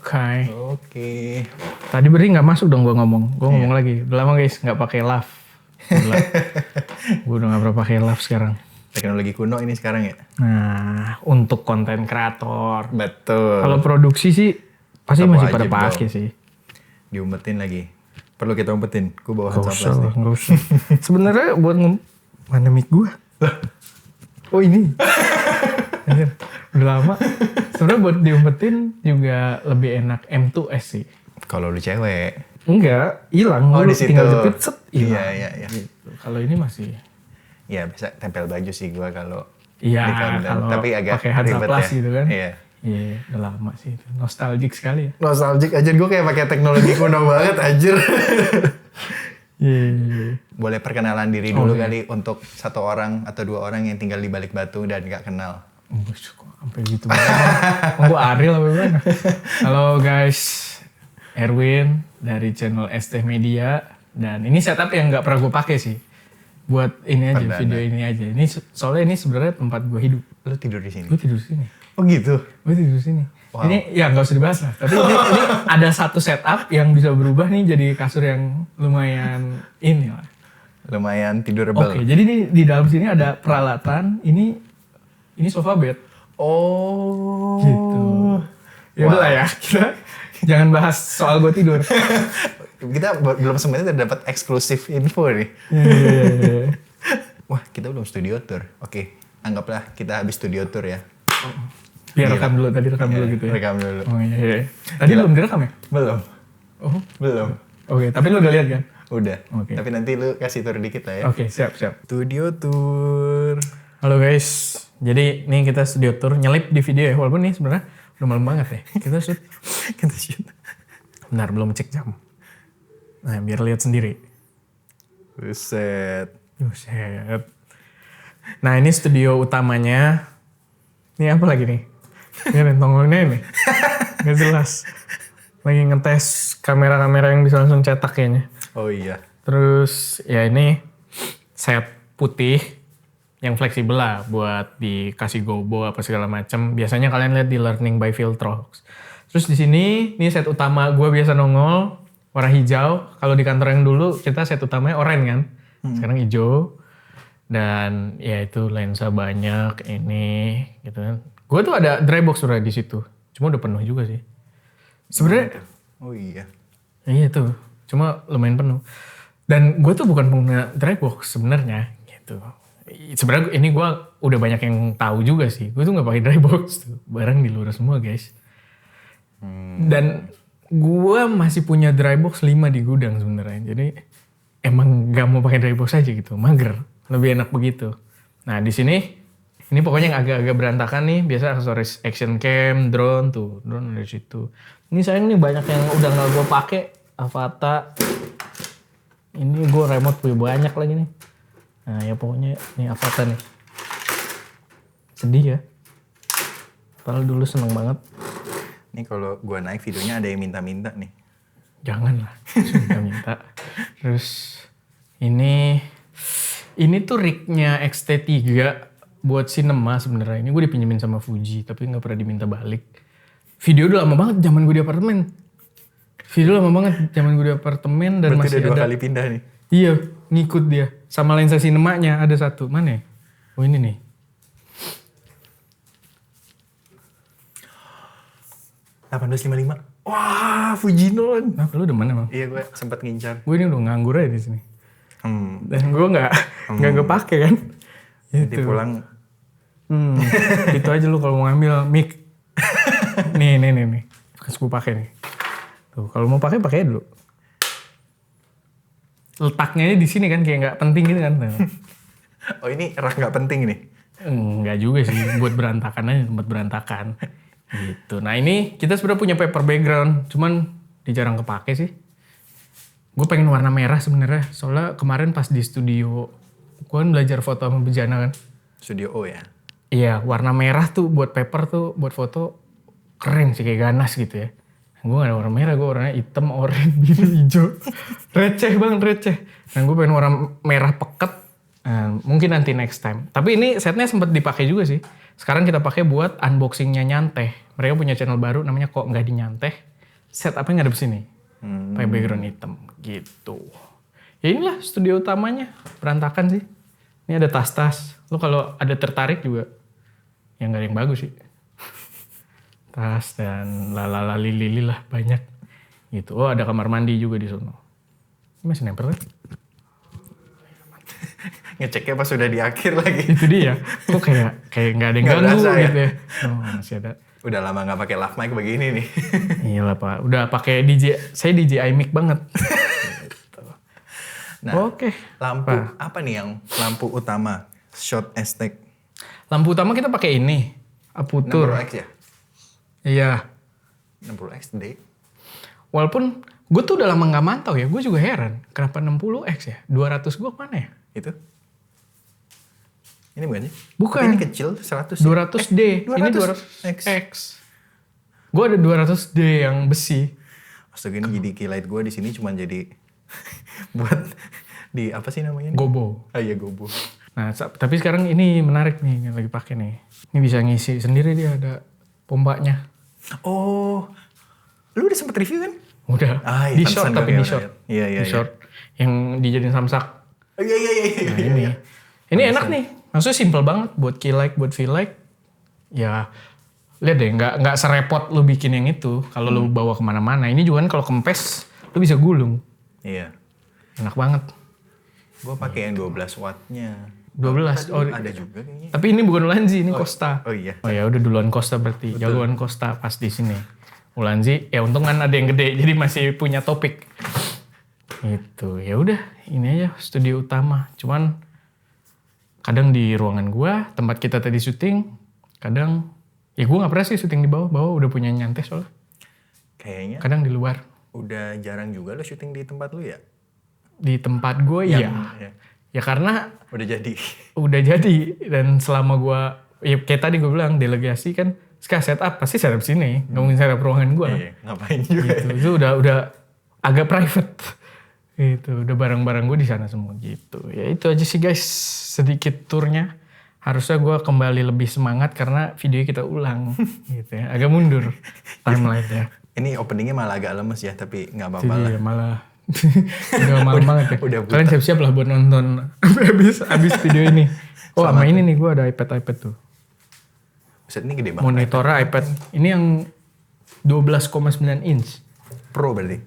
Oke. Oke. Tadi berarti nggak masuk dong gua ngomong. Gua ngomong lagi. Udah lama guys nggak pakai lav. Gue udah nggak pernah pakai lav sekarang. Teknologi kuno ini sekarang ya? Nah, untuk konten kreator. Betul. Kalau produksi sih pasti Tetap masih pada wajib pakai dong. sih. Diumpetin lagi. Perlu kita umpetin. Gue bawa Gak Hansa usah, plastik. gak usah. Sebenarnya buat mana mic gua? Oh ini. Anjir, udah lama. Sebenarnya buat diumpetin juga lebih enak M2S sih. Kalau lu cewek. Enggak, hilang. Oh, Lu di situ. tinggal jepit set hilang. Iya. Gitu. Kalau ini masih. Ya bisa tempel baju sih gue kalau Iya, di konten. kalau Tapi agak pakai Hansa ribet Plus ya. gitu kan. Iya. Iya, udah lama sih itu. Nostalgic sekali ya. Nostalgic aja gue kayak pakai teknologi kuno banget anjir. Iya. Boleh perkenalan diri dulu kali untuk satu orang atau dua orang yang tinggal di balik batu dan gak kenal. Kok sampai gitu banget. Gue Ariel apa gimana? Halo guys, Erwin dari channel ST Media. Dan ini setup yang gak pernah gue pakai sih. Buat ini aja, Perdana. video ini aja. Ini soalnya ini sebenarnya tempat gue hidup. Lu tidur di sini? Gue tidur di sini. Oh gitu? Gue tidur di sini. Wow. Ini ya nggak usah dibahas lah. Tapi ini ada satu setup yang bisa berubah nih jadi kasur yang lumayan ini lah. Lumayan tidurable. Oke, jadi nih di dalam sini ada peralatan. Ini sofa bed. Oh. Gitu. Ya udah lah ya, kita jangan bahas soal gue tidur. Kita belum sebenarnya dapat eksklusif info nih. Iya. Wah, kita belum studio tour. Oke, anggaplah kita habis studio tour ya. Biar rekam dulu, tadi rekam dulu gitu ya. Rekam dulu. Oh iya. Tadi belum direkam ya? Belum. Oh. Belum. Oke, tapi lu udah lihat kan? Udah. Oke. Tapi nanti lu kasih tour dikit lah ya. Oke, siap. Studio tour. Halo guys, jadi nih kita studio tour nyelip di video ya, walaupun nih sebenarnya udah malam banget ya. Kita shoot. Benar, belum cek jam. Nah, biar lihat sendiri. Buset. Buset. Nah, ini studio utamanya. Ini apa lagi nih? Ini rentongolnya nih. Gak jelas. Lagi ngetes kamera-kamera yang bisa langsung cetak kayaknya. Oh iya. Terus ya ini set putih yang fleksibel lah buat dikasih gobo apa segala macam. Biasanya kalian lihat di Learning by Viltrox. Terus di sini ini set utama gue biasa nongol warna hijau. Kalau di kantor yang dulu kita set utamanya oranye kan. Sekarang hijau. Dan ya itu lensa banyak ini gitu kan. Gue tuh ada dry box udah di situ. Cuma udah penuh juga sih. Sebenarnya Oh iya. iya tuh. Cuma lumayan penuh. Dan gue tuh bukan pengguna dry box sebenarnya gitu. Sebenarnya ini gue udah banyak yang tahu juga sih. Gue tuh nggak pakai dry box tuh. Barang di luar semua guys. Dan gue masih punya dry box 5 di gudang sebenarnya. Jadi emang nggak mau pakai dry box aja gitu. Mager. Lebih enak begitu. Nah di sini ini pokoknya yang agak-agak berantakan nih. Biasa aksesoris action cam, drone tuh. Drone dari situ. Ini sayang nih banyak yang udah nggak gue pakai. Avata. Ini gue remote punya banyak lagi nih. Nah ya pokoknya ini Avata nih. Sedih ya. Padahal dulu seneng banget. Ini kalau gua naik videonya ada yang minta-minta nih. Jangan lah. Minta. Terus ini tuh rignya XT3 buat cinema sebenarnya. Ini gue dipinjemin sama Fuji tapi nggak pernah diminta balik. Video udah lama banget zaman gue di apartemen. Dan Berarti masih udah 2 ada. kali pindah nih. Iya, ngikut dia. Sama lensa sinemanya ada satu. Mana ya? Oh ini nih. $18.55. Wah, Fujinon. Nah, lu demen emang? Iya, gue sempat ngincar. Gue ini udah nganggur aja di sini. Dan gue nggak kepake kan. Nanti pulang Itu aja lu kalau mau ngambil mic. nih. Terus gue pakai nih. Tuh, kalau mau pakai dulu. Letaknya di sini kan kayak nggak penting gitu kan. Oh ini rak nggak penting nih. Enggak juga sih, buat berantakan aja, tempat berantakan. Gitu. Nah ini kita sebenarnya punya paper background, cuman jarang kepake sih. Gue pengen warna merah sebenarnya, soalnya kemarin pas di studio, gue kan belajar foto sama bejana kan. Studio O ya? Iya, warna merah tuh buat paper tuh, buat foto keren sih, kayak ganas gitu ya. Gue gak ada warna merah, gue warnanya hitam, oranye, biru, hijau. Receh banget, receh. Dan gue pengen warna merah peket. Nah, mungkin nanti next time. Tapi ini setnya sempat dipakai juga sih. Sekarang kita pakai buat unboxingnya Nyanteh. Mereka punya channel baru namanya Kok Nggak Dinyanteh. setupnya ngadep sini. Pakai background hitam gitu. Ya inilah studio utamanya, berantakan sih. Ini ada tas-tas. Lo kalau ada tertarik juga, yang gak ada yang bagus sih. Tas dan lili lah banyak. Gitu. Oh ada kamar mandi juga di sono. Ini masih nempel kan? Ngeceknya pas udah di akhir lagi. Itu dia. Kok kayak nggak ada yang Nggak ganggu berasa ya? gitu ya. Oh masih ada. Udah lama nggak pakai lav mic begini nih. Iyalah Pak. Udah pakai saya DJI mic banget. Nah, Oke. lampu apa nih yang lampu utama shot Aztec Lampu utama kita pakai ini. Aputur. 60X ya? Iya. 60X D. Walaupun gue tuh udah lama nggak mantau ya. Gue juga heran. Kenapa 60X ya? 200 gue kemana ya? Itu? Ini bukan sih? Bukan. Tapi ini kecil 100. 200D. Ini 200X. 200X. Gue ada 200D yang besi. Astaga ini jadi key light gue di sini cuma jadi buat di apa sih namanya? Gobo. Ah iya gobo. Nah, tapi sekarang ini menarik nih yang lagi pakai nih. Ini bisa ngisi sendiri dia ada pompanya. Oh, lu udah sempet review kan? Udah. Ah, Di iya, short pantesan tapi gua di nggak short. lihat. Iya, iya, Di iya. short. Yang dijadiin samsak. Oh, iya. Nah ini. Ini enak nih. Maksudnya simple banget buat key light, buat feel like. Ya lihat deh, nggak serepot lu bikin yang itu. Kalau lu bawa kemana-mana. Ini juga kan kalau kempes, lu bisa gulung. Iya. Enak banget. Gue pakai yang 12 wattnya. 12. Oh, Ada juga kayaknya. tapi ini bukan Ulanzi, ini Costa. Oh iya. Oh ya udah duluan Costa berarti. Jagoan Costa pas di sini. Ulanzi ya untung kan ada yang gede jadi masih punya topik. Itu ya udah ini aja studio utama. Cuman kadang di ruangan gua tempat kita tadi syuting, kadang ya gua nggak pernah sih syuting di bawah. Bawah udah punya nyantai soalnya. Kayaknya Kadang di luar. udah jarang juga lo syuting di tempat lu ya? Di tempat gua iya. Ya. Ya karena Udah jadi. udah jadi dan selama gua ya kayak tadi gua bilang delegasi kan sekarang setup pasti setup sini, nggak mungkin setup ruangan gua. Iya, ngapain juga. Gitu. Itu udah agak private. Itu udah barang-barang gue di sana semua gitu. Ya itu aja sih guys, sedikit turnya. Harusnya gue kembali lebih semangat karena video kita ulang gitu ya. Agak mundur timeline-nya. Ini openingnya malah agak lemes ya, tapi nggak apa-apa Jadi lah. ya malah udah malam banget ya. udah buta. Kalian siap-siap lah buat nonton abis video ini. Oh sama ini nih gue ada iPad tuh. Buset, ini gede banget. Monitornya iPad. Ini yang 12,9 inch. Pro berarti?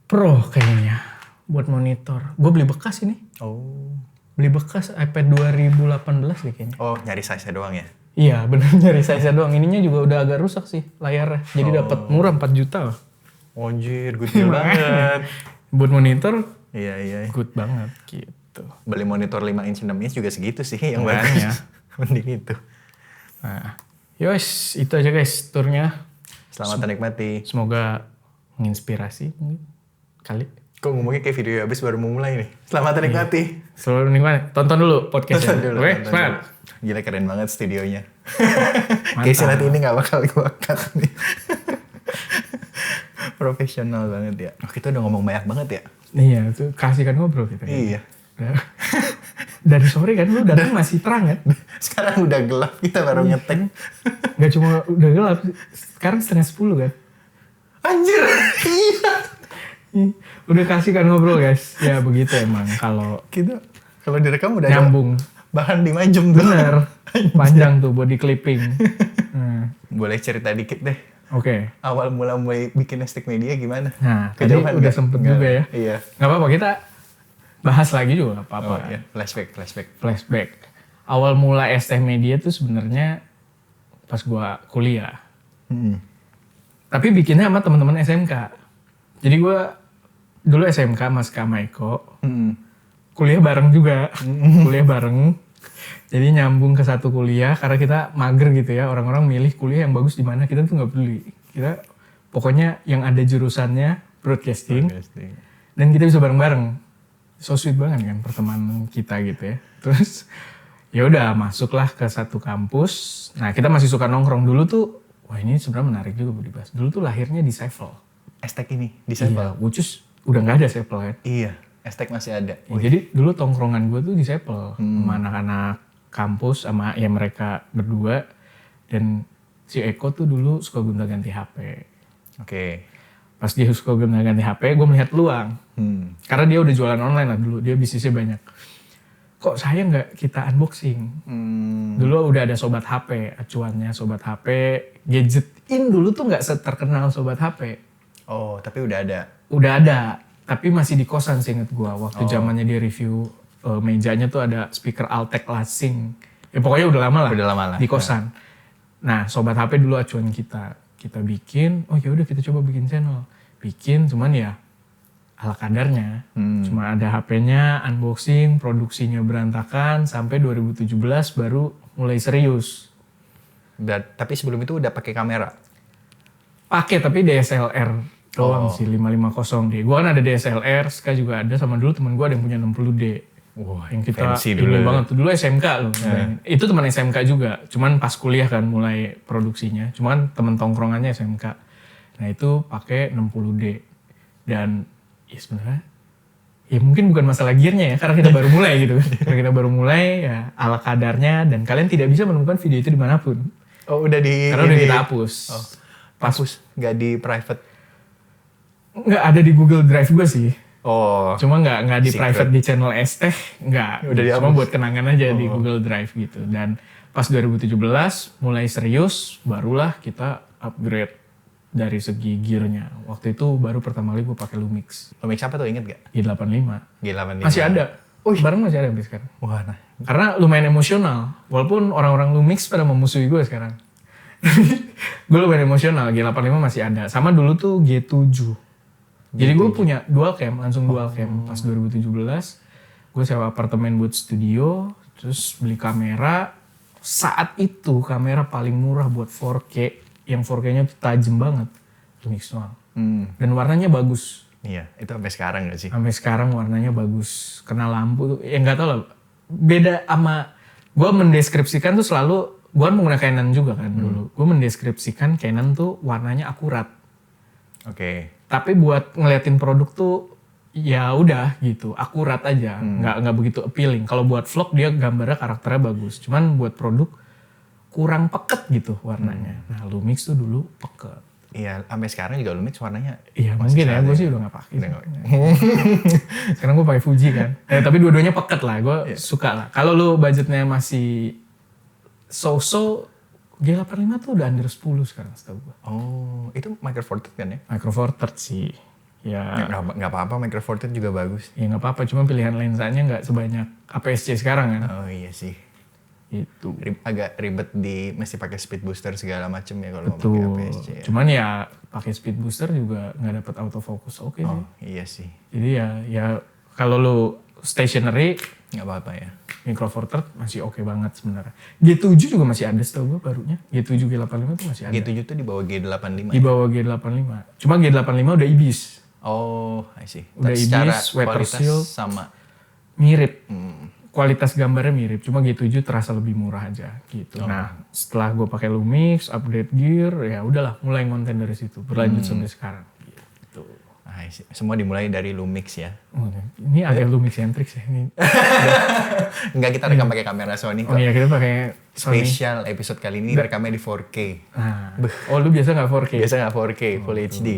Pro kayaknya buat monitor. Gue beli bekas ini. Oh. Beli bekas iPad 2018 deh kayaknya. Oh, nyari size-nya doang ya? Iya bener nyari size doang. Ininya juga udah agak rusak sih layarnya. Jadi dapat murah 4 juta lah. Anjir, good deal banget. Buat monitor Iya. good banget gitu. Beli monitor 5 inch 6 inch juga segitu sih yang Makanya. bagus. Mending itu. Nah, yos itu aja guys turnya. Selamat menikmati. Semoga menginspirasi mungkin kali. Kok ngomongnya kayak video habis baru mau mulai nih. Selamat menikmati. Selalu nikmat. Tonton dulu podcastnya. Tonton dulu, Oke, tonton semangat. dulu. Gila keren banget studionya. Kayaknya nanti ini gak bakal gue cut nih. Profesional banget ya. Oh, kita udah ngomong banyak banget ya. Iya, itu kasihkan ngobrol kita. Iya. Udah. Dari sore kan lu datang masih terang kan? Sekarang udah gelap, kita baru ngetek. Gak cuma udah gelap, sekarang 9:30 kan? Anjir, iya. Udah kasih kan ngobrol guys. Ya begitu emang kalau Kita kalau direkam udah nyambung. ada bahan 5 jam tuh. Bener. Panjang tuh buat di clipping. Nah, Boleh cerita dikit deh. Oke. Awal mulai bikin Aztec Media gimana? Nah, tadi udah nggak? sempet Nggak. juga ya. Iya. Gak apa-apa kita bahas lagi juga gak apa-apa. Oh, iya. Flashback. Flashback. Awal mula ST Media tuh sebenarnya pas gua kuliah. Tapi bikinnya sama teman-teman SMK. Jadi gua dulu SMK Mas Kamaiko. Kuliah bareng juga. Kuliah bareng. Jadi nyambung ke satu kuliah karena kita mager gitu ya. Orang-orang milih kuliah yang bagus di mana, kita tuh nggak peduli. Kita pokoknya yang ada jurusannya broadcasting. Dan kita bisa bareng-bareng. So sweet banget kan pertemanan kita gitu ya. Terus ya udah masuklah ke satu kampus. Nah, kita masih suka nongkrong dulu tuh. Wah, ini sebenarnya menarik juga buat dibahas. Dulu tuh lahirnya di Sevel. Aztec ini di Iya, Sevel. Wucus udah nggak ada Sevel kan. Iya, Aztec masih ada. Ya, jadi dulu tongkrongan gue tuh di Sevel. Sama anak-anak kampus sama ya mereka berdua. Dan si Eko tuh dulu suka gonta-ganti HP. Oke. Pas dia suka ganti HP, gue melihat peluang. Karena dia udah jualan online lah dulu, dia bisnisnya banyak. Kok saya nggak kita unboxing? Dulu udah ada Sobat HP, acuannya Sobat HP, Gadgetin dulu tuh nggak seterkenal Sobat HP. Oh, tapi udah ada. Udah ada, tapi masih di kosan sih inget gue. Waktu zamannya dia review mejanya tuh ada speaker Altec Lasing. Ya pokoknya udah lama lah. Udah lama lah. Di kosan. Nah, Sobat HP dulu acuan kita bikin, oh ya udah kita coba bikin channel. Bikin, cuman ya ala kadarnya. Cuma ada HP-nya, unboxing, produksinya berantakan, sampai 2017 baru mulai serius. Tapi sebelum itu udah pakai kamera? Pakai, tapi DSLR doang sih, 550D. Gua kan ada DSLR, Ska juga ada, sama dulu temen gua ada yang punya 60D. Wah, yang kita fancy ini dulu. banget tuh, dulu SMK loh. Itu teman SMK juga, cuman pas kuliah kan mulai produksinya. Cuman temen tongkrongannya SMK. Nah itu pakai 60D. Dan ya sebenarnya ya mungkin bukan masalah gearnya ya, karena kita baru mulai gitu. Karena kita baru mulai ya ala kadarnya, dan kalian tidak bisa menemukan video itu dimanapun. Oh udah Karena udah kita hapus. Hapus, nggak di private? Nggak ada di Google Drive gue sih. Oh. Cuma nggak di Secret. private di channel ST, nggak. Udah Cuma dihapus. buat kenangan aja di Google Drive gitu. Dan pas 2017 mulai serius, barulah kita upgrade dari segi gearnya. Waktu itu baru pertama kali gue pakai Lumix Lumix apa tuh, inget gak? G85. G85. Masih ada. Barang masih ada sampai sekarang. Wah, nah. Karena lumayan emosional. Walaupun orang-orang Lumix pada memusuhi gue sekarang. Gue lumayan emosional. G85 masih ada. Sama dulu tuh G7. Jadi gue punya dual cam, langsung dual cam. Pas 2017, gue sewa apartemen buat studio, terus beli kamera. Saat itu kamera paling murah buat 4K, yang 4K-nya tuh tajam banget, Lumix doang. Dan warnanya bagus. Iya, itu sampai sekarang gak sih? Sampai sekarang warnanya bagus. Kena lampu tuh, ya nggak tahu lah. Beda sama, gue mendeskripsikan tuh selalu, gue kan pengguna Canon juga kan dulu. Gue mendeskripsikan Canon tuh warnanya akurat. Oke. Tapi buat ngeliatin produk tuh ya udah gitu, akurat aja, nggak begitu appealing. Kalau buat vlog dia gambarnya karakternya bagus, cuman buat produk kurang peket gitu warnanya. Nah Lumix tuh dulu peket. Iya, sampai sekarang juga Lumix warnanya. Iya masih mungkin ya, sama gue sih udah nggak pakai. Udah nggak Sekarang gue pakai Fuji kan. Tapi dua-duanya peket lah, gue suka lah. Kalau lu budgetnya masih so-so, G85 tuh udah under 10 sekarang setahu gue. Oh, itu Micro Four Thirds kan ya? Micro Four Thirds sih. Ya Nggak apa-apa, Micro Four Thirds juga bagus. ya nggak apa-apa, cuma pilihan lensanya nggak sebanyak APS-C sekarang kan. Oh iya sih. Itu. Agak ribet mesti pakai speed booster segala macem ya kalau mau pakai Tuh. APS-C ya. Cuman ya pakai speed booster juga nggak dapet autofocus oke sih. Oh iya sih, Jadi ya kalau lu stationary, nggak apa-apa ya. Micro Four Thirds masih oke banget sebenarnya. G7 juga masih ada setahu gue barunya. G7 G85 tuh masih ada. G7 tuh di bawah G85 Di bawah G85. Cuma G85 udah IBIS. Oh, I see. Udah Tapi secara ibis, weather kualitas seal. sama. Mirip. Kualitas gambarnya mirip. Cuma G7 terasa lebih murah aja gitu. Oh. Nah setelah gue pakai Lumix, upgrade gear, ya udahlah mulai konten dari situ. Berlanjut sampai sekarang. Gitu. I see. Semua dimulai dari Lumix ya. Ini agak Lumix-centric sih. Ini. Enggak, kita rekam pakai kamera Sony Oh kok. iya kita pakai Sony. Spesial episode kali ini rekamnya di 4K. Nah. Oh lu biasa nggak 4K? Biasa nggak 4K, Full HD.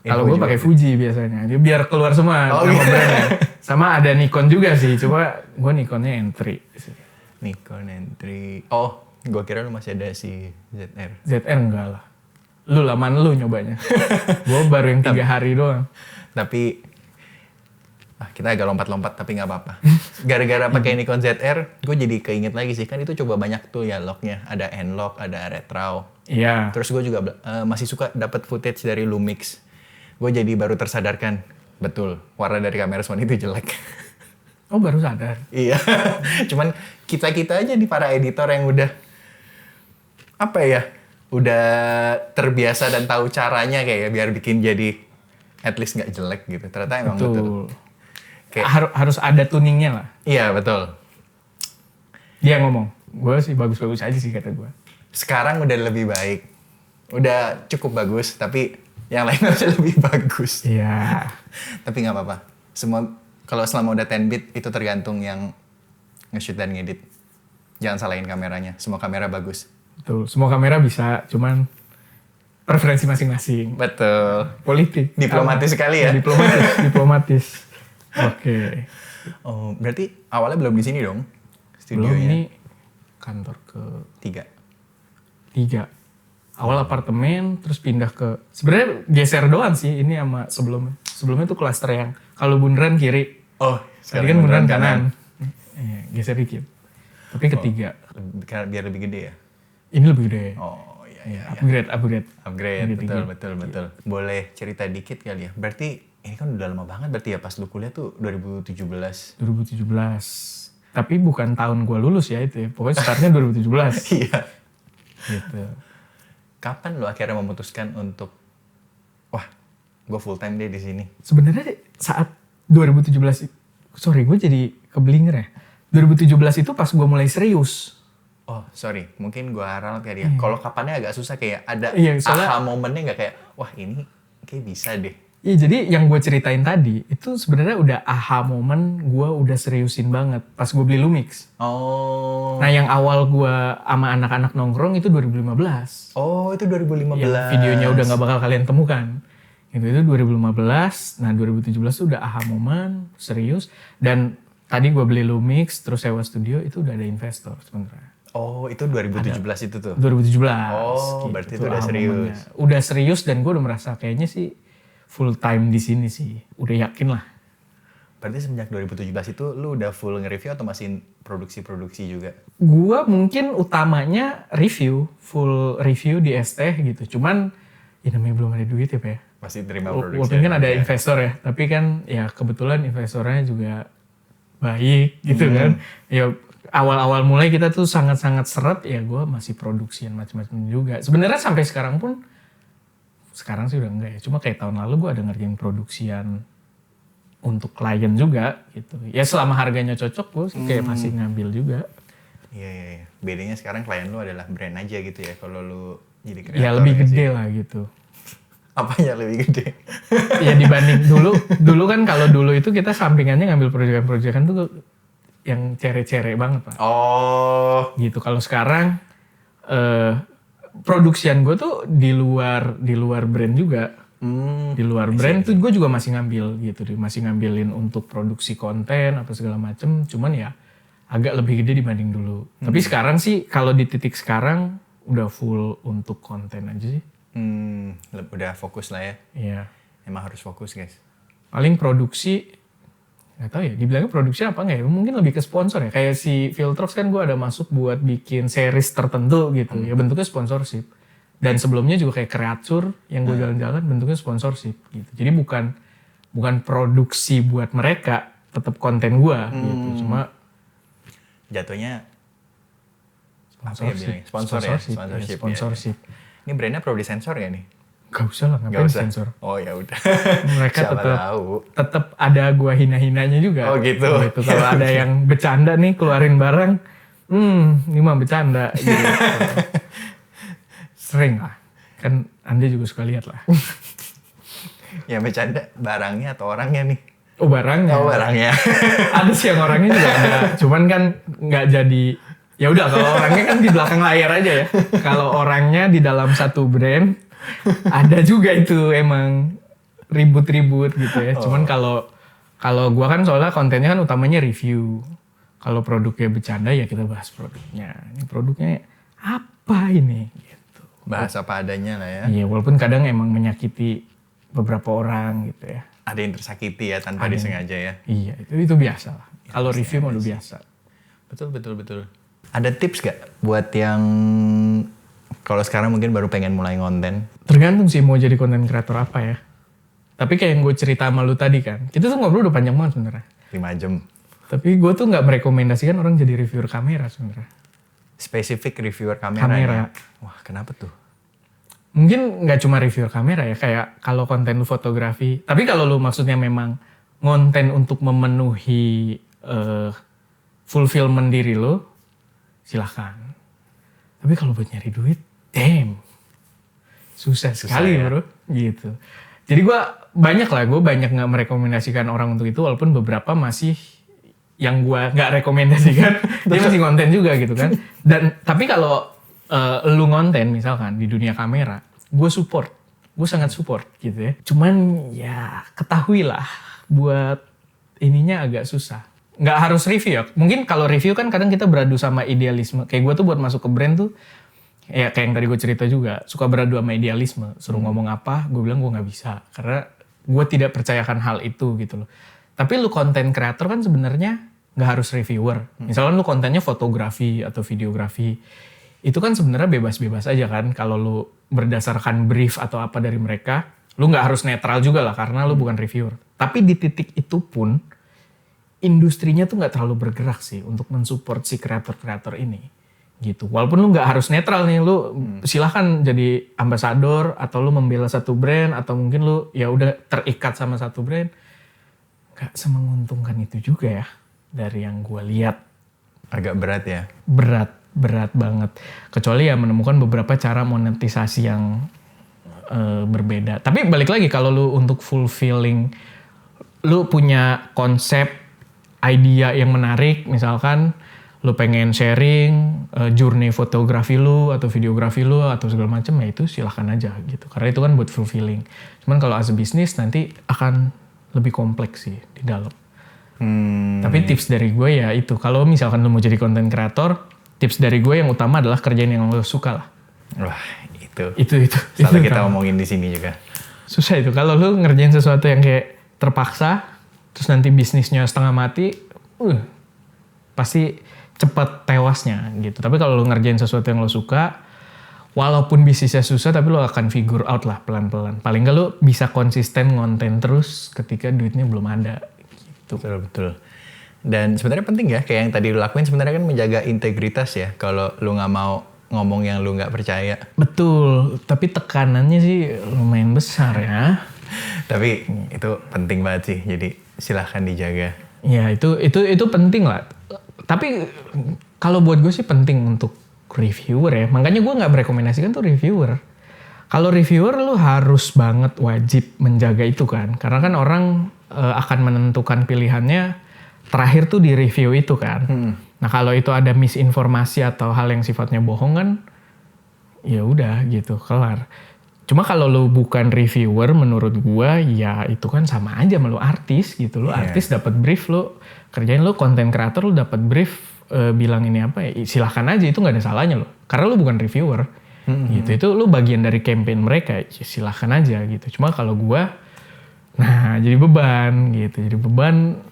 Kalau gue pakai Fuji biasanya, dia biar keluar semua Oh, nama iya. brandnya. Sama ada Nikon juga sih, coba gue Nikonnya N3. Nikon N3. Oh, gue kira lu masih ada si ZR. ZR enggak lah. Lu laman lu nyobanya. Gue baru yang 3 hari doang. Tapi kita agak lompat-lompat tapi nggak apa-apa. Gara-gara pakai Nikon ZR, gue jadi keinget lagi sih, kan itu coba banyak tuh ya locknya. Ada N-Lock, ada Retro. Iya. Terus gue juga masih suka dapat footage dari Lumix. Gue jadi baru tersadarkan, betul, warna dari kamera Sony itu jelek. Oh baru sadar. Iya, cuman kita-kita aja nih para editor yang udah, apa ya, udah terbiasa dan tahu caranya kayak ya, biar bikin jadi at least nggak jelek gitu. Ternyata emang betul. Kayak, Harus ada tuningnya lah. iya betul. Dia ngomong, gue sih bagus-bagus aja sih kata gue. Sekarang udah lebih baik, udah cukup bagus, tapi yang lain harusnya lebih bagus. Iya. Tapi nggak apa-apa. Semua kalau selama udah 10 bit itu tergantung yang nge-shoot dan ngedit. Jangan salahin kameranya. Semua kamera bagus. Betul. Semua kamera bisa, cuman preferensi masing-masing. Betul. Politik. Diplomatis sekali ya. Diplomatis. Oke. Oh, berarti awalnya belum di sini dong? Belum, Studionya? ini kantor Tiga. ketiga. Awal apartemen, terus pindah ke... Sebenarnya geser doang sih ini sama sebelumnya. Sebelumnya tuh klaster yang kalau bundaran kiri. Oh, Tadi kan bundaran kanan. Iya, geser dikit. Tapi ketiga. Biar lebih gede ya? Ini lebih gede. Oh, iya. Upgrade. Upgrade, betul, dikit. betul. Boleh cerita dikit kali ya? Berarti ini kan udah lama banget berarti ya pas lu kuliah tuh 2017. 2017. Tapi bukan tahun gua lulus ya itu ya. Pokoknya startnya 2017. Iya. Gitu. Kapan lu akhirnya memutuskan untuk wah, gue full time deh di sini? Sebenarnya saat 2017 sorry gue jadi keblinger ya. 2017 itu pas gue mulai serius. Oh, sorry. Mungkin gue ralat kali ya. Kalau kapannya agak susah kayak ada soalnya, aha momennya nggak kayak wah ini kayak bisa deh. Iya, jadi yang gue ceritain tadi itu sebenarnya udah aha momen gue udah seriusin banget pas gue beli Lumix. Oh. Nah, yang awal gue sama anak-anak nongkrong itu 2015. Oh, itu 2015. Yang videonya udah nggak bakal kalian temukan. Itu 2015. Nah, 2017 tuh udah aha momen, serius. Dan tadi gue beli Lumix, terus sewa studio, itu udah ada investor sebenarnya. Oh, itu 2017 itu tuh? 2017. Oh, gitu. Berarti itu udah serius. Momennya. Udah serius dan gue udah merasa kayaknya sih full time di sini sih. Udah yakin lah. Berarti semenjak 2017 itu lu udah full nge-review atau masih produksi-produksi juga? Gua mungkin utamanya review, full review di ST gitu. Cuman ya namanya belum ada duit ya Pak ya. Masih terima produksi. Walaupun kan ada investor ya. Tapi kan ya kebetulan investornya juga baik gitu kan. Ya awal-awal mulai kita tuh sangat-sangat seret ya gue masih produksian macam-macam juga. Sebenarnya sampai sekarang pun, sekarang sih udah enggak ya. Cuma kayak tahun lalu gue ada ngerjain produksian untuk klien juga gitu. Ya selama harganya cocok gue kayak masih ngambil juga. Iya. Bedanya sekarang klien lu adalah brand aja gitu ya. Kalau lu jadi kreator. Ya lebih gede lah gitu. Apanya lebih gede? Ya dibanding dulu kan kalau dulu itu kita sampingannya ngambil proyekan-proyekan tuh yang cere-cere banget Pak. Oh. Gitu. Kalau sekarang produksian gue tuh di luar brand juga. Di luar brand tuh gue juga masih ngambil gitu deh. Masih ngambilin untuk produksi konten apa segala macem. Cuman ya agak lebih gede dibanding dulu. Tapi sekarang sih kalau di titik sekarang udah full untuk konten aja sih. Udah fokus lah ya. Iya. Emang harus fokus guys. Paling produksi, gak tahu ya, dibilangnya produksi apa nggak ya? Mungkin lebih ke sponsor ya. Kayak si Filtrox kan gue ada masuk buat bikin series tertentu gitu. Ya bentuknya sponsorship. Dan sebelumnya juga kayak Kreatur yang gue jalan-jalan bentuknya sponsorship gitu. Jadi bukan produksi buat mereka, tetap konten gue gitu. Cuma jatuhnya sponsorship. Sponsorship. Ya. Ini brandnya perlu disensor gak nih? Gak usah lah, ngapain sensor. Oh ya udah. Mereka tetap ada gua hina-hinanya juga. Oh gitu. Kalau ada yang bercanda nih keluarin barang, ini mah bercanda. Gitu. Sering lah. Kan Anda juga suka lihat lah. Ya bercanda barangnya atau orangnya nih? Oh barangnya. Oh barangnya. Ada sih yang orangnya juga ada. Cuman kan nggak jadi. Ya udah kalau orangnya kan di belakang layar aja ya. Kalau orangnya di dalam satu brand ada juga itu emang ribut-ribut gitu ya. Cuman kalau gua kan soalnya kontennya kan utamanya review. Kalau produknya bercanda ya kita bahas produknya. Ini produknya apa ini? Gitu. Bahas apa adanya lah ya. Iya walaupun kadang emang menyakiti beberapa orang gitu ya. Ada yang tersakiti ya tanpa disengaja ya. Iya itu biasa lah. Kalau review mah udah biasa. Betul. Ada tips gak buat yang kalau sekarang mungkin baru pengen mulai konten? Tergantung sih mau jadi konten kreator apa ya. Tapi kayak yang gue cerita sama lu tadi kan. Kita tuh ngobrol udah panjang banget sebenarnya. 5 jam. Tapi gue tuh gak merekomendasikan orang jadi reviewer kamera sebenarnya. Spesifik reviewer kamera. Wah kenapa tuh? Mungkin gak cuma reviewer kamera ya. Kayak kalau konten lu fotografi. Tapi kalau lu maksudnya memang konten untuk memenuhi fulfillment diri lu. Silahkan. Tapi kalau buat nyari duit, susah sekali ya? Bro. Gitu. Jadi gue banyak nggak merekomendasikan orang untuk itu, walaupun beberapa masih yang gue nggak rekomendasikan, dia masih konten juga gitu kan. Tapi kalau lu konten misalkan di dunia kamera, gue support. Gue sangat support gitu ya. Cuman ya ketahuilah buat ininya agak susah. Nggak harus review ya. Mungkin kalau review kan kadang kita beradu sama idealisme. Kayak gue tuh buat masuk ke brand tuh, ya kayak yang tadi gue cerita juga, suka beradu sama idealisme. Suruh ngomong apa, gue bilang gue nggak bisa. Karena gue tidak percayakan hal itu gitu loh. Tapi lu konten kreator kan sebenarnya nggak harus reviewer. Misalnya lu kontennya fotografi atau videografi, itu kan sebenarnya bebas-bebas aja kan. Kalau lu berdasarkan brief atau apa dari mereka, lu nggak harus netral juga lah karena lu bukan reviewer. Tapi di titik itu pun, industrinya tuh nggak terlalu bergerak sih untuk mensupport si kreator-kreator ini gitu. Walaupun lu nggak harus netral nih, lu silahkan jadi ambasador atau lu membela satu brand atau mungkin lu ya udah terikat sama satu brand. Nggak semenguntungkan itu juga ya dari yang gue lihat. Agak berat ya. Berat banget. Kecuali ya menemukan beberapa cara monetisasi yang berbeda. Tapi balik lagi kalau lu untuk fulfilling, lu punya konsep idea yang menarik, misalkan lu pengen sharing journey fotografi lu atau videografi lu atau segala macam, ya itu silahkan aja gitu. Karena itu kan buat fulfilling. Cuman kalau as a business nanti akan lebih kompleks sih di dalam. Tapi tips dari gue ya itu, kalau misalkan lu mau jadi content creator, tips dari gue yang utama adalah kerjain yang lu suka lah. Wah, itu. Itu Salah kita kan ngomongin di sini juga. susah itu. Kalau lu ngerjain sesuatu yang kayak terpaksa, terus nanti bisnisnya setengah mati, pasti cepat tewasnya gitu. Tapi kalau lu ngerjain sesuatu yang lo suka, walaupun bisnisnya susah, tapi lo akan figure out lah pelan-pelan. Paling nggak lo bisa konsisten ngonten terus ketika duitnya belum ada. Gitu. Betul. Dan sebenarnya penting ya, kayak yang tadi lu lakuin sebenarnya kan menjaga integritas ya. Kalau lu nggak mau ngomong yang lu nggak percaya. Betul, tapi tekanannya sih lumayan besar ya. Tapi itu penting banget sih, jadi silahkan dijaga. Ya itu penting lah. Tapi kalau buat gue sih penting untuk reviewer ya. Makanya gue nggak merekomendasikan tuh reviewer. Kalau reviewer lu harus banget wajib menjaga itu kan. Karena kan orang akan menentukan pilihannya terakhir tuh di review itu kan. Nah kalau itu ada misinformasi atau hal yang sifatnya bohong kan, ya udah gitu, kelar. Cuma kalau lu bukan reviewer, menurut gua ya itu kan sama aja sama lu artis gitu. Lu artis dapat brief, lu kerjain, lu content creator, lu dapat brief bilang ini apa ya, silahkan aja, itu nggak ada salahnya lo. Karena lu bukan reviewer. Gitu. Itu lu bagian dari campaign mereka, ya silahkan aja gitu. Cuma kalau gua, nah jadi beban gitu. Jadi beban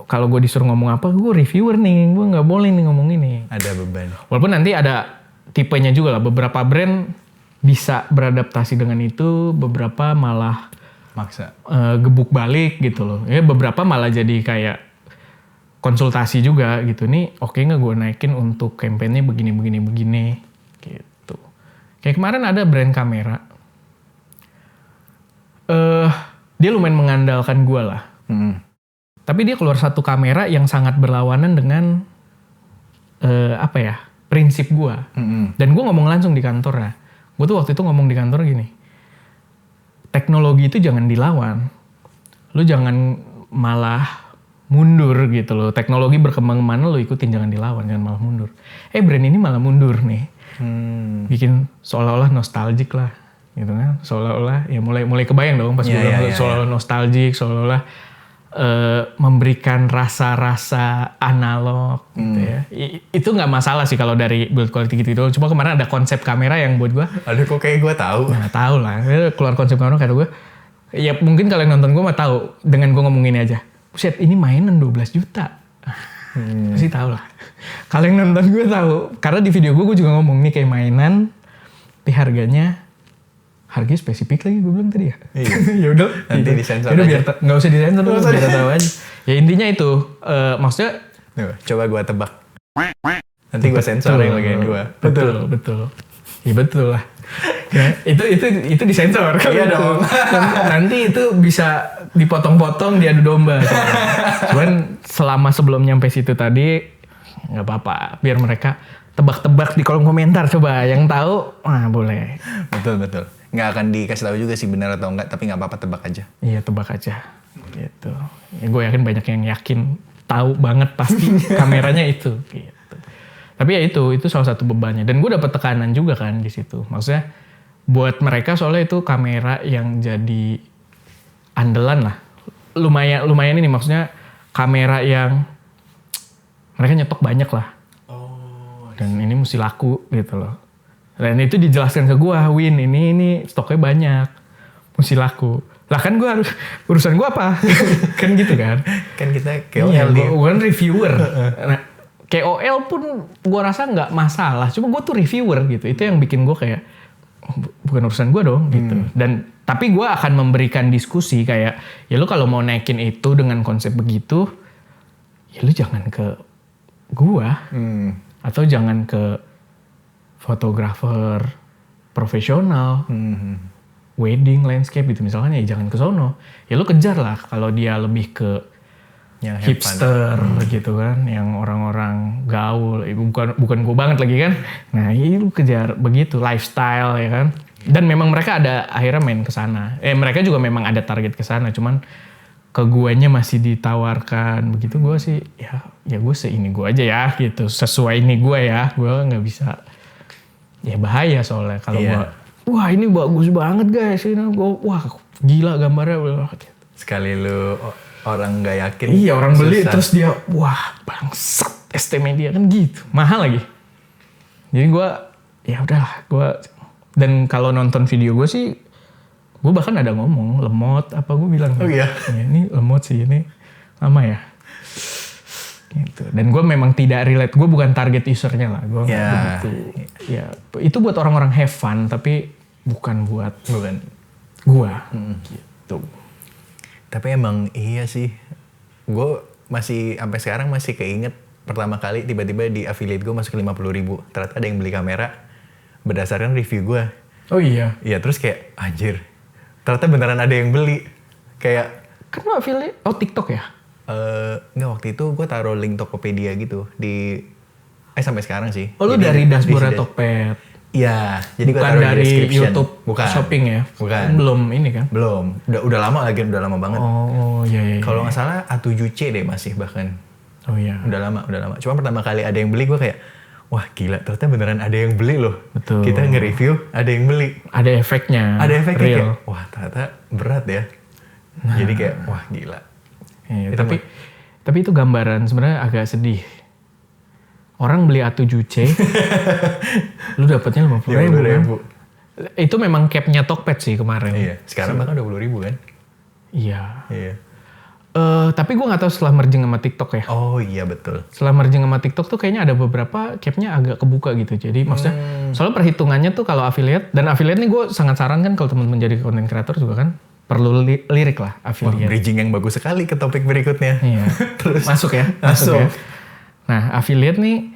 kalau gue disuruh ngomong apa, gue reviewer nih, gue nggak boleh nih ngomong ini. Ada beban. Walaupun nanti ada tipenya juga lah, beberapa brand bisa beradaptasi dengan itu, beberapa malah maksa gebuk balik gitu loh. Ya beberapa malah jadi kayak konsultasi juga gitu. Nih oke nggak gue naikin untuk campaignnya begini gitu. Kayak kemarin ada brand kamera. Dia lumayan mengandalkan gue lah. Tapi dia keluar satu kamera yang sangat berlawanan dengan prinsip gue. Dan gue ngomong langsung di kantornya. Gue tuh waktu itu ngomong di kantor gini, teknologi itu jangan dilawan. Lu jangan malah mundur gitu loh. Teknologi berkembang kemana lu ikutin, jangan dilawan, jangan malah mundur. Brand ini malah mundur nih. Bikin seolah-olah nostalgic lah. Gitu kan. Seolah-olah ya mulai kebayang dong pas gue bilang seolah-olah nostalgic, seolah-olah memberikan rasa-rasa analog gitu ya. Itu nggak masalah sih kalau dari build quality gitu. Cuma kemarin ada konsep kamera yang buat gue, aduh kok kayak gue tahu. Nah tahu lah, keluar konsep kamera kata gue, ya mungkin kalau yang nonton gue mah tahu dengan gue ngomong ini aja. Buset, ini mainan 12 juta. Pasti tahu lah. Kalau yang nonton gue tahu, karena di video gue juga ngomong nih kayak mainan, tapi harganya spesifik lagi gue bilang tadi ya. Iya. Ya udah. Nanti gitu. disensor Yaudah, aja. biar nggak usah disensor, biar tahu aja. Ya intinya itu, maksudnya. Coba gue tebak. Nanti gue sensor yang bagian gue. Betul. Ya betul lah. Ya, itu disensor. Iya dong. Nanti itu bisa dipotong-potong, diadu domba. Cuman selama sebelum nyampe situ tadi nggak apa-apa. Biar mereka tebak-tebak di kolom komentar, coba yang tahu, boleh. Betul. Nggak akan dikasih tahu juga sih benar atau enggak, tapi nggak apa-apa, tebak aja. Iya, tebak aja. Gitu. Ya, gue yakin banyak yang yakin tahu banget pasti kameranya itu. Gitu. Tapi ya itu salah satu bebannya. Dan gue dapet tekanan juga kan di situ. Maksudnya buat mereka soalnya itu kamera yang jadi andalan lah. Lumayan ini maksudnya kamera yang mereka nyetok banyak lah. Dan ini mesti laku gitu loh. Dan itu dijelaskan ke gue, Win ini stoknya banyak, mesti laku. Lah kan gue harus, urusan gue apa? Kan gitu kan. Kan kita Iya, KOL gue kan reviewer. Nah, KOL pun gue rasa nggak masalah. Cuma gue tuh reviewer gitu. Itu yang bikin gue kayak, bukan urusan gue dong gitu. Dan tapi gue akan memberikan diskusi kayak, ya lu kalau mau naikin itu dengan konsep begitu, ya lu jangan ke gue. Atau jangan ke fotografer profesional. Wedding, landscape gitu misalkan, ya jangan ke sono. Ya lu kejar lah kalau dia lebih ke yang hipster gitu kan, yang orang-orang gaul, bukan gue banget lagi kan. Nah, lu kejar begitu lifestyle ya kan. Dan memang mereka ada akhirnya main ke sana. Mereka juga memang ada target ke sana, cuman ke guanya masih ditawarkan begitu. Gue sih ya gue seini gue aja ya gitu, sesuai ini gue ya. Gue nggak bisa, ya bahaya soalnya kalau gue, wah ini bagus banget guys, ini gue, wah gila gambarnya. Sekali lu orang nggak yakin. Iya, orang beli susah. terus dia, wah bangsat ST Media kan gitu, mahal lagi. Jadi gue, ya udahlah gue. Dan kalau nonton video gue sih, gue bahkan ada ngomong lemot apa, gue bilang. Oh iya? Ya, ini lemot sih, ini lama ya. Gitu. Dan gue memang tidak relate, gue bukan target usernya lah, gue nggak begitu. Ya itu buat orang-orang have fun, tapi bukan buat gue. Gitu. Tapi emang iya sih, gue masih sampai sekarang masih keinget pertama kali tiba-tiba di affiliate gue masuk 50.000. Ternyata ada yang beli kamera berdasarkan review gue. Oh iya? Iya, terus kayak anjir, ternyata beneran ada yang beli. Kayak kan lo affiliate, TikTok ya? Nggak, waktu itu gue taruh link Tokopedia gitu di sampai sekarang sih. Oh lu Jadi dari dashboard di- Tokped? Iya, jadi gue Bukan taruh di dari description. YouTube Bukan. shopping ya? Bukan. Belum ini kan? Belum. Udah lama lagi, udah lama banget. Oh iya. Kalau nggak salah A7C deh masih bahkan. Oh iya. Udah lama. Cuma pertama kali ada yang beli gue kayak, wah gila, ternyata beneran ada yang beli loh. Betul. Kita nge-review, ada yang beli. Ada efeknya. Ada efeknya real. kayak, wah ternyata berat ya. Jadi kayak, wah gila. Iya, Itu tapi itu gambaran sebenarnya agak sedih. Orang beli A7C, lu dapatnya 50.000 kan? Itu memang capnya Tokped sih kemarin. Iya, sekarang bahkan 20.000 kan? Iya. Iya. Tapi gue nggak tahu setelah merging sama TikTok ya. Oh iya betul. Setelah merging sama TikTok tuh kayaknya ada beberapa capnya agak kebuka gitu. Jadi maksudnya soalnya perhitungannya tuh kalau affiliate, dan affiliate nih gue sangat sarankan kalau teman-teman jadi content creator juga kan perlu lirik lah Wah, affiliate. bridging yang bagus sekali ke topik berikutnya. Iya. Terus Masuk ya. Masuk. Ya. Nah, affiliate nih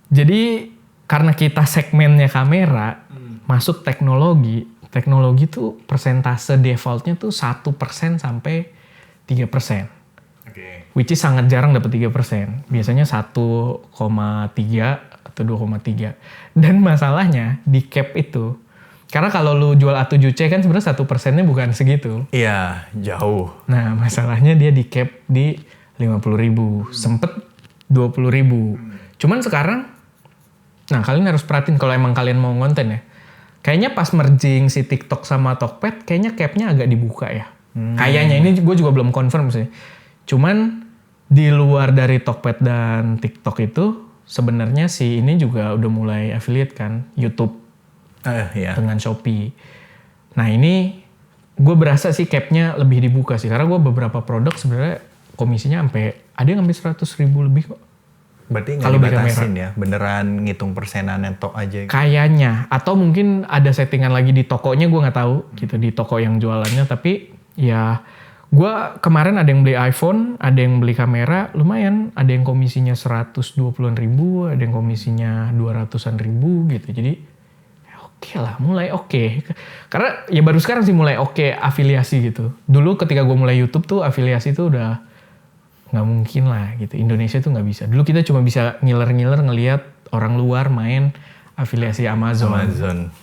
jadi karena kita segmennya kamera, masuk teknologi tuh persentase defaultnya tuh 1% sampai 3%. Oke. Which is sangat jarang dapat 3%. Biasanya 1,3 atau 2,3. Dan masalahnya di cap itu, karena kalau lu jual A7C kan sebenarnya 1%-nya bukan segitu. Iya, jauh. Nah, masalahnya dia di cap di 50.000. Sempet 20.000. Cuman sekarang, nah kalian harus perhatiin kalau emang kalian mau konten ya. Kayaknya pas merging si TikTok sama Tokped, kayaknya capnya agak dibuka ya. Kayaknya, ini gue juga belum confirm sih. Cuman di luar dari Tokped dan TikTok itu, sebenarnya si ini juga udah mulai affiliate kan, YouTube Iya. dengan Shopee. Nah ini gue berasa sih capnya lebih dibuka sih, karena gue beberapa produk sebenarnya komisinya sampai ada yang sampai 100.000 lebih kok. Berarti nggak Kalau beli dibatasin ya, beneran ngitung persenan neto aja. Kayaknya, atau mungkin ada settingan lagi di tokonya, gue nggak tahu gitu, di toko yang jualannya. Tapi ya gue kemarin ada yang beli iPhone, ada yang beli kamera, lumayan. Ada yang komisinya 120-an ribu, ada yang komisinya 200-an ribu gitu. Jadi ya oke lah, mulai oke. Karena ya baru sekarang sih mulai oke afiliasi gitu. Dulu ketika gue mulai YouTube tuh afiliasi tuh udah nggak mungkin lah gitu. Indonesia tuh nggak bisa. Dulu kita cuma bisa ngiler-ngiler ngelihat orang luar main afiliasi Amazon.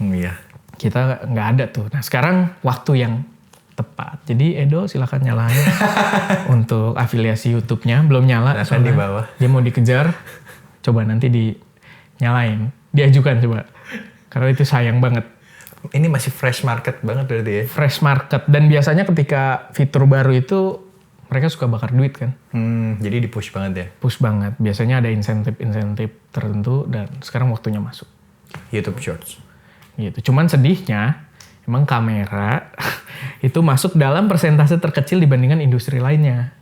Iya. Kita nggak ada tuh. Nah sekarang waktu yang tepat. Jadi Edo silakan nyalain untuk afiliasi YouTube-nya. Belum nyala. Silakan di bawah. Dia mau dikejar. Coba nanti dinyalain. Diajukan coba. Karena itu sayang banget. Ini masih fresh market banget berarti ya? Fresh market. Dan biasanya ketika fitur baru itu mereka suka bakar duit kan. Jadi di-push banget ya? Push banget. Biasanya ada insentif-insentif tertentu dan sekarang waktunya masuk. YouTube Shorts. Gitu. Cuman sedihnya, emang kamera itu masuk dalam persentase terkecil dibandingkan industri lainnya.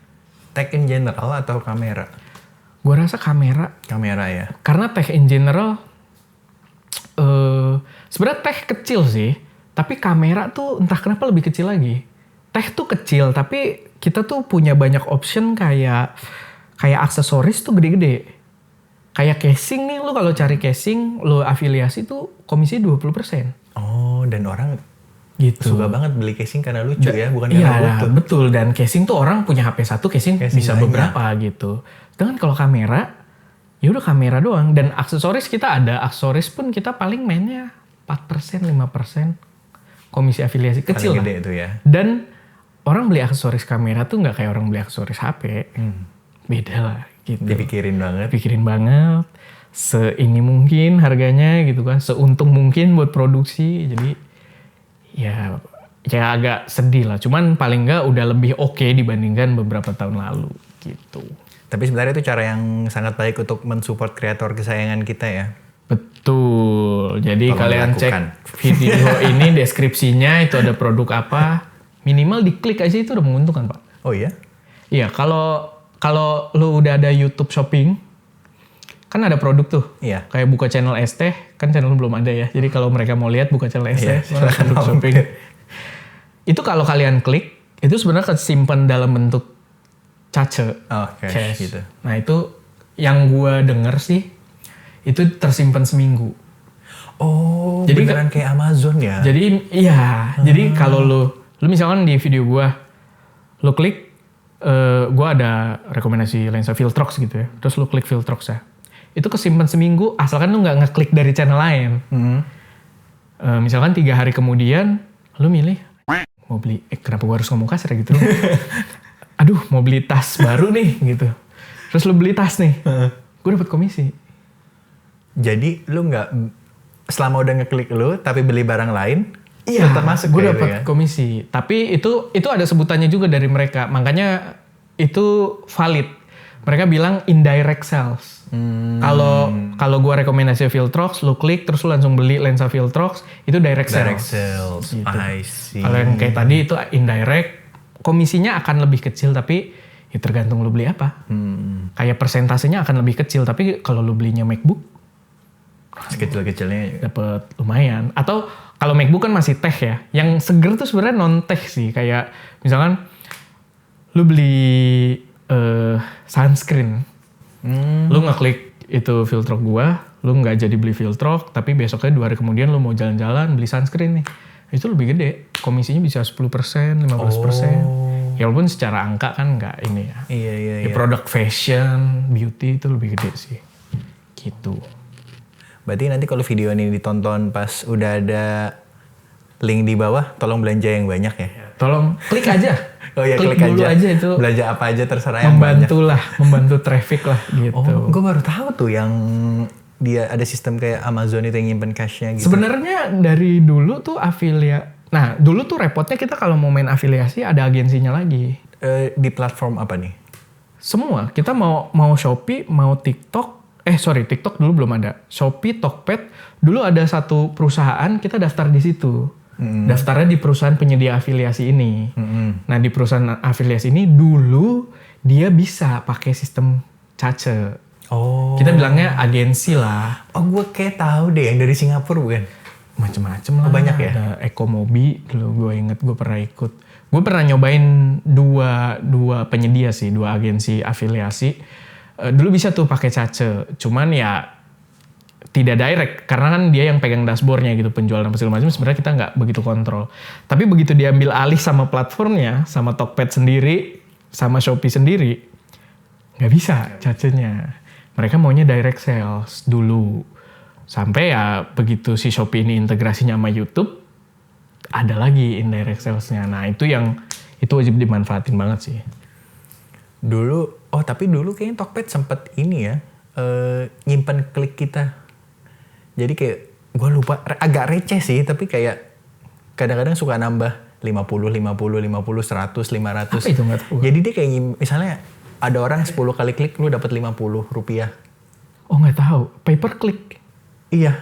Tech in general atau kamera? Gue rasa kamera. Kamera ya? Karena tech in general, sebenarnya tech kecil sih. Tapi kamera tuh entah kenapa lebih kecil lagi. Tech tuh kecil, tapi kita tuh punya banyak option kayak aksesoris tuh gede-gede. Kayak casing nih, lu kalau cari casing, lu afiliasi tuh komisinya 20%. Oh, dan orang Gitu. suka banget beli casing karena lucu ya, bukan karena Iya, butuh. betul. Dan casing tuh orang punya HP satu, casing bisa banyak. beberapa gitu. Sedangkan kalau kamera, ya udah kamera doang. Dan aksesoris kita ada. Aksesoris pun kita paling mainnya 4%, 5%. Komisi afiliasi kecil Paling lah. gede itu ya. Dan orang beli aksesoris kamera tuh nggak kayak orang beli aksesoris HP. Beda lah gitu. Dipikirin banget. Pikirin banget. Seini mungkin harganya gitu kan. Seuntung mungkin buat produksi. Jadi ya agak sedih lah. Cuman paling nggak udah lebih oke dibandingkan beberapa tahun lalu gitu. Tapi sebenarnya itu cara yang sangat baik untuk mensupport kreator kesayangan kita ya. Betul. Jadi Tolong kalian dilakukan. cek video ini deskripsinya itu ada produk apa. Minimal diklik aja itu udah menguntungkan, Pak. Oh iya? Iya, kalau lu udah ada YouTube Shopping, kan ada produk tuh. Iya. Kayak buka channel ST, kan channel lu belum ada ya. Jadi kalau mereka mau lihat buka channel ST, Iya, mana silakan produk shopping. Itu kalau kalian klik, itu sebenarnya kesimpan dalam bentuk cache. Oke, cash. gitu. Nah itu yang gua denger sih, itu tersimpan seminggu. Oh, Jadi beneran kayak Amazon ya? Jadi iya, jadi kalau lu misalkan di video gua, lu klik, gua ada rekomendasi lensa Viltrox gitu ya, terus lu klik Viltrox ya, itu kesimpan seminggu asalkan lu nggak ngeklik dari channel lain. Misalkan 3 hari kemudian, lu milih mau beli, kenapa gua harus ngomong kasar gitu? Aduh, mau beli tas baru nih gitu. Terus lu beli tas nih, gua dapat komisi. Jadi lu nggak, selama udah ngeklik lu tapi beli barang lain, Iya, tetap masuk gue kayak dapat gitu ya? komisi. Tapi itu ada sebutannya juga dari mereka. Makanya itu valid. Mereka bilang indirect sales. Kalau gue rekomendasi Viltrox, lu klik terus lu langsung beli lensa Viltrox, itu direct sales. Direct sales. Gitu. I see. Kalau yang kayak tadi itu indirect, komisinya akan lebih kecil tapi ya tergantung lu beli apa. Kayak persentasenya akan lebih kecil, tapi kalau lu belinya MacBook Sekecil-kecilnya. dapat lumayan. Atau kalau MacBook kan masih tech ya. Yang seger tuh sebenarnya non tech sih. Kayak misalkan lu beli sunscreen. Lu ngeklik itu Viltrox gua, lu nggak jadi beli Viltrox, tapi besoknya 2 hari kemudian lu mau jalan-jalan beli sunscreen nih. Itu lebih gede. Komisinya bisa 10%, 15%. Ya walaupun secara angka kan nggak ini ya. Iya. Ya, produk fashion, beauty itu lebih gede sih. Gitu. Berarti nanti kalau video ini ditonton pas udah ada link di bawah, tolong belanja yang banyak ya. Tolong klik aja. Oh iya, klik klik dulu aja itu. Belanja apa aja terserah yang banyak. Membantu traffic lah gitu. Oh, gue baru tahu tuh yang dia ada sistem kayak Amazon itu yang nyimpen cash-nya gitu. Sebenarnya dari dulu tuh Nah, dulu tuh repotnya kita kalau mau main afiliasi ada agensinya lagi. Di platform apa nih? Semua. Kita mau Shopee, mau TikTok. TikTok dulu belum ada. Shopee, Tokped. Dulu ada satu perusahaan, kita daftar di situ. Daftarnya di perusahaan penyedia afiliasi ini. Nah, di perusahaan afiliasi ini dulu dia bisa pakai sistem cache. Oh. Kita bilangnya agensi lah. Oh, gue kayak tahu deh yang dari Singapura bukan? Macem-macem lah. banyak ya? Ada Ekomobi dulu gue inget, gue pernah ikut. Gue pernah nyobain dua penyedia sih, 2 agensi afiliasi. Dulu bisa tuh pakai cache, cuman ya tidak direct karena kan dia yang pegang dashboardnya gitu, penjualan apa segala macam. Sebenarnya kita nggak begitu kontrol. Tapi begitu diambil alih sama platformnya, sama Tokped sendiri, sama Shopee sendiri, nggak bisa cache-nya. Mereka maunya direct sales dulu. Sampai ya begitu si Shopee ini integrasinya sama YouTube, ada lagi indirect sales-nya. Nah itu wajib dimanfaatin banget sih. Tapi dulu kayaknya Tokped sempet ini ya, nyimpen klik kita. Jadi kayak gue lupa, agak receh sih, tapi kayak kadang-kadang suka nambah 50, 100, 500. Apa itu nggak tahu. Jadi dia kayak misalnya ada orang 10 kali klik lu dapat 50 rupiah. Oh nggak tahu. Pay per click. Iya.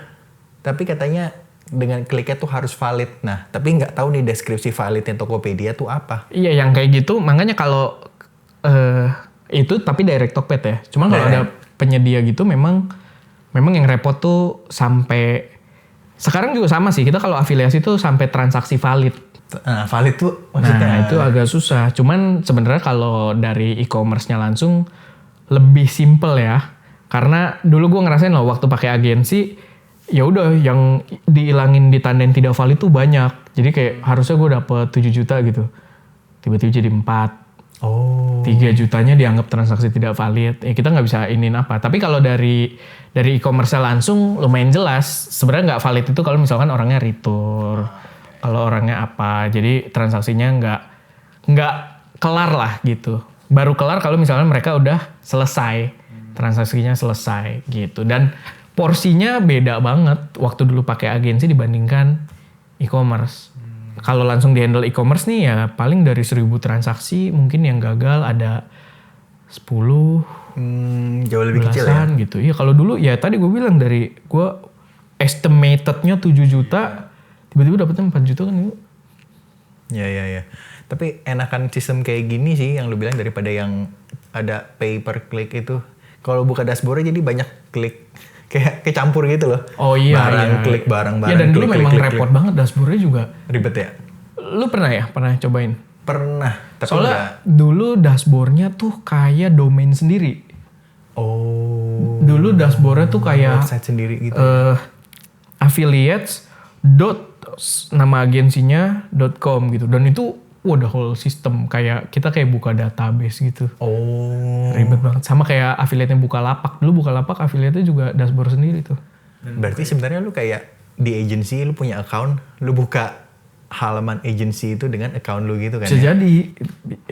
Tapi katanya dengan kliknya tuh harus valid. Nah, tapi nggak tahu nih deskripsi validnya Tokopedia tuh apa. Iya yang kayak gitu. Makanya kalau itu tapi direct Tokped ya. Cuma kalau ada penyedia gitu memang yang repot tuh sampai sekarang juga sama sih. Kita kalau afiliasi tuh sampai transaksi valid. Nah, valid tuh maksudnya. Nah, itu agak susah. Cuman sebenarnya kalau dari e-commerce-nya langsung lebih simple ya. Karena dulu gue ngerasain loh waktu pakai agensi, ya udah yang dihilangin ditandain tidak valid tuh banyak. Jadi kayak harusnya gue dapet 7 juta gitu. Tiba-tiba jadi 4. Oh. 3 jutanya dianggap transaksi tidak valid. Ya kita nggak bisa iniin apa. Tapi kalau dari e-commerce langsung lumayan jelas. Sebenarnya nggak valid itu kalau misalkan orangnya retur. Kalau orangnya apa. Jadi transaksinya nggak kelar lah gitu. Baru kelar kalau misalkan mereka udah selesai. Transaksinya selesai gitu. Dan porsinya beda banget waktu dulu pakai agensi dibandingkan e-commerce. Kalau langsung di handle e-commerce nih ya paling dari 1000 transaksi mungkin yang gagal ada 10 Jauh lebih kecil ya. gitu. Iya kalau dulu ya tadi gue bilang dari gue estimatednya 7 juta tiba-tiba dapetnya 4 juta kan itu. Ya. Tapi enakan sistem kayak gini sih yang lu bilang daripada yang ada pay per click itu. Kalau buka dashboardnya jadi banyak klik. Kayak kecampur gitu loh. Oh iya. Barang klik, barang Ya dan dulu klik, memang klik, repot banget dashboardnya juga. Ribet ya? Lu pernah cobain? Pernah. Tapi soalnya dulu dashboardnya tuh kayak domain sendiri. Oh. Dulu dashboardnya tuh kayak website sendiri gitu. affiliates nama agensinya.com gitu. Dan itu the whole system kayak kita kayak buka database gitu. Oh. Ribet banget. Sama kayak affiliate-nya Bukalapak. Dulu Bukalapak affiliate-nya juga dashboard sendiri tuh. Berarti sebenarnya lu kayak di agency lu punya account, lu buka halaman agency itu dengan account lu gitu kan? Bisa jadi.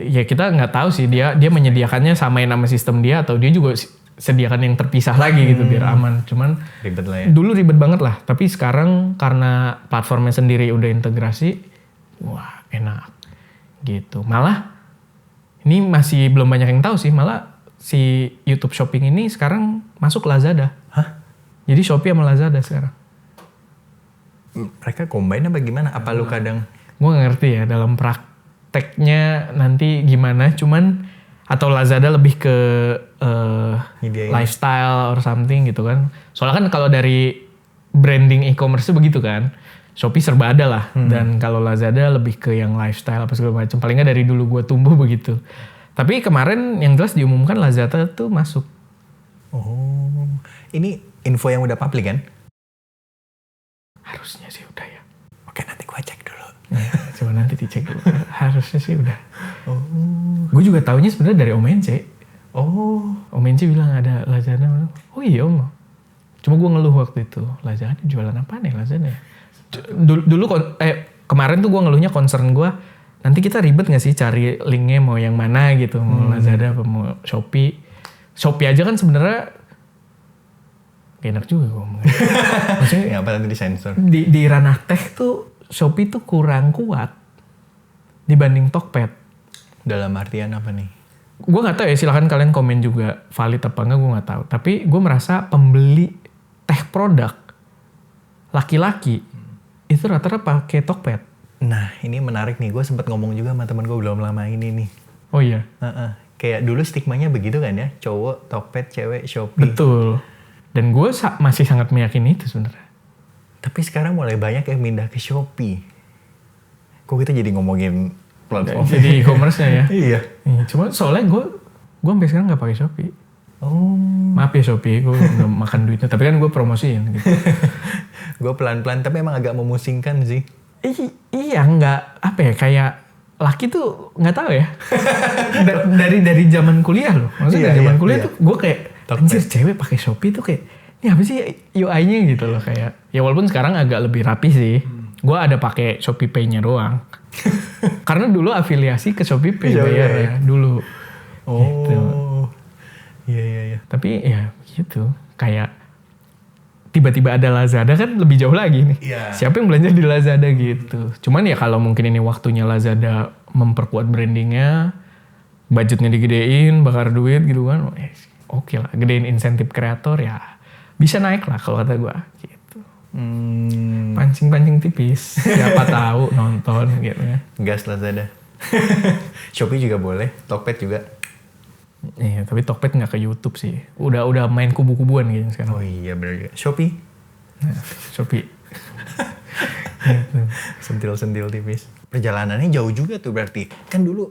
Ya kita nggak tahu sih dia menyediakannya samain nama sistem dia atau dia juga sediakan yang terpisah lagi gitu biar aman. Cuman ribet lah ya. Dulu ribet banget lah. Tapi sekarang karena platformnya sendiri udah integrasi, wah enak. Gitu. Malah ini masih belum banyak yang tahu sih. Malah si YouTube Shopping ini sekarang masuk Lazada. Hah? Jadi Shopee sama Lazada sekarang. Mereka combine apa gimana? Apa lu kadang? Gue gak ngerti ya dalam prakteknya nanti gimana. Cuman atau Lazada lebih ke lifestyle or something gitu kan. Soalnya kan kalau dari branding e-commerce begitu kan. Shopee serba ada lah. Dan kalau Lazada lebih ke yang lifestyle apa segala macam. Paling nggak dari dulu gue tumbuh begitu. Tapi kemarin yang jelas diumumkan Lazada tuh masuk. Oh, ini info yang udah publik kan? Harusnya sih udah ya. Oke, nanti gue cek dulu. Ya, coba nanti dicek dulu. Harusnya sih udah. Oh. Gue juga taunya sebenarnya dari Om Ence. Oh. Om Ence bilang ada Lazada. Oh iya Om. Cuma gue ngeluh waktu itu. Lazada jualan apa nih Lazada ya? Dulu kemarin tuh gue ngeluhnya concern gue nanti kita ribet gak sih cari linknya mau yang mana gitu mau Lazada apa mau Shopee aja kan sebenarnya gak enak juga gue ngomongnya. Maksudnya apa nanti disensor di ranah tech tuh Shopee tuh kurang kuat dibanding Tokped. Dalam artian apa nih? Gue nggak tahu ya, silakan kalian komen juga valid apa enggak, gue nggak tahu. Tapi gue merasa pembeli tech produk laki-laki itu rata-rata pakai Tokped. Nah, ini menarik nih. Gue sempat ngomong juga sama temen gue belum lama ini nih. Oh iya. Kayak dulu stigmanya begitu kan ya, cowok Tokped, cewek Shopee. Betul. Dan gue masih sangat meyakini itu sebenarnya. Tapi sekarang mulai banyak yang pindah ke Shopee. Kok kita jadi ngomongin platform? Jadi e-commerce-nya ya. Iya. Cuma soalnya gue sampai sekarang nggak pakai Shopee. Oh. Maaf ya Shopee, gue udah makan duitnya. Tapi kan gue promosiin gitu. Gue pelan-pelan, tapi emang agak memusingkan sih. Iya, nggak apa ya, kayak laki tuh nggak tahu ya. dari zaman kuliah loh. Maksudnya dari zaman kuliah tuh gue kayak anjir cewek pakai Shopee tuh kayak ini apa sih UI-nya gitu loh kayak. Ya walaupun sekarang agak lebih rapi sih. Gue ada pakai Shopee Pay-nya doang. Karena dulu afiliasi ke Shopee Pay bayar ya dulu. Oh. Gitu. Iya. Tapi ya gitu, kayak tiba-tiba ada Lazada kan lebih jauh lagi nih. Iya. Siapa yang belanja di Lazada gitu. Cuman ya kalau mungkin ini waktunya Lazada memperkuat brandingnya, budgetnya digedein, bakar duit gitu kan. Oke lah, gedein insentif kreator ya bisa naik lah kalau kata gue gitu. Pancing-pancing tipis, siapa tahu nonton gitu ya. Gas Lazada. Shopee juga boleh, Tokped juga. Iya, tapi Tokped nggak ke YouTube sih. Udah main kubu-kubuan gitu sekarang. Oh iya bener juga. Shopee. Nah, Shopee. Gitu. Sentil-sentil tipis. Perjalanannya jauh juga tuh berarti. Kan dulu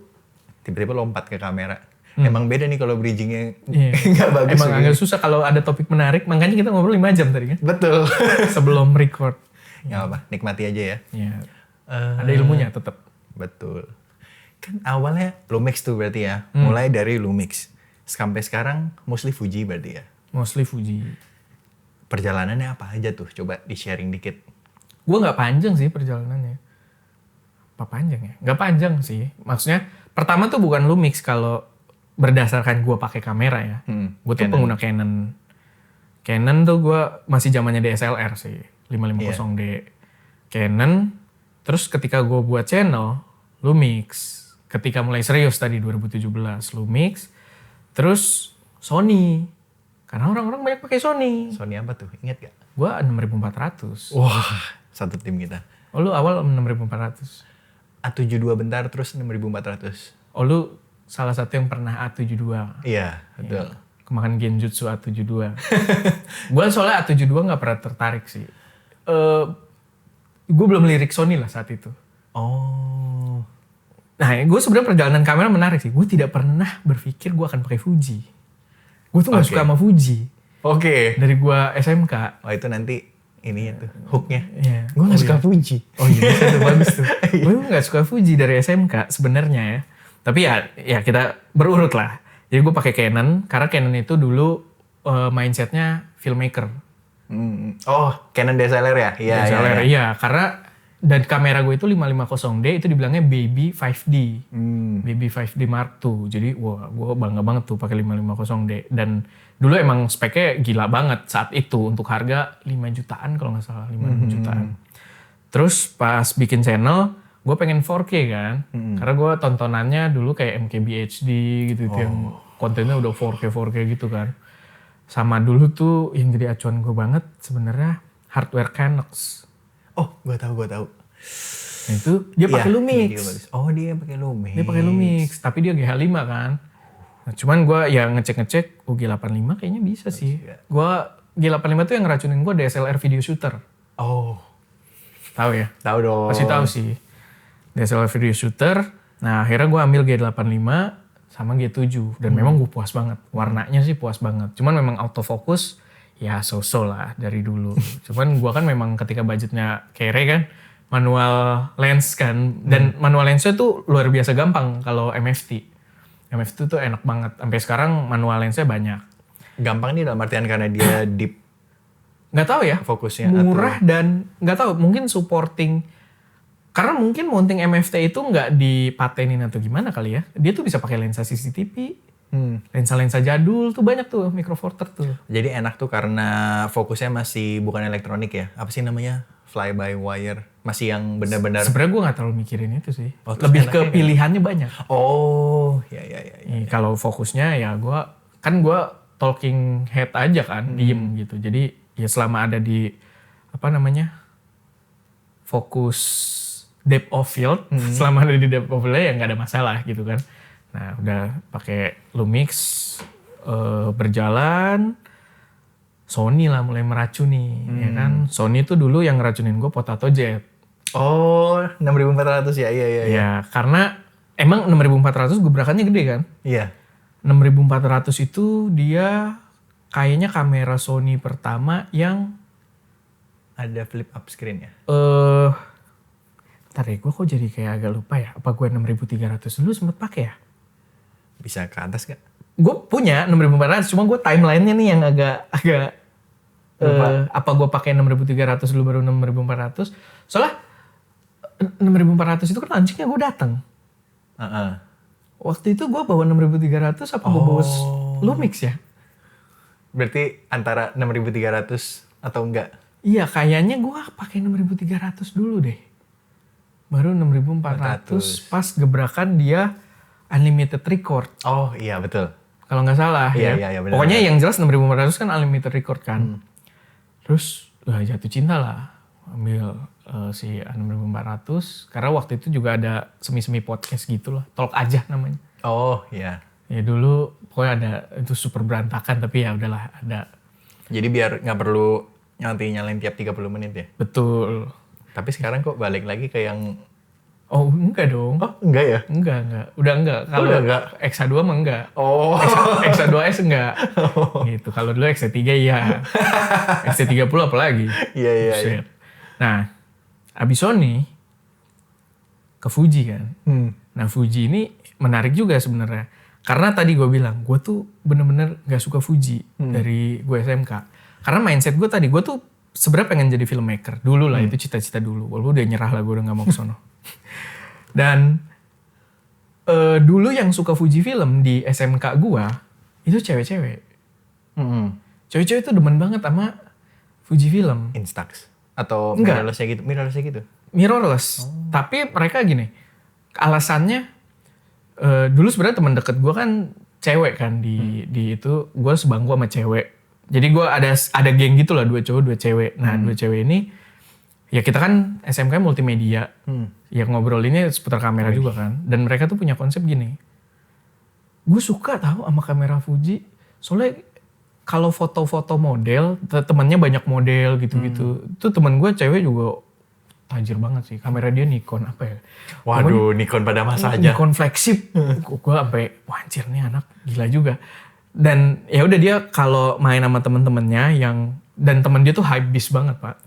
tiba-tiba lompat ke kamera. Emang beda nih kalau bridgingnya Iya. nggak bagus. Emang agak susah kalau ada topik menarik, makanya kita ngobrol 5 jam tadi kan. Betul. Sebelum record. Nggak apa, nikmati aja ya. Iya. Ada ilmunya tetap. Betul. Kan awalnya Lumix tuh berarti ya. Mulai dari Lumix. Sampai sekarang mostly Fuji berarti ya. Mostly Fuji. Perjalanannya apa aja tuh? Coba di-sharing dikit. Gue nggak panjang sih perjalanannya. Apa panjang ya? Nggak panjang sih. Maksudnya pertama tuh bukan Lumix kalau berdasarkan gue pakai kamera ya. Gue tuh Canon. pengguna Canon. Canon tuh gue masih zamannya DSLR sih. 550D. Canon. Terus ketika gue buat channel, Lumix. Ketika mulai serius tadi 2017, Lumix. Terus Sony. Karena orang-orang banyak pakai Sony. Sony apa tuh? Ingat gak? Gue 6400. Wah, satu tim kita. Oh lu awal 6400. A72 bentar terus 6400. Oh lu salah satu yang pernah A72. Iya, betul. Kemakan Genjutsu A72. Gue soalnya A72 gak pernah tertarik sih. Gue belum lirik Sony lah saat itu. Oh. Nah gue sebenarnya perjalanan kamera menarik sih. Gue tidak pernah berpikir gue akan pakai Fuji. Gue tuh gak Oke. suka sama Fuji. Oke. Dari gue SMK. Wah itu nanti ini tuh hooknya. Iya. Gue nggak Oh, suka iya. Fuji. Oh iya bisa tuh, bagus tuh. Gue gak suka Fuji dari SMK sebenarnya ya. Tapi ya kita berurut lah. Jadi gue pakai Canon karena Canon itu dulu mindsetnya filmmaker. Oh, Canon DSLR ya? Iya, DSLR, iya. Karena dan kamera gue itu 550D itu dibilangnya Baby 5D. Baby 5D Mark II. Jadi wah gue bangga banget tuh pakai 550D. Dan dulu emang speknya gila banget saat itu. Untuk harga 5 jutaan kalau nggak salah. 5 jutaan. Terus pas bikin channel, gue pengen 4K kan. Karena gue tontonannya dulu kayak MKBHD gitu. Yang kontennya udah 4K gitu kan. Sama dulu tuh yang jadi acuan gue banget sebenarnya hardware Canon. Oh, gue tahu. Nah itu dia pakai Iya, Lumix. dia bagus. Oh, dia pakai Lumix. Dia pakai Lumix, tapi dia GH5 kan. Nah, cuman gue ya ngecek G85 kayaknya bisa sih. Gue G85 tuh yang ngeracunin gue DSLR video shooter. Oh, Tahu ya? tahu dong. Pasti tahu sih. DSLR video shooter. Nah akhirnya gue ambil G85 sama G7 dan memang gue puas banget. Warnanya sih puas banget. Cuman memang autofocus ya so-so lah dari dulu. Cuman gue kan memang ketika budgetnya kere kan, manual lens kan. Dan manual lensnya tuh luar biasa gampang kalau MFT. MFT tuh enak banget. Sampai sekarang manual lensnya banyak. Gampang nih dalam artian karena dia deep Nggak tahu ya, fokusnya. murah dan nggak tahu mungkin supporting. Karena mungkin mounting MFT itu nggak dipatenin atau gimana kali ya. Dia tuh bisa pakai lensa CCTV. Lensa-lensa jadul tuh banyak tuh, Micro Four Third tuh. Jadi enak tuh karena fokusnya masih bukan elektronik ya. Apa sih namanya? Fly by wire. Masih yang benar-benar. Sebenarnya gue nggak terlalu mikirin itu sih. Oh, terus Lebih enaknya ke kan? pilihannya banyak. Oh, ya. Kalau fokusnya ya gue talking head aja kan, diem gitu. Jadi ya selama ada di fokus depth of field, selama ada di depth of field ya nggak ada masalah gitu kan. Nah udah pakai Lumix, berjalan. Sony lah mulai meracuni, ya kan. Sony tuh dulu yang ngeracunin gue Potato Jet. Oh, 6400 ya. Iya. Ya, karena emang 6400 gebrakannya gede kan. Iya. 6400 itu dia kayaknya kamera Sony pertama yang Ada flip up screen ya. Ntar deh, gue kok jadi kayak agak lupa ya. Apa gue 6300 dulu sempet pakai ya? Bisa ke atas gak? Gue punya 6400, cuma gue timelinenya nih yang agak apa gue pakai 6300 dulu baru 6400. Soalnya 6400 itu kan launchingnya gue datang. Waktu itu gue bawa 6300 apa gue bawa Lumix ya? Berarti antara 6300 Atau enggak? Iya, kayaknya gue pakai 6300 dulu deh. Baru 6400 pas gebrakan dia unlimited record. Oh iya betul. Kalau nggak salah Iya, benar. Pokoknya yang jelas 6400 kan unlimited record kan. Terus jatuh cinta lah. Ambil si 6400. Karena waktu itu juga ada semi-semi podcast gitu lah. Talk aja namanya. Oh iya. Ya dulu pokoknya ada, itu super berantakan tapi ya udahlah ada. Jadi biar nggak perlu nyalain tiap 30 menit ya? Betul. Tapi sekarang kok balik lagi ke yang... Oh enggak dong. Oh enggak ya? Enggak. Udah enggak. Kalau Udah enggak? Exa 2 mah enggak. Oh. Exa 2S enggak. Gitu. Kalau dulu Exa 3 iya. Exa 30 apalagi. Iya. Buset. Nah, abis Sony ke Fuji kan. Nah Fuji ini menarik juga sebenarnya. Karena tadi gue bilang, gue tuh bener-bener gak suka Fuji dari gue SMK. Karena mindset gue tadi, gue tuh sebenarnya pengen jadi filmmaker. Dulu lah, itu cita-cita dulu. Walaupun udah nyerah lah, gue udah gak mau ke sono. Dan dulu yang suka Fuji film di SMK gue, itu cewek-cewek. Cewek-cewek tuh demen banget sama Fuji film. Instax? Atau Enggak. mirrorless gitu? Mirrorless. Tapi mereka gini, alasannya, dulu sebenarnya teman deket gue kan cewek kan di itu, gue sebangku sama cewek. Jadi gue ada geng gitu lah, 2 cowok 2 cewek. Nah 2 cewek ini ya kita kan SMK multimedia, ya ngobrolinnya seputar kamera juga kan. Dan mereka tuh punya konsep gini, gue suka tahu sama kamera Fuji, soalnya kalau foto-foto model, temennya banyak model gitu-gitu. Itu temen gue cewek juga tajir banget sih. Kamera dia Nikon apa ya? Waduh, Nikon pada masa aja. Nikon flagship. Gue sampai wah anjir nih anak gila juga. Dan ya udah dia kalau main sama temen-temennya yang, dan temen dia tuh hypebeast banget Pak.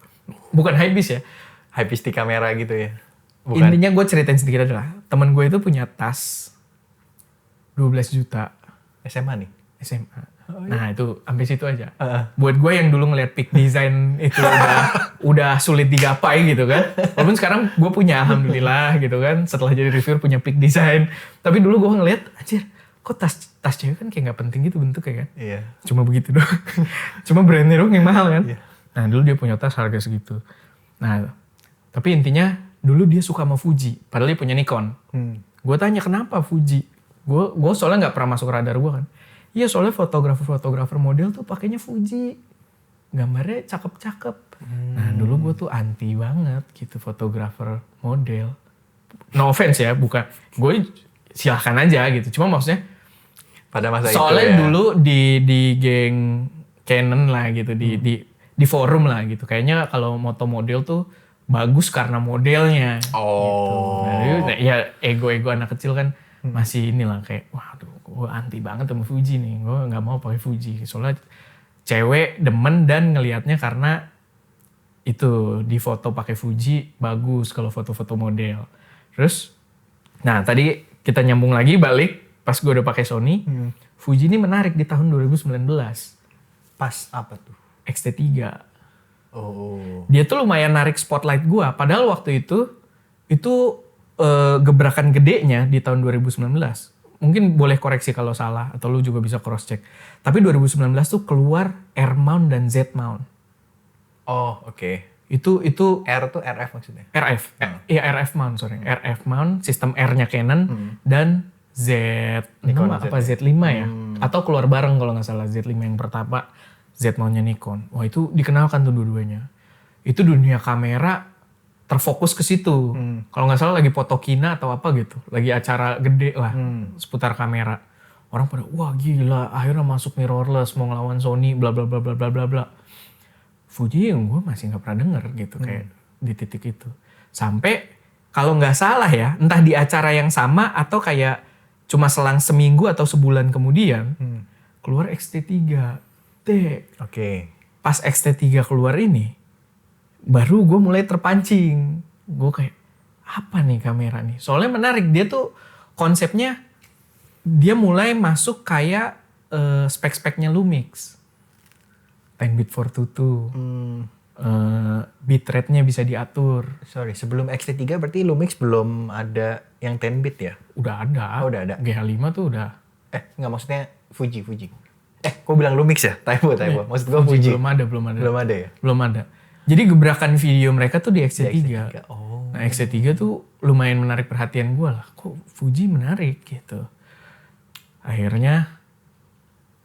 Bukan hypebeast ya. Hypebeast di kamera gitu ya? Bukan? Intinya gue ceritain sedikit adalah temen gue itu punya tas 12 juta SMA nih? SMA. Nah itu sampai situ aja. Buat gue yang dulu ngeliat peak design itu udah sulit digapai gitu kan. Walaupun sekarang gue punya alhamdulillah gitu kan. Setelah jadi reviewer punya peak design. Tapi dulu gue ngeliat anjir kok tas cewek kan kayak gak penting gitu bentuknya kan. Iya. Cuma begitu doang. Cuma brandnya doang yang mahal kan. Iya. Nah dulu dia punya tas harga segitu. Nah tapi intinya dulu dia suka sama Fuji. Padahal dia punya Nikon. Gue tanya kenapa Fuji. Gue soalnya gak pernah masuk radar gue kan. Iya soalnya fotografer model tuh pakainya Fuji. Gambarnya cakep-cakep. Nah dulu gue tuh anti banget gitu fotografer model. No offense ya, bukan. Gue silahkan aja gitu. Cuma maksudnya Pada masa soalnya itu ya? dulu di geng Canon lah gitu. Di forum lah gitu. Kayaknya kalau moto model tuh bagus karena modelnya. Oh. Gitu. Nah, ya ego-ego anak kecil kan masih inilah kayak waduh gue anti banget sama Fuji nih, gue nggak mau pakai Fuji soalnya cewek demen dan ngelihatnya karena itu di foto pakai Fuji bagus kalau foto-foto model. Terus nah tadi kita nyambung lagi balik pas gue udah pakai Sony. Fuji ini menarik di tahun 2019. Pas apa tuh? X-T3. Oh. Dia tuh lumayan narik spotlight gue, padahal waktu itu gebrakan gedenya di tahun 2019. Mungkin boleh koreksi kalau salah atau lu juga bisa cross check. Tapi 2019 tuh keluar R mount dan Z mount. Oh, oke. Itu R tuh RF maksudnya? RF. Iya RF mount, sorry. RF mount, sistem R-nya Canon dan Z6 Nikon apa Z. Z5 ya? Atau keluar bareng kalau nggak salah Z5 yang pertama, Z mount-nya Nikon. Wah, itu dikenalkan tuh dua-duanya. Itu dunia kamera terfokus ke situ. Kalau nggak salah lagi Photokina atau apa gitu. Lagi acara gede lah seputar kamera. Orang pada wah gila akhirnya masuk mirrorless mau ngelawan Sony bla bla bla bla bla bla bla. Fuji yang gue masih nggak pernah denger gitu kayak di titik itu. Sampai kalau nggak salah ya entah di acara yang sama atau kayak cuma selang seminggu atau sebulan kemudian keluar X-T3. Oke. Pas X-T3 keluar ini baru gue mulai terpancing. Gue kayak, apa nih kamera nih? Soalnya menarik, dia tuh konsepnya, dia mulai masuk kayak spek-speknya Lumix. 10 bit 422. Bitrate-nya bisa diatur. Sorry, sebelum X-T3 berarti Lumix belum ada yang 10 bit ya? Udah ada. Oh, udah ada. GH5 tuh udah. Nggak maksudnya Fuji. Kok bilang Lumix ya? Typo. Maksud gue Fuji. Belum ada. Belum ada ya? Belum ada. Jadi gebrakan video mereka tuh di XT3. Oh. Nah XT3 tuh lumayan menarik perhatian gue lah. Kok Fuji menarik gitu. Akhirnya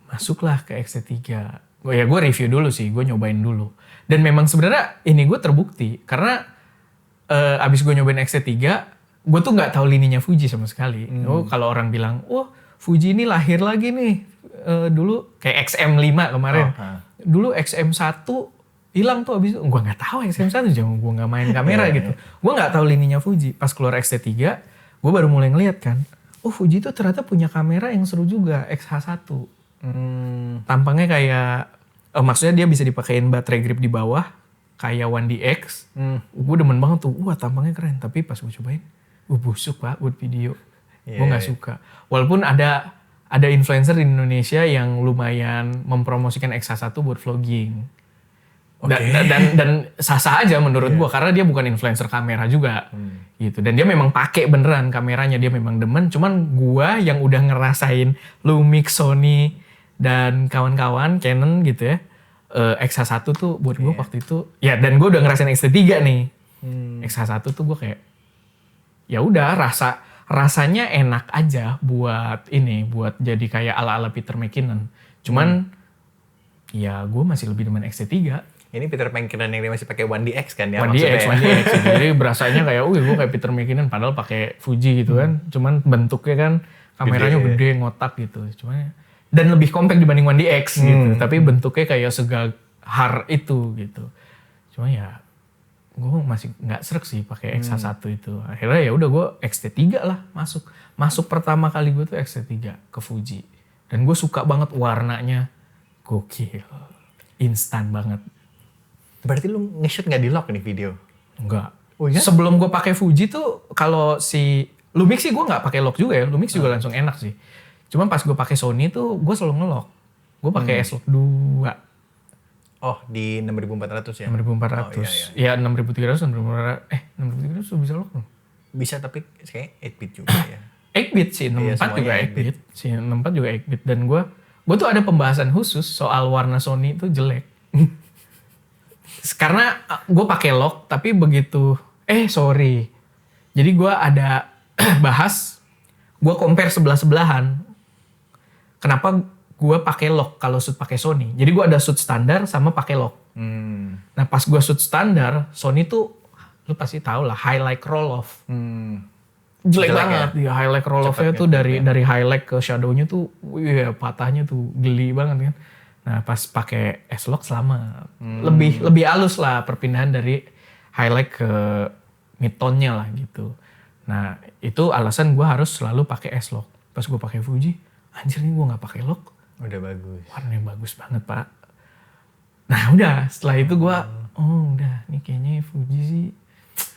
masuklah ke XT3. Gue review dulu sih, gue nyobain dulu. Dan memang sebenarnya ini gue terbukti. Karena abis gue nyobain XT3, gue tuh gak tahu lininya Fuji sama sekali. Kalau orang bilang, wah Fuji ini lahir lagi nih. Dulu kayak XM5 kemarin. Dulu XM1 hilang tuh abis itu. Gue gak tahu XM1, jangan gue gak main kamera gitu. Gue gak tahu lininya Fuji. Pas keluar XT3, gue baru mulai ngeliat kan. Oh Fuji tuh ternyata punya kamera yang seru juga, XH1. Tampangnya kayak, maksudnya dia bisa dipakein baterai grip di bawah, kayak 1DX. Gue demen banget tuh, wah tampangnya keren. Tapi pas gue cobain, busuk pak buat video. Gue gak suka. Walaupun ada influencer di Indonesia yang lumayan mempromosikan XH1 buat vlogging. Dan sah-sah aja menurut gue karena dia bukan influencer kamera juga gitu, dan dia memang pakai beneran kameranya, dia memang demen. Cuman gue yang udah ngerasain Lumix, Sony dan kawan-kawan Canon gitu ya, XH1 tuh buat gue waktu itu ya, dan gue udah ngerasain XT3 nih. XH1 tuh gue kayak ya udah rasanya enak aja buat jadi kayak ala-ala Peter McKinnon. Cuman ya gue masih lebih demen XT3. Ini Peter McKinnon yang dia masih pakai 1DX kan ya? 1DX. Jadi berasanya kayak, gue kayak Peter McKinnon padahal pakai Fuji gitu kan. Cuman bentuknya kan kameranya gede, ngotak gitu. Cuman dan lebih compact dibanding 1DX gitu. Tapi bentuknya kayak segahar itu gitu. Cuma ya gue masih nggak srek sih pakai XH1 itu. Akhirnya ya udah gue XT3 lah masuk. Masuk pertama kali gue tuh XT3 ke Fuji. Dan gue suka banget warnanya. Gokil. Instan banget. Berarti lu nge-shoot nggak di lock nih video? Enggak. Oh iya? Sebelum gue pakai Fuji tuh, kalau si Lumix sih gue nggak pakai lock juga ya. Lumix juga langsung enak sih. Cuman pas gue pakai Sony tuh gue selalu nge-lock. Gue pakai S-Lock 2. Oh di 6400 ya? 6400. Ya 6300, 6300 tuh bisa lock belum? Bisa, tapi kayaknya 8-bit juga ya. 8-bit sih, 64 juga 8-bit. Si 64 juga 8-bit. Dan gue tuh ada pembahasan khusus soal warna Sony itu jelek. Karena gue pakai lock, tapi begitu jadi gue ada bahas, gue compare sebelah-sebelahan. Kenapa gue pakai lock kalau shoot pakai Sony? Jadi gue ada shoot standar sama pakai lock. Nah pas gue shoot standar, Sony tuh lu pasti tahu lah highlight roll off. Jelek banget ya highlight roll off-nya tuh dari highlight ke shadow-nya tuh, patahnya tuh geli banget kan. Nah pas pakai S-Lock selamat. Lebih halus lah perpindahan dari highlight ke mid-tone-nya lah gitu. Nah itu alasan gue harus selalu pakai S-Lock. Pas gue pakai Fuji, anjir nih gue nggak pakai lock. Udah bagus. Warnanya bagus banget pak. Nah udah setelah itu gue, udah nih kayaknya Fuji sih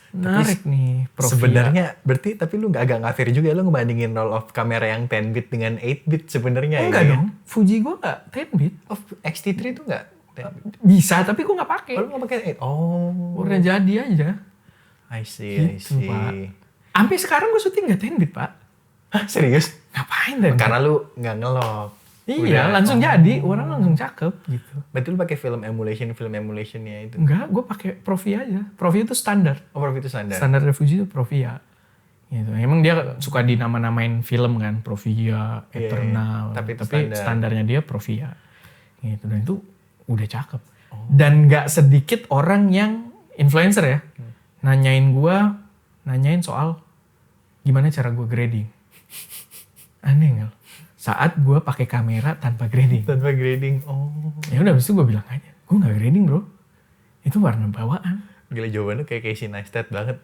menarik nih. Profia. Sebenarnya berarti tapi lu agak ngafir juga, lu ngebandingin roll off kamera yang 10-bit dengan 8-bit sebenarnya. Enggak dong, Fuji gue nggak 10-bit. Oh, X-T3 itu nggak 10-bit? Bisa, tapi gue nggak pakai. Oh, lu nggak pakai 8? Oh. Udah jadi aja. I see. Pak. Sampai sekarang gue syuting nggak 10-bit pak. Hah serius? Ngapain 10-bit? Karena lu nggak nge-lock. Iya, langsung jadi, orang langsung cakep gitu. Berarti lu pakai film emulationnya itu? Enggak, gue pakai Provia aja. Provia itu standar. Oh, Provia itu standar. Standar Fuji itu Provia. Gitu. Emang dia suka dinama-namain film kan, Provia, Eternal. Tapi standarnya dia Provia. Gitu. Dan itu udah cakep. Dan nggak sedikit orang yang influencer ya, nanyain soal gimana cara gue grading. Aneh nggak? Saat gue pakai kamera tanpa grading. Tanpa grading. Oh. Ya udah, abis itu gue bilang aja, gue nggak grading bro. Itu warna bawaan. Gila jawaban lu kayak Casey Neistat banget.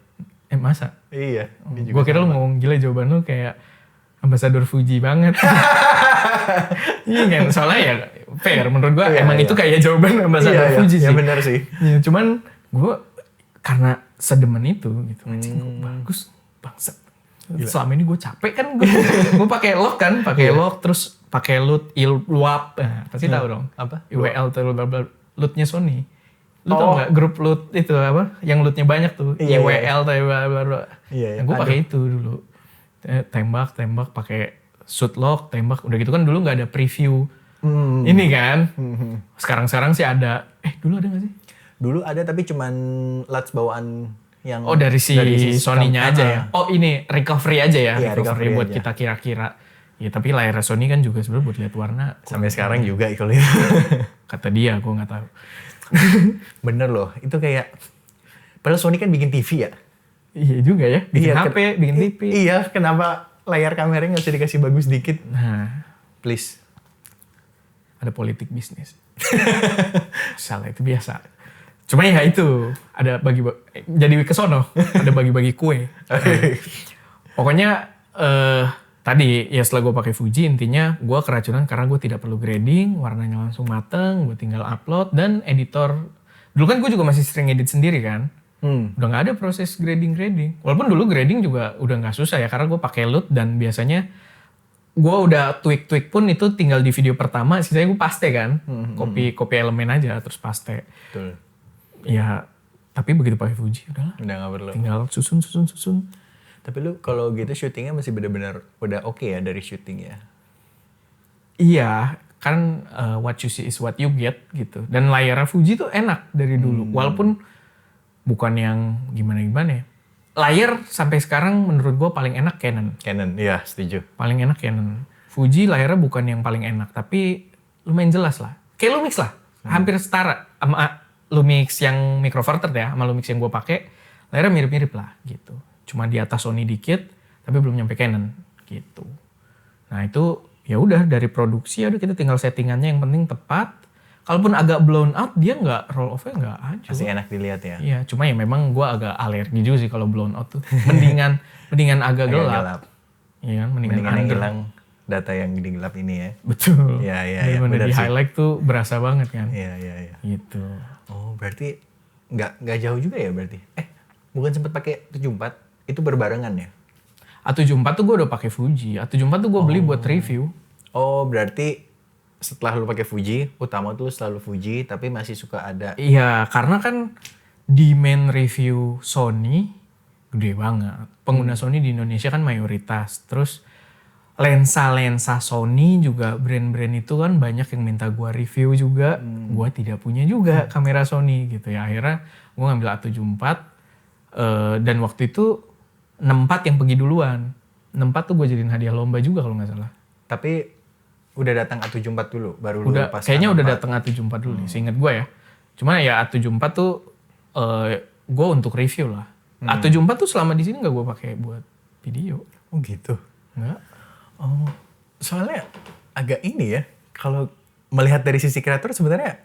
Masa? Iya. Gue kira lu ngomong gila jawaban lu kayak ambasador Fuji banget. Iya kan, soalnya ya fair. Menurut gue emang itu kayak jawaban ambasador Fuji sih. Iya benar sih. Ya, cuman gue karena sedemen itu gitu. Anjing bagus, bangsat. Selama ini gue capek kan, gue pakai lock kan, lock terus pakai LUT, ILWAP, pasti tahu dong. Apa? IWL tuh LUT-nya Sony. Lu tau nggak grup LUT itu apa? Yang LUT-nya banyak tuh, IWL baru. Gue pakai itu dulu. Tembak pakai shoot lock, tembak. Udah gitu kan dulu nggak ada preview Ini kan. Sekarang sih ada. Dulu ada gak sih? Dulu ada tapi cuman LUTs bawaan yang Oh dari si Sony-nya aja ya? Oh ini recovery aja ya? Iya, recovery buat aja. kita kira-kira. Ya tapi layar Sony kan juga sebenarnya buat lihat warna. Sampai sekarang juga kalau itu. Kata dia, gue nggak tahu. Bener loh, itu kayak... Padahal Sony kan bikin TV ya? Iya juga ya, bikin Iya, HP, bikin TV. Iya, kenapa layar kameranya nggak bisa dikasih bagus dikit? Nah, Please. ada politik bisnis. Salah itu biasa. Cuma ya itu, ada jadi ke sono, ada bagi-bagi kue. Pokoknya tadi ya setelah gue pakai Fuji intinya gue keracunan karena gue tidak perlu grading, warnanya langsung mateng, gue tinggal upload dan editor. Dulu kan gue juga masih sering edit sendiri kan. Udah nggak ada proses grading. Walaupun dulu grading juga udah nggak susah ya karena gue pakai LUT dan biasanya gue udah tweak pun itu tinggal di video pertama, sisanya gue paste kan, copy elemen aja terus paste. Betul. Ya tapi begitu pakai Fuji udahlah, Udah nggak perlu. tinggal susun. Tapi lu kalau gitu syutingnya masih benar-benar udah oke ya dari syuting ya? Iya, kan what you see is what you get gitu. Dan layar Fuji tuh enak dari dulu. Walaupun bukan yang gimana-gimana ya. Layar sampai sekarang menurut gue paling enak Canon. Canon, iya setuju. Paling enak Canon. Fuji layarnya bukan yang paling enak, tapi lumayan jelas lah. Kayak Lumix lah. Hampir setara sama Lumix yang Micro Four Third ya, sama Lumix yang gue pakai. Layarnya mirip-mirip lah gitu. Cuma di atas Sony dikit, tapi belum nyampe Canon gitu. Nah itu ya udah dari produksi, udah kita tinggal settingannya yang penting tepat. Kalaupun agak blown out, dia nggak roll off-nya nggak hancur. Masih enak dilihat ya? Iya, cuma ya memang gue agak alergi juga sih kalau blown out tuh. Mendingan agak gelap. Iya kan, mendingan yang under. hilang data yang di gelap ini ya? Betul. Iya. Benar di highlight tuh berasa banget kan. Iya. Gitu. Oh berarti nggak jauh juga ya berarti? Bukan sempat pakai 74, itu berbarengan ya? A74 tuh gue udah pakai Fuji. A74 tuh gue beli buat review. Oh berarti setelah lu pakai Fuji, utama tuh selalu Fuji, tapi masih suka ada. Iya, karena kan demand review Sony gede banget. Pengguna Sony di Indonesia kan mayoritas. Terus lensa-lensa Sony juga brand-brand itu kan banyak yang minta gua review juga. Gua tidak punya juga kamera Sony gitu ya. Akhirnya gua ngambil A74 dan waktu itu 64 yang pergi duluan. 64 tuh gue jadiin hadiah lomba juga kalau nggak salah. Tapi udah datang A74 dulu, baru lu Udah, pas kayaknya udah A64. datang A74 dulu nih, seingat gue ya. Cuma ya A74 tuh gue untuk review lah. A74 tuh selama di sini nggak gue pakai buat video. Oh gitu. Nggak. Oh, soalnya agak ini ya, kalau melihat dari sisi kreator sebenarnya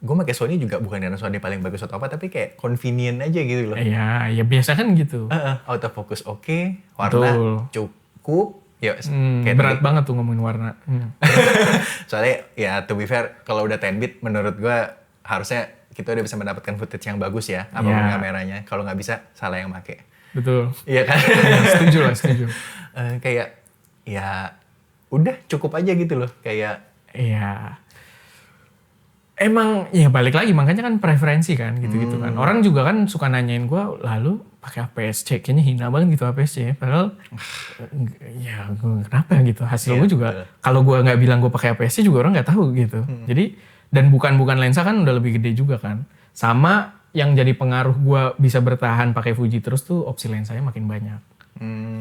gue pakai Sony juga bukan karena Sony paling bagus atau apa, tapi kayak convenient aja gitu loh. Iya, ya biasa kan gitu. Autofocus oke, warna Betul. cukup. Ya, kayak Berat banget tuh ngomongin warna. soalnya ya to be fair, kalau udah 10 bit menurut gue harusnya kita udah bisa mendapatkan footage yang bagus ya, apapun kameranya. Kalau nggak bisa, salah yang make. Betul. Iya kan? Setuju. Kayak ya udah cukup aja gitu loh, kayak Iya. Emang ya balik lagi, makanya kan preferensi kan gitu-gitu kan. Orang juga kan suka nanyain gue, lalu pakai APS-C, kayaknya hina banget gitu APS-C. Padahal ya kenapa gitu. Hasil gue juga, kalau gue nggak bilang gue pakai APS-C juga orang nggak tahu gitu. Jadi dan bukan lensa kan udah lebih gede juga kan. Sama yang jadi pengaruh gue bisa bertahan pakai Fuji terus tuh opsi lensanya makin banyak.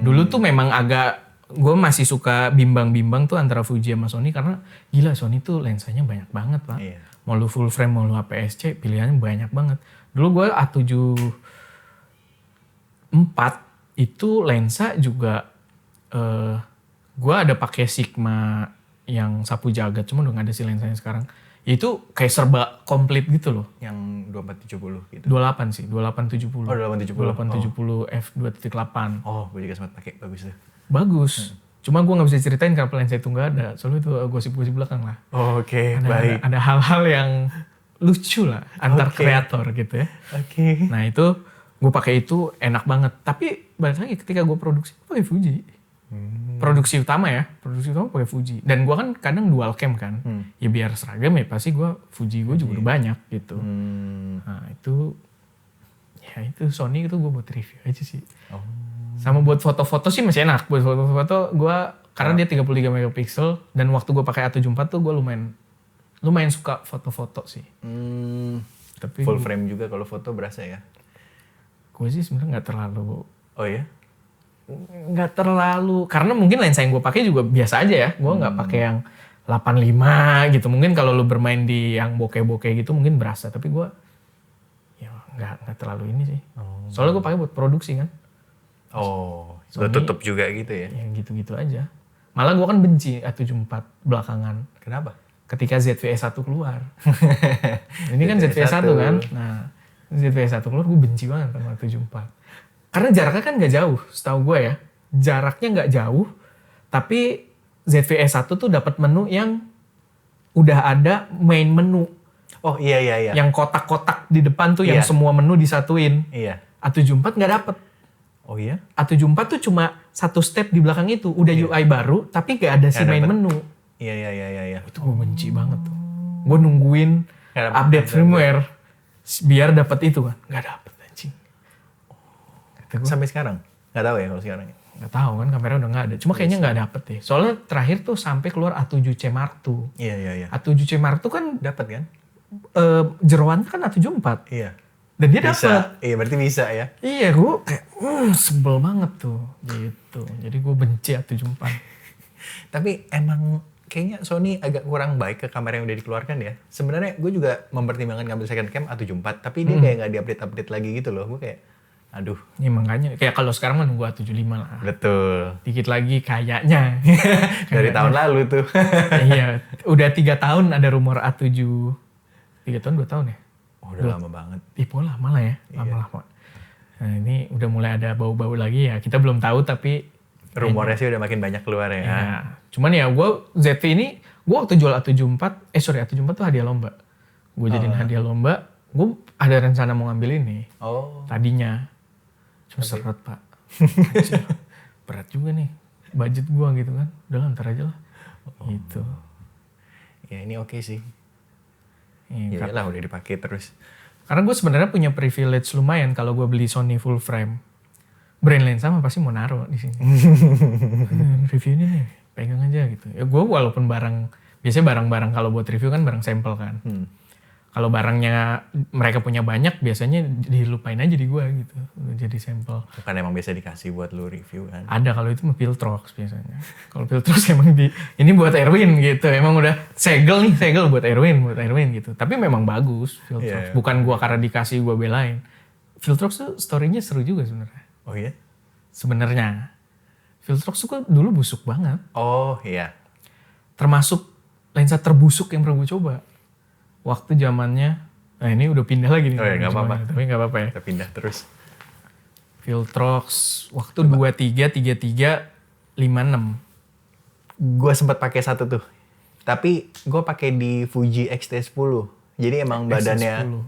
Dulu tuh memang agak, gue masih suka bimbang-bimbang tuh antara Fuji sama Sony karena gila Sony tuh lensanya banyak banget pak. Iya. Mau lu full frame, mau lu APS-C, pilihannya banyak banget. Dulu gue A74 itu lensa juga, gue ada pakai Sigma yang sapu jagat, cuma udah gak ada sih lensanya sekarang. Itu kayak serba komplit gitu loh. yang 2470 gitu. 28 sih, 2870. Oh, 2870. 2870 f2.8. Oh, gue juga sempat pakai, bagus tuh. Bagus. Cuma gue gak bisa ceritain kenapa lensa itu gak ada. Soalnya itu gosip-gosip belakang lah. Oh, oke, baik. Ada hal-hal yang lucu lah antar kreator gitu ya. Oke. Nah itu gue pakai itu enak banget. Tapi balik lagi ketika gue produksi gue pakai Fuji. Produksi utama pakai Fuji. Dan gue kan kadang dual cam kan. Ya biar seragam ya pasti gue Fuji gue juga udah banyak gitu. Nah itu Ya itu Sony itu gue buat review aja sih. Oh. Sama buat foto-foto sih masih enak. Buat foto-foto gue karena dia 33 megapiksel dan waktu gue pakai A74 tuh gue lumayan suka foto-foto sih. Tapi Full frame juga kalau foto berasa ya? gue sih sebenarnya nggak terlalu. Oh ya? Nggak terlalu karena mungkin lensa yang gue pakai juga biasa aja ya. Gue nggak pakai yang 85 gitu. Mungkin kalau lu bermain di yang bokeh-bokeh gitu mungkin berasa. Tapi gue ya nggak terlalu ini sih. Soalnya gue pakai buat produksi kan. Oh, Sony, lo tutup juga gitu ya? Ya gitu-gitu aja. Malah gue kan benci A74 belakangan. Kenapa? Ketika ZV-E1 keluar. Ini kan ZV-E1 kan. Nah, ZV-E1 keluar gue benci banget sama A74. Karena jaraknya kan nggak jauh, setahu gue ya. Jaraknya nggak jauh, tapi ZV-E1 tuh dapat menu yang udah ada main menu. Oh iya. Yang kotak-kotak di depan tuh yang semua menu disatuin. Iya. A74 nggak dapet. Oh iya? A74 tuh cuma satu step di belakang itu. Udah UI baru, tapi nggak ada si main menu. Iya. Itu gue benci banget tuh. Gue nungguin update firmware biar dapat itu kan. Nggak dapet anjing. Sampai sekarang? Nggak tahu ya kalau sekarang ya? Nggak tahu kan kamera udah nggak ada. Cuma kayaknya nggak dapet deh. Soalnya terakhir tuh sampai keluar A7C Mark II. Iya. A7C Mark II kan Dapat kan? jeroannya kan A74. Iya. Dan dia Bisa. dapet. Iya berarti bisa ya? Iya gue kayak sebel banget tuh. Gitu. Jadi gue benci A74. Tapi emang kayaknya Sony agak kurang baik ke kamera yang udah dikeluarkan ya. Sebenarnya gue juga mempertimbangkan ngambil second cam A74, tapi dia kayak nggak diupdate lagi gitu loh. Gue kayak, aduh. Ya makanya, kayak kalau sekarang mah nunggu A75 lah. Betul. Dikit lagi kayaknya. Dari tahun lalu tuh. Iya, udah 3 tahun ada rumor A7. 3 tahun, 2 tahun ya? Oh, udah lama banget. Lama lah ya, lama-lama. Nah ini udah mulai ada bau-bau lagi ya. Kita belum tahu tapi Rumornya sih udah makin banyak keluar ya. ya. Cuman ya gue ZV ini, gue waktu jual A74 tuh hadiah lomba. Gue jadiin hadiah lomba, gue ada rencana mau ngambil ini. Oh. Tadinya. Cuma seret pak. Anjir, berat juga nih budget gue gitu kan. Udah lah ntar aja lah. Gitu. Ya ini oke sih. Iya, Ya lah udah dipakai terus. karena gue sebenarnya punya privilege lumayan kalau gue beli Sony full frame. Brand lensa mah pasti mau naruh di sini. Review ini nih, pegang aja gitu. Ya gue walaupun biasanya barang-barang kalau buat review kan barang sampel kan. Kalau barangnya mereka punya banyak, biasanya dilupain aja di gue gitu. Jadi sampel. Bukan emang biasa dikasih buat lu review kan? Ada kalau itu mah Filtrox biasanya. Kalau Filtrox emang ini buat Erwin gitu. Emang udah segel buat Erwin gitu. Tapi memang bagus Filtrox. Bukan gua karena dikasih gua belain. Filtrox tuh story-nya seru juga sebenarnya. Oh iya? Sebenarnya Filtrox tuh dulu busuk banget. Oh iya. Termasuk lensa terbusuk yang pernah gue coba. Waktu zamannya, nah ini udah pindah lagi nih. Oh ya nggak apa-apa. Tapi nggak apa-apa ya. Kita pindah terus. Filtrox waktu 23, 33, 56. Gue sempat pakai satu tuh. Tapi gue pakai di Fuji X-T10. Jadi emang badannya...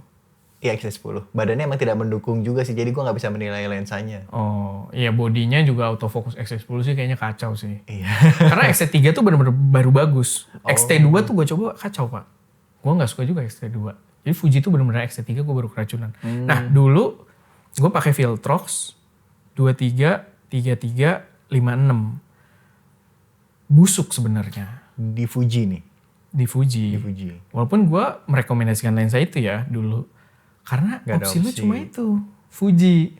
Iya X-T10. Badannya emang tidak mendukung juga sih. Jadi gue nggak bisa menilai lensanya. Oh iya bodinya juga autofocus X-T10 sih kayaknya kacau sih. Iya. Karena X-T3 tuh bener-bener baru bagus. X-T2 tuh gue coba kacau pak. Gue nggak suka juga X-T2. Jadi Fuji tuh bener-bener X-T3 gue baru keracunan. Nah dulu gue pakai Filtrox 23, 33, 56. Busuk sebenarnya. Di Fuji nih? Di Fuji. Walaupun gue merekomendasikan lensa itu ya dulu. Karena opsi lu cuma itu. Fuji.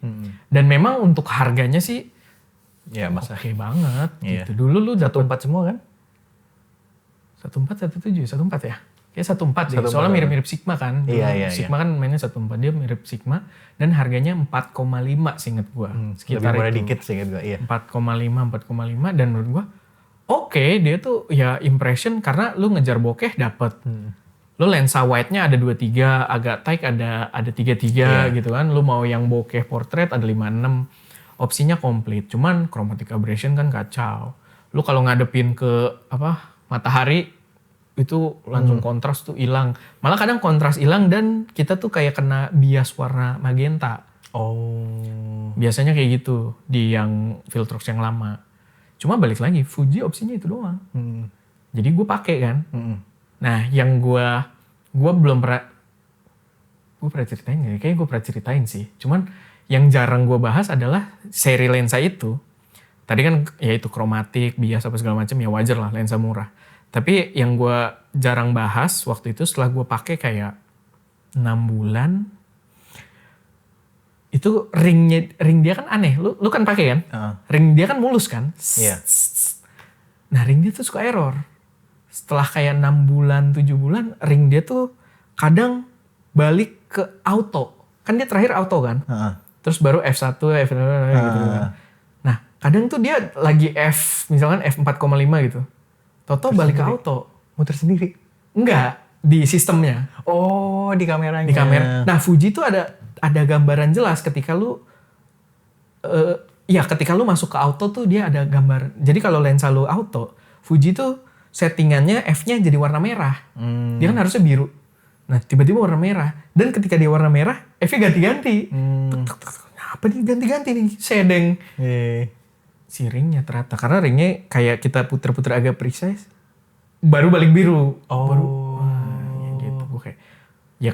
Dan memang untuk harganya sih ya, oke banget. Gitu. Dulu lu dapet 14 semua kan? 14, 17, 14 ya? Kayak 14 deh. Soalnya mirip-mirip Sigma kan. Iya. Sigma kan mainnya 14. Dia mirip Sigma. Dan harganya 4,5 seinget gue. Sekitar lebih murah dikit seinget gue. Iya. 4,5. Dan menurut gue oke, dia tuh ya impression karena lu ngejar bokeh dapet. Lu lensa wide-nya ada 23, agak tight ada 33 gitu kan. Lu mau yang bokeh portrait ada 56. Opsinya komplit. Cuman chromatic aberration kan kacau. Lu kalau ngadepin ke matahari itu langsung kontras tuh hilang. Malah kadang kontras hilang dan kita tuh kayak kena bias warna magenta. Oh. Biasanya kayak gitu di yang Filtrox yang lama. Cuma balik lagi Fuji opsinya itu doang. Jadi gue pakai kan. Nah, yang gue belum pernah Gue pernah ceritain gak? Kayaknya gue pernah ceritain sih. Cuman yang jarang gue bahas adalah seri lensa itu. Tadi kan ya itu kromatik, bias apa segala macam ya wajar lah lensa murah. Tapi yang gue jarang bahas waktu itu setelah gue pakai kayak 6 bulan. Itu ring dia kan aneh. Lu kan pakai kan? Ring dia kan mulus kan? Iya. Nah ring dia tuh suka error. Setelah kayak 6 bulan, 7 bulan, ring dia tuh kadang balik ke auto. Kan dia terakhir auto kan? Terus baru F1, F2 gitu kan. Nah kadang tuh dia lagi misalkan F4,5 gitu. Toto balik ke auto. Muter sendiri? Enggak, di sistemnya. Oh, di kameranya. Di kamera. Nah Fuji tuh ada gambaran jelas ketika lu ketika lu masuk ke auto tuh dia ada gambar. Jadi kalau lensa lu auto, Fuji tuh settingannya F-nya jadi warna merah. Dia kan harusnya biru. Nah tiba-tiba warna merah. Dan ketika dia warna merah, F-nya ganti-ganti. Apa nih ganti-ganti nih? Sedeng. Si ringnya ternyata. Karena ringnya kayak kita puter-puter agak precise. Baru balik biru. Ya gitu. Gue kayak, ya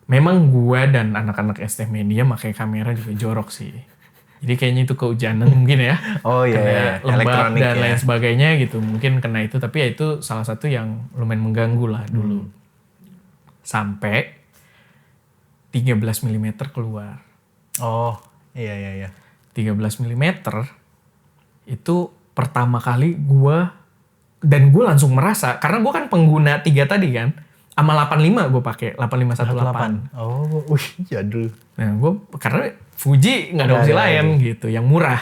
memang gue dan anak-anak ST Media pakai kamera juga jorok sih. Jadi kayaknya itu kehujanan mungkin ya. Oh iya, Karena lembab elektronik dan ya. lain sebagainya gitu. Mungkin kena itu. Tapi ya itu salah satu yang lumayan mengganggu lah dulu. Sampai 13 mm keluar. Oh iya. 13 mm itu pertama kali gue langsung merasa. Karena gue kan pengguna 3 tadi kan. Sama 85 gue pakai 8518. Oh, jadul. Nah gue karena Fuji nggak ada opsi lain gitu, yang murah.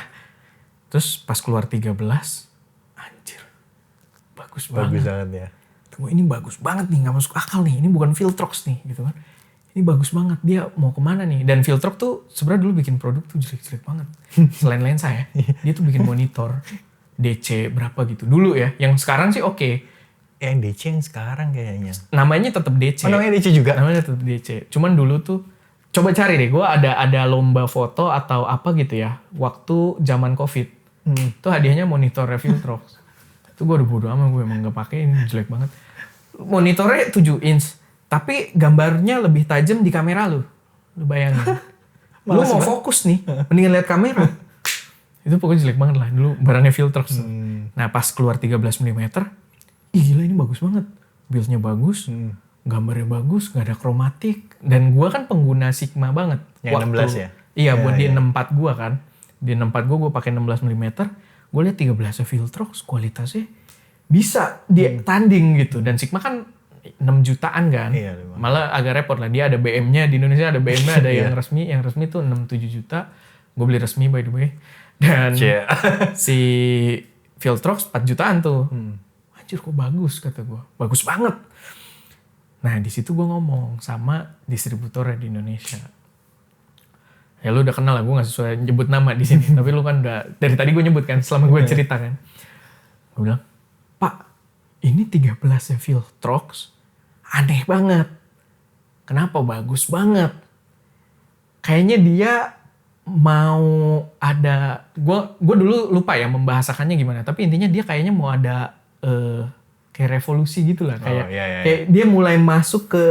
Terus pas keluar 13, anjir, bagus banget ya. Tunggu ini bagus banget nih, nggak masuk akal nih. Ini bukan Viltrox nih, gitu kan? Ini bagus banget. Dia mau kemana nih? Dan Viltrox tuh sebenarnya dulu bikin produk tuh jelek-jelek banget. Selain lensa ya, dia tuh bikin monitor DC berapa gitu dulu ya. Yang sekarang sih oke. Yang DC yang sekarang kayaknya. Namanya tetap DC. Oh, namanya DC juga? Namanya tetap DC. Cuman dulu tuh, coba cari deh, gue ada lomba foto atau apa gitu ya, waktu zaman COVID. Tuh hadiahnya monitor Viltrox. Itu gue udah bodo amat, gue emang gak pakai, ini jelek banget. Monitornya 7 inch, tapi gambarnya lebih tajam di kamera lu. Lu bayangin. Lu mau fokus nih, mendingan lihat kamera. Itu pokoknya jelek banget lah, dulu barangnya Viltrox. Nah pas keluar 13 mm, ih gila ini bagus banget. Build-nya bagus, gambarnya bagus, gak ada kromatik. Dan gue kan pengguna Sigma banget. Yang 16 ya? Iya, buat di 64 gue kan. Di 64 gue pakai 16 mm. Gue lihat 13 Viltrox kualitasnya bisa ditanding gitu. Dan Sigma kan 6 jutaan kan. Iya, malah agak repot lah. Dia ada BM-nya, di Indonesia ada BM-nya, ada yang resmi. Yang resmi tuh 6-7 juta. Gue beli resmi by the way. Dan si Viltrox 4 jutaan tuh. Anjir kok bagus kata gue. Bagus banget. Nah di situ gue ngomong sama distributornya di Indonesia. Ya lu udah kenal lah, gue gak sesuai nyebut nama di sini. Tapi lu kan udah, dari tadi gue nyebut kan, selama gue cerita kan. Gue bilang, Pak, ini 13 Viltrox aneh banget. Kenapa? Bagus banget. Kayaknya dia mau ada, gue dulu lupa ya membahasakannya gimana. Tapi intinya dia kayaknya mau ada kayak revolusi gitu lah. Kayak dia mulai masuk ke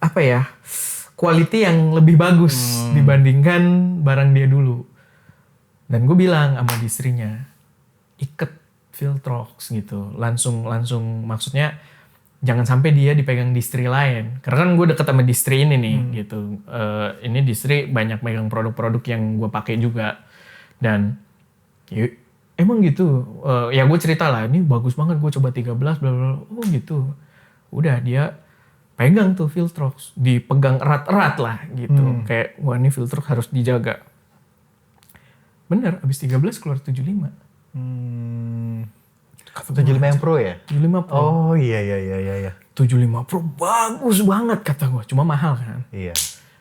apa ya, quality yang lebih bagus dibandingkan barang dia dulu. Dan gue bilang sama istrinya, iket Viltrox gitu. Langsung maksudnya jangan sampai dia dipegang distri lain. Karena kan gue deket sama distri ini nih gitu. Ini distri banyak megang produk-produk yang gue pakai juga. Dan emang gitu. Ya gue cerita lah, ini bagus banget gue coba 13 bla bla. Oh gitu. Udah dia pegang tuh Viltrox, dipegang erat-erat lah gitu. Kayak wah ini Viltrox harus dijaga. Bener, abis 13 keluar 75. 75 yang Pro ya? 75 Pro. Oh iya. 75 Pro bagus banget kata gue, cuma mahal kan. Iya.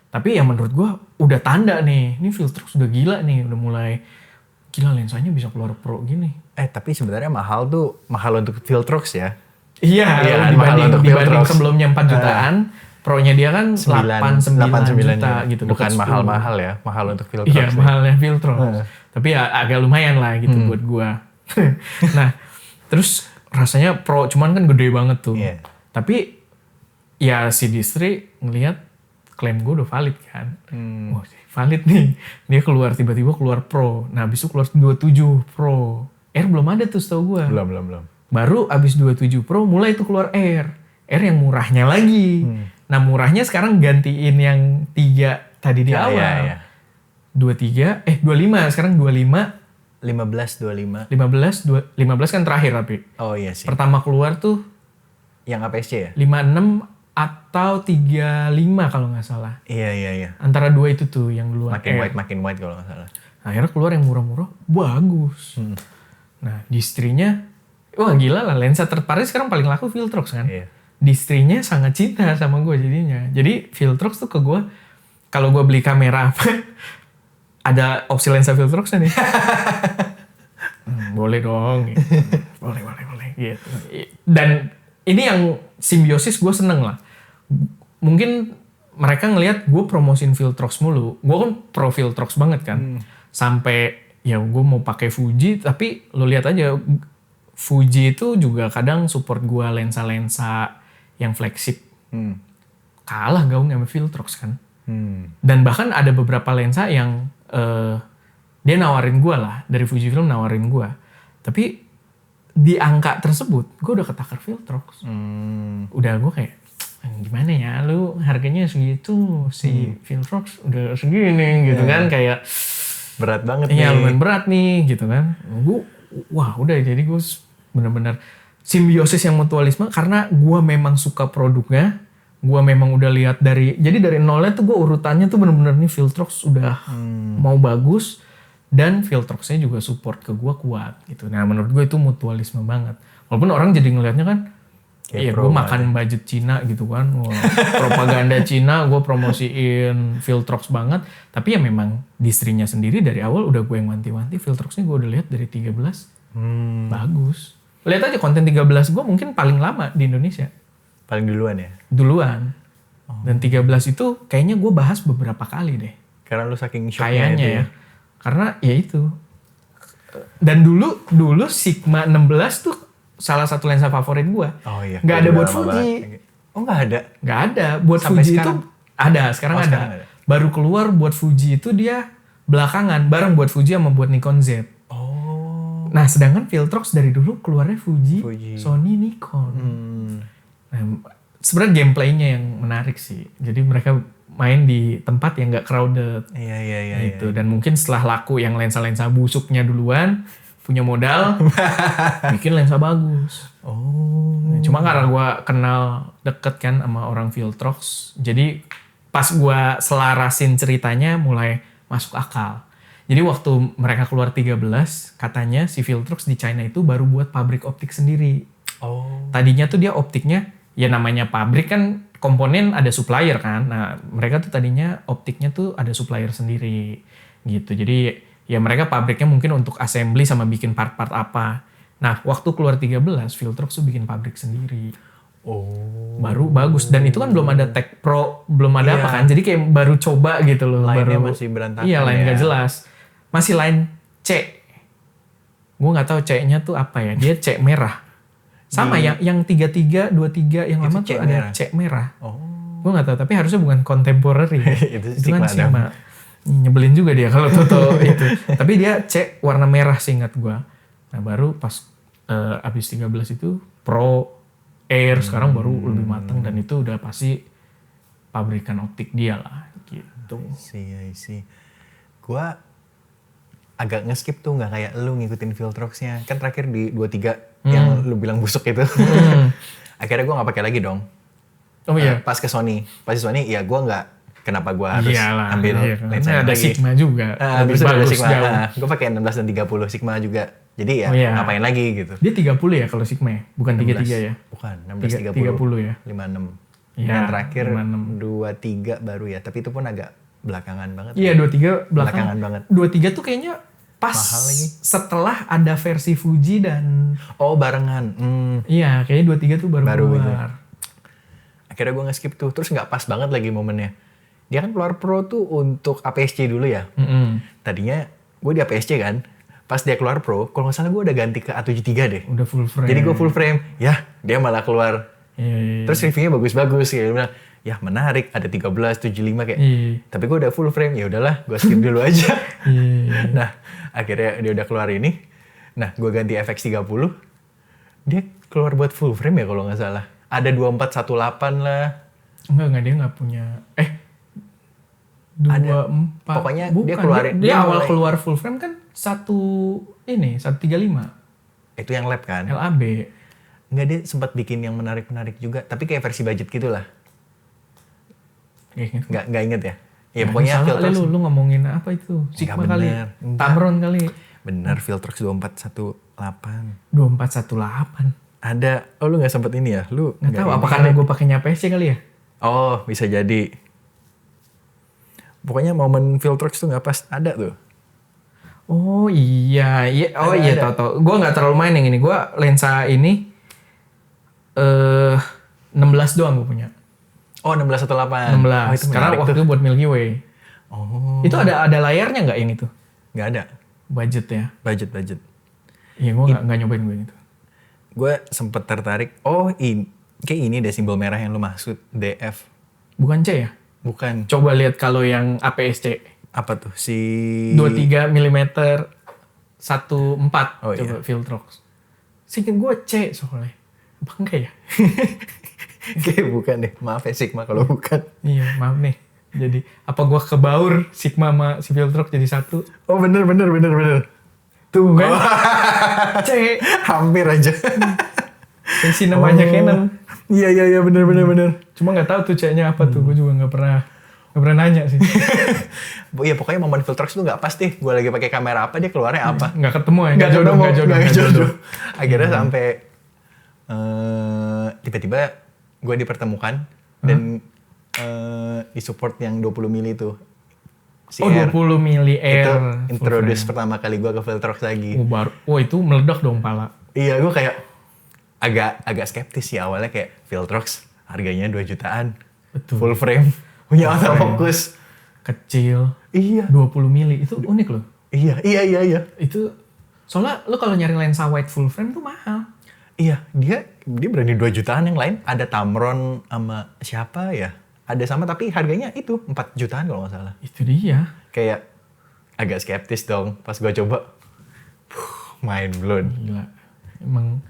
Tapi ya menurut gue udah tanda nih, ini Viltrox udah gila nih, udah mulai gila lensanya bisa keluar Pro gini. Tapi sebenarnya mahal untuk Viltrox ya. Iya, dibanding sebelumnya 4 jutaan, Pro-nya dia kan 89 juta gitu. Bukan mahal-mahal ya, mahal untuk Viltrox. Iya, mahalnya Viltrox. Tapi ya agak lumayan lah gitu buat gua. Nah, terus rasanya Pro, cuman kan gede banget tuh. Yeah. Tapi ya si distri ngelihat klaim gue udah valid kan. Wah, valid nih. Dia tiba-tiba keluar Pro. Nah abis itu keluar 27 Pro. Air belum ada tuh setahu gue. Belum. Baru abis 27 Pro mulai itu keluar Air. Air yang murahnya lagi. Nah murahnya sekarang gantiin yang 3 tadi di awal. 25 sekarang 25. 15 15 kan terakhir tapi. Oh iya sih. Pertama keluar tuh Yang APS-C ya? 56 atau 35 kalau nggak salah. Iya. Antara dua itu tuh yang duluan. Makin white kalau nggak salah. Akhirnya keluar yang murah-murah, bagus. Nah, di istrinya, wah gila lah, lensa third party sekarang paling laku Viltrox kan. Iya. Di istrinya sangat cinta sama gue jadinya. Jadi Viltrox tuh ke gue, kalau gue beli kamera apa, ada opsi lensa Viltrox nih. Boleh dong. Gitu. boleh. Gitu. Dan ini yang simbiosis gue seneng lah. Mungkin mereka ngelihat gue promosiin Viltrox mulu. Gue kan pro Viltrox banget kan. Sampai ya gue mau pakai Fuji, tapi lo lihat aja Fuji itu juga kadang support gue lensa-lensa yang flagship. Kalah gaungnya sama Viltrox kan. Dan bahkan ada beberapa lensa yang dia nawarin gue lah, dari Fujifilm nawarin gue. Tapi di angka tersebut gue udah ketakar Viltrox. Udah gue kayak gimana ya, lu harganya segitu, si Viltrox udah segini gitu kan, kayak berat banget nih. Iya lumayan berat nih gitu kan. Gue wah udah, jadi gue bener-bener simbiosis yang mutualisme, karena gue memang suka produknya. Gue memang udah lihat dari nolnya tuh gue urutannya tuh bener-bener nih Viltrox udah mau bagus, dan Viltroxnya juga support ke gue kuat gitu. Nah menurut gue itu mutualisme banget. Walaupun orang jadi ngelihatnya kan, iya gue makan budget Cina gitu kan, wah, propaganda Cina, gue promosiin Viltrox banget. Tapi ya memang distrinya sendiri dari awal udah gue yang wanti-wanti, Viltroxnya gue udah lihat dari 13 bagus. Lihat aja konten 13 gue mungkin paling lama di Indonesia. Paling duluan ya? Duluan. Dan 13 itu kayaknya gue bahas beberapa kali deh. Karena lu saking shocknya kayaknya itu ya. Karena ya itu. Dan dulu Sigma 16 tuh salah satu lensa favorit gue. Oh iya. Gak ada buat Fuji. Oh gak ada? Gak ada. Buat sampai Fuji sekarang? itu ada. Sekarang ada. Baru keluar buat Fuji itu dia belakangan. Bareng buat Fuji sama buat Nikon Z. Oh. Nah sedangkan Viltrox dari dulu keluarnya Fuji. Sony, Nikon. Nah, sebenarnya gameplaynya yang menarik sih. Jadi mereka main di tempat yang gak crowded. Iya. Gitu. Dan mungkin setelah laku yang lensa-lensa busuknya duluan, punya modal, bikin lensa bagus. Nah, cuma karena gue kenal deket kan sama orang Viltrox, jadi pas gue selarasin ceritanya mulai masuk akal. Jadi waktu mereka keluar 13, katanya si Viltrox di China itu baru buat pabrik optik sendiri. Tadinya tuh dia optiknya, ya namanya pabrik kan komponen ada supplier kan. Nah mereka tuh tadinya optiknya tuh ada supplier sendiri gitu. Jadi ya mereka pabriknya mungkin untuk assembly sama bikin part-part apa. Nah waktu keluar 13, Viltrox tuh bikin pabrik sendiri. Baru bagus. Dan itu kan belum ada Tech Pro, belum ada apa kan. Jadi kayak baru coba gitu loh. Line-nya baru, masih berantakan. Iya line gak jelas. Masih line C. Gue gak tahu C-nya tuh apa ya. Dia C merah. Sama yang 33, 23 yang lama tuh ada C merah. Gue gak tahu, tapi harusnya bukan contemporary. itu kan Sigma. Nyebelin juga dia kalau Toto itu. Tapi dia C warna merah seingat gue. Nah baru pas abis 13 itu Pro, Air sekarang baru lebih matang, dan itu udah pasti pabrikan optik dia lah gitu. I see. Gue agak nge-skip tuh, gak kayak lu ngikutin Viltrox-nya. Kan terakhir di 23 yang lu bilang busuk itu. Akhirnya gue gak pakai lagi dong. Oh iya. Pas ke Sony. Pas di Sony ya gue gak, kenapa gue harus ambil lensa ada lagi. Sigma juga. Lebih bagus Sigma. Gue pakai 16 dan 30 Sigma juga. Jadi ya ngapain lagi gitu. Dia 30 ya kalau Sigma ya? Bukan 33 ya? Bukan, 16 30 ya. 56. Ya, yang terakhir 23 baru ya. Tapi itu pun agak belakangan banget. Iya 23 belakangan banget. 23 tuh kayaknya pas setelah ada versi Fuji dan... Oh barengan. Iya kayaknya 23 tuh baru keluar. Itu. Akhirnya gue nge-skip tuh. Terus gak pas banget lagi momennya. Dia kan keluar Pro tuh untuk APS-C dulu ya. Tadinya gue di APS-C kan. Pas dia keluar Pro, kalau gak salah gue udah ganti ke A73 deh. Udah full frame. Jadi gue full frame. Ya dia malah keluar. Terus reviewnya bagus-bagus. Dia bilang, ya menarik, ada 1375 kayak. Iya. Tapi gue udah full frame, ya udahlah, gue skip dulu aja. Iya. Nah, akhirnya dia udah keluar ini. Nah, gue ganti FX 30. Dia keluar buat full frame ya kalau nggak salah. Ada 2418 lah. Enggak, dia nggak punya. 24. Pokoknya Bukan, dia keluarin. Dia awal mulai- keluar full frame kan 135 Itu yang lab kan? LAB. Enggak, dia sempat bikin yang menarik-menarik juga. Tapi kayak versi budget gitu lah. Kayak gitu. Nggak inget ya? Ya Nah, pokoknya salah kali Viltrox. lu ngomongin apa itu? Sigma kali. bener. Enggak. Tamron kali. Bener, Viltrox 2418. 2418. Ada, oh lu nggak sempet ini ya? Lu Nggak tahu ini apa karena gue pakainya PC kali ya? Oh, bisa jadi. Pokoknya momen Viltrox tuh nggak pas ada tuh. Oh iya, oh Ada, iya ada. tau. Gue nggak terlalu main yang ini. Gue lensa ini 16 doang gue punya. Oh, 1618. 16. Oh, itu Karena menarik waktu tuh. itu buat Milky Way. Oh, Itu ada layarnya nggak yang itu? nggak ada. Budget ya? Budget. Iya gue nggak nyobain gue itu. Gue sempet tertarik. Oh, kayak ini deh simbol merah yang lu maksud. DF. Bukan C ya? Bukan. Coba lihat kalau yang APS-C. Apa tuh? Si... 23 mm 14. Oh, Coba iya. Viltrox. Singkat gue C soalnya. Apa enggak ya? Kayak bukan deh. Maaf ya Sigma kalau bukan. Iya maaf nih. Jadi apa gue kebaur Sigma sama si Viltrox jadi satu? Oh, bener. Tuh kan? C. Hampir aja. Isi namanya Canon. Iya, bener. Cuma nggak tahu tuh C-nya apa tuh. Gue juga nggak pernah nanya sih. Iya, pokoknya momen Viltrox tuh nggak pas deh. Gue lagi pakai kamera apa, dia keluarnya apa. Nggak ketemu ya? Nggak jodoh. Akhirnya Hmm. sampai tiba-tiba gue dipertemukan dan disupport yang 20 mili tuh. Oh 20 mili Itu Air. introduce pertama kali gue ke Viltrox lagi. Oh itu meledak dong pala. Iya, gue kayak agak skeptis sih awalnya, kayak Viltrox harganya 2 jutaan. Betul. Full frame, punya Full frame. autofocus. Kecil. Iya. 20 mili. Itu unik loh. Iya. Itu soalnya lo kalau nyari lensa wide full frame tuh mahal. Iya, dia berani 2 jutaan, yang lain ada Tamron sama siapa ya? Ada sama tapi harganya itu 4 jutaan kalau nggak salah. Itu dia. Kayak agak skeptis dong pas gue coba. Mind blown. Gila. Emang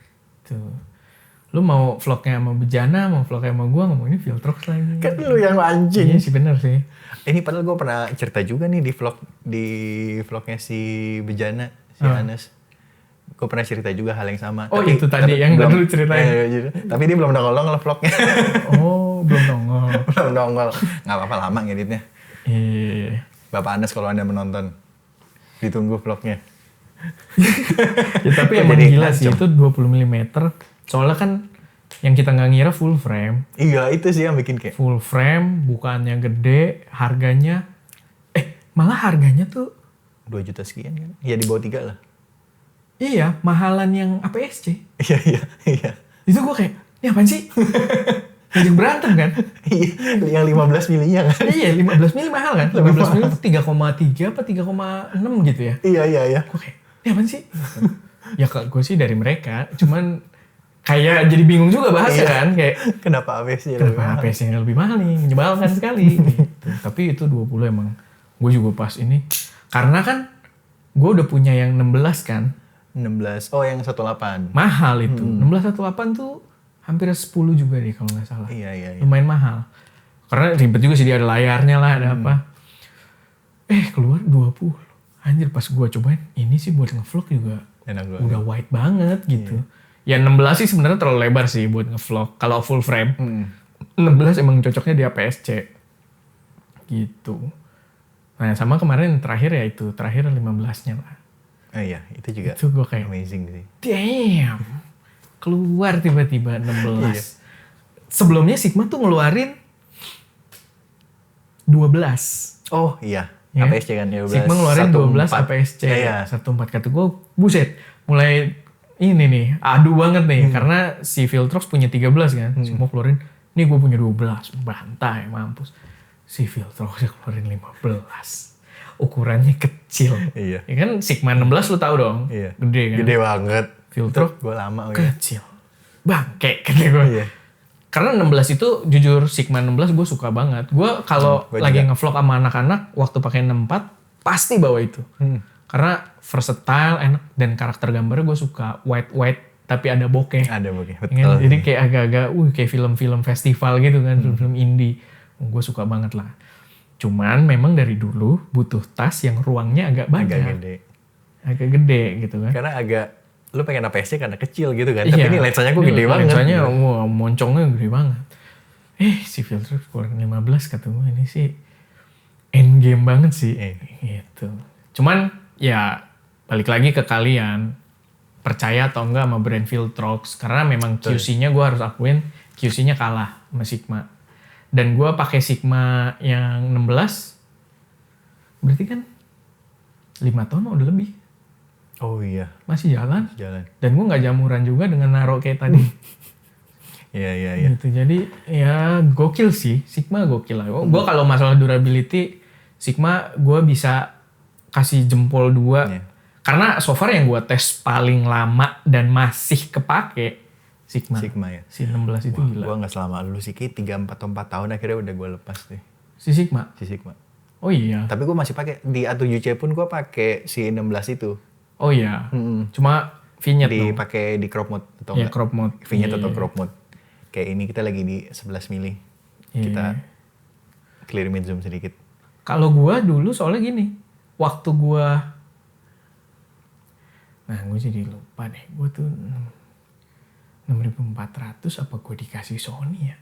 tuh. Lu mau vlognya sama Bejana, mau vlognya sama gua, ngomongin Viltrox lagi. Kan lu yang anjing. Iya sih bener sih. Ini padahal gue pernah cerita juga nih di vlognya si Bejana, si Anes. Gue pernah cerita juga hal yang sama. Oh, itu tadi yang lu ceritain. Tapi dia belum nongol vlognya. Oh belum nongol. Belum nongol. Nggak apa-apa, lama ngeditnya. Iya. Bapak Anes kalau Anda menonton, ditunggu vlognya. Ya, tapi Kok emang jadi gila sih kacau? itu 20 mm. Soalnya kan yang kita nggak ngira full frame. Iya, itu sih yang bikin kayak... Full frame, bukannya gede, harganya... malah harganya tuh... 2 juta sekian kan? Ya di bawah 3 lah. Iya, mahalan yang APS-C. Iya. Itu gue kayak, ini apaan sih? Ngajak berantem kan? Iya, yang 15 milinya kan? Iya, 15 mili mahal kan? 15 mili itu 3,3 apa 3,6 gitu ya? Iya. Gue kayak, ini apaan sih? Ya gue sih dari mereka, cuman kayak jadi bingung juga bahasnya kan? Kayak, Kenapa APS-nya lebih kenapa mahal? APS-nya lebih mahal nih? Menyebalkan sekali. Gitu. Tapi itu 20 emang. Gue juga pas ini. Karena kan gue udah punya yang 16 kan. 16. Oh, yang 18. Mahal itu. 1618 tuh hampir 10 juga deh kalau nggak salah. Iya. Lumayan mahal. Karena ribet juga sih, dia ada layarnya lah, ada apa. Keluar 20. Anjir pas gue cobain, ini sih buat ngevlog juga Enak banget. udah wide banget gitu. Ya 16 sih sebenarnya terlalu lebar sih buat ngevlog. Kalau full frame, 16 emang cocoknya di APS-C. Gitu. Nah sama kemarin terakhir ya itu, terakhir 15-nya lah. Iya, itu juga Itu gue kayak, amazing sih. damn. Keluar tiba-tiba 16. Iya. Sebelumnya Sigma tuh ngeluarin 12. Oh iya, Ya. APS-C kan 12. Sigma ngeluarin 12 14. APS-C. Iya. 14 kata gue, buset. Mulai ini nih, adu banget nih. Karena si Viltrox punya 13 kan. Sigma keluarin, nih gue punya 12. Bantai, mampus. Si Viltrox keluarin 15. Ukurannya kecil. Iya. Ya kan Sigma 16 lu tahu dong. Iya. Gede kan. Gede banget. Viltrox Gue lama. Oh, iya. kecil. Bangke kata gue. Iya. Karena 16 itu jujur Sigma 16 gue suka banget. Gue kalau Gua lagi juga. ngevlog sama anak-anak waktu pakai 64 pasti bawa itu. Karena versatile, enak dan karakter gambarnya gue suka white tapi ada bokeh. Ada mungkin, Ya kan? betul. Jadi kayak agak-agak kayak film-film festival gitu kan, film-film indie. Gue suka banget lah. Cuman memang dari dulu butuh tas yang ruangnya agak banyak. Agak gede. Agak gede gitu kan. Karena lu pengen APS-nya karena kecil gitu kan. Tapi ini lensanya kok gede banget. Lensanya gitu. wah, moncongnya gede banget. Si filter keluarin 15 kata gue, ini sih endgame banget sih. Gitu. Cuman ya balik lagi ke kalian. Percaya atau enggak sama brand Viltrox. Karena memang QC-nya gue harus akuin, QC-nya kalah sama Sigma. Dan gue pakai Sigma yang 16, berarti kan 5 tahun udah lebih. Oh iya, Masih jalan. jalan. Dan gue gak jamuran juga dengan naruh kayak tadi. Iya. Gitu. Jadi ya gokil sih. Sigma gokil lah. Gue kalau masalah durability, Sigma gue bisa kasih jempol 2. Iya. Karena so far yang gue tes paling lama dan masih kepake Sigma. Sigma ya. Si 16 itu gila. Gue nggak selama lu sih, 3, 4 atau 4 tahun akhirnya udah gue lepas deh. Si Sigma? Si Sigma. Oh iya. Tapi gue masih pakai di A7C pun gue pakai si 16 itu. Oh iya. Cuma vignette dong. Dipakai di crop mode atau Iya, enggak? crop mode. Vignette Iya, atau iya. crop mode. Kayak ini kita lagi di 11 mili. Iya. Kita clear mid zoom sedikit. Kalau gue dulu soalnya gini. Waktu gue... Nah gue jadi lupa deh. Gue tuh 6400 apa gue dikasih Sony ya?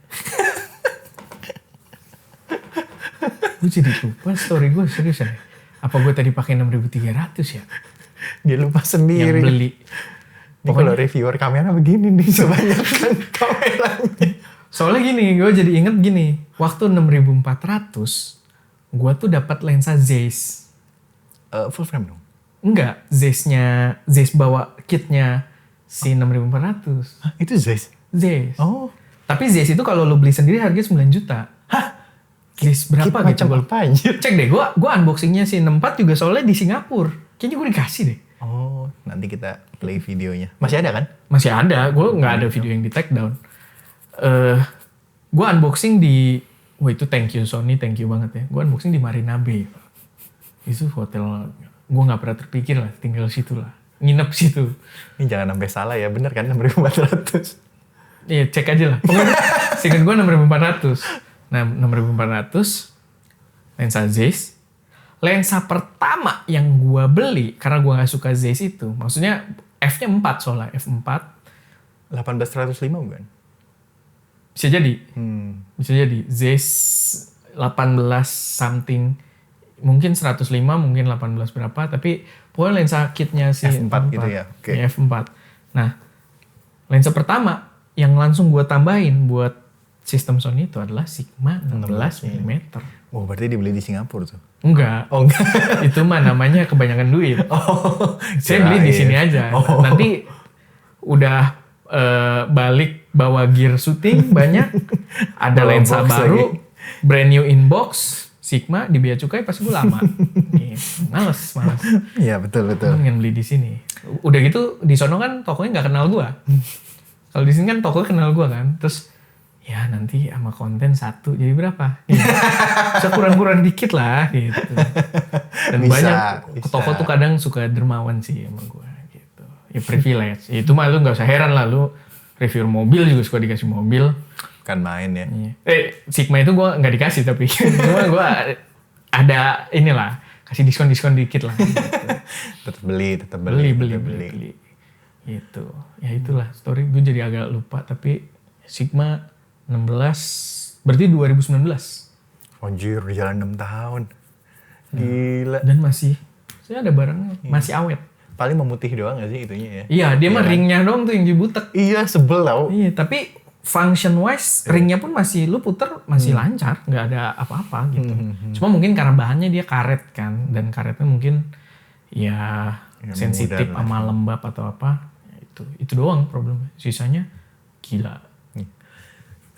Gue jadi lupa story gue serius ya. Apa gue tadi pakai 6300 ya? Dia lupa sendiri. Yang beli. Ini kalau reviewer kamera begini nih, sebanyakan kameranya. Soalnya gini, gue jadi inget gini. Waktu 6400, gue tuh dapat lensa Zeiss. Full frame dong? Enggak, Zeiss-nya, Zeiss bawa kitnya si 6400. Hah, itu Zeiss? Zeiss. Oh. Tapi Zeiss itu kalau lo beli sendiri harganya 9 juta. Hah? Zeiss berapa gitu? Macam apa anjir? Cek deh, gue unboxingnya si 64 juga soalnya di Singapura. Kayaknya gue dikasih deh. Oh, nanti kita play videonya. Masih ada kan? Masih ada, gue nggak ada video yang di take down. Gue unboxing di, wah itu thank you Sony, thank you banget ya. Gue unboxing di Marina Bay. Itu hotel, gue nggak pernah terpikir lah, tinggal situ lah. Nginep situ. Ini jangan sampai salah ya, bener kan 6.400? Iya, cek aja lah. Pokoknya seingat gue 6.400. Nah, 6.400 lensa Zeiss. Lensa pertama yang gue beli karena gue nggak suka Zeiss itu, maksudnya f-nya 4 soalnya, f4. 18105 bukan? Bisa jadi. Bisa jadi. Zeiss 18 something. Mungkin 105, mungkin 18 berapa. Tapi pokoknya lensa kitnya si F4 gitu ya? Oke. Ya, F4. Nah, lensa pertama yang langsung gue tambahin buat sistem Sony itu adalah Sigma 16 mm. Oh, berarti dibeli di Singapura tuh? Enggak. Oh, enggak. Itu mah namanya kebanyakan duit. Saya beli di sini aja. Oh. Nanti udah balik bawa gear syuting banyak. Ada Bawa lensa box baru, lagi. brand new inbox, Sigma di bea cukai pas gue lama. Males. Iya, betul. Pengen beli di sini. Udah gitu di sono kan tokonya nggak kenal gua. Kalau di sini kan tokonya kenal gua kan. Terus ya nanti sama konten satu jadi berapa? Gitu. Bisa kurang-kurang dikit lah gitu. Dan Bisa, banyak bisa. toko tuh kadang suka dermawan sih sama gua gitu. Ya privilege. Itu mah lu nggak usah heran lah lu review mobil juga suka dikasih mobil. Kan main ya. Iya. Sigma itu gua nggak dikasih tapi cuma gua ada inilah kasih diskon dikit lah. Gitu. Tetap beli. Beli. Gitu. Ya itulah story gue jadi agak lupa tapi Sigma 16 berarti 2019. Anjir, udah jalan 6 tahun. Gila. Dan masih saya ada barangnya, masih awet. Paling memutih doang gak sih itunya ya? Iya, dia mah ringnya doang tuh yang dibutek. Iya, sebel tau. Iya, tapi function wise ringnya pun masih lu puter masih lancar, nggak ada apa-apa gitu. Cuma mungkin karena bahannya dia karet kan, dan karetnya mungkin ya sensitif memudar lah. sama lembab atau apa. Ya, itu doang problemnya. Sisanya gila.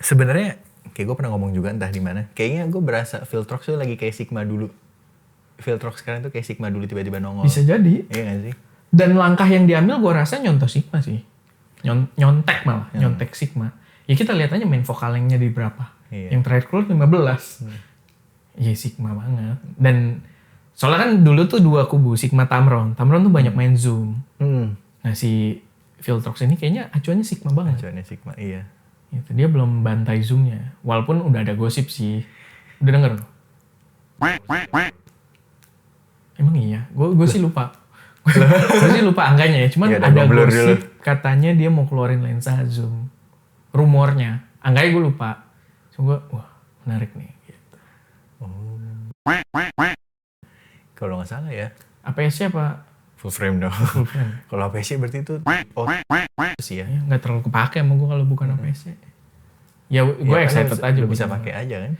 Sebenarnya kayak gue pernah ngomong juga entah di mana. Kayaknya gue berasa Viltrox tuh lagi kayak Sigma dulu. Viltrox sekarang tuh kayak Sigma dulu tiba-tiba nongol. Bisa jadi. Iya gak sih? Dan langkah yang diambil gue rasa nyontoh Sigma sih. Nyontek malah, nyontek Sigma. Ya kita lihat aja main vokalnya di berapa. Iya. Yang terakhir keluar 15. Iya Sigma banget. Dan soalnya kan dulu tuh dua kubu, Sigma Tamron. Tamron tuh banyak main Zoom. Nah si Viltrox ini kayaknya acuannya Sigma banget. Acuannya Sigma, iya. Gitu. Dia belum bantai Zoom-nya. Walaupun udah ada gosip sih. Udah denger? Emang iya? Gue sih lupa. Gue sih lupa angkanya ya. Cuman Ya, ada blur gosip dulu. katanya dia mau keluarin lensa zoom. Rumornya. Angkanya gue lupa. Cuma gue, wah menarik nih. Gitu. Kalau nggak salah ya, APS-nya apa? full frame dong. Full frame. Kalau APS berarti itu sih ya. Ya, gak terlalu kepake sama gue kalau bukan APS-nya. Ya gue Ya, excited kan aja. lu buat bisa ini. pakai aja kan.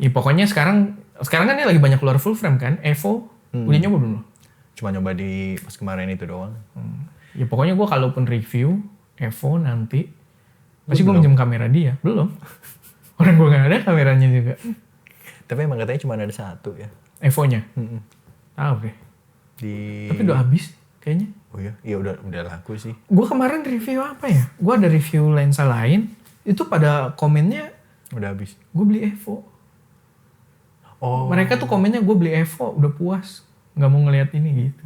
Ya pokoknya sekarang kan ini lagi banyak keluar full frame kan. Evo. Udah nyoba belum? Cuma nyoba di pas kemarin itu doang. Ya pokoknya gue kalaupun review Evo nanti pasti gue minjem kamera dia. Belum. Orang gue gak ada kameranya juga. Tapi emang katanya cuma ada satu ya. Evo-nya. Tahu deh. Tapi udah habis kayaknya. Oh iya, iya udah laku sih. Gue kemarin review apa ya? Gue ada review lensa lain. Itu pada komennya Udah habis. gue beli Evo. Oh. Mereka tuh komennya gue beli Evo udah puas. Gak mau ngeliat ini gitu.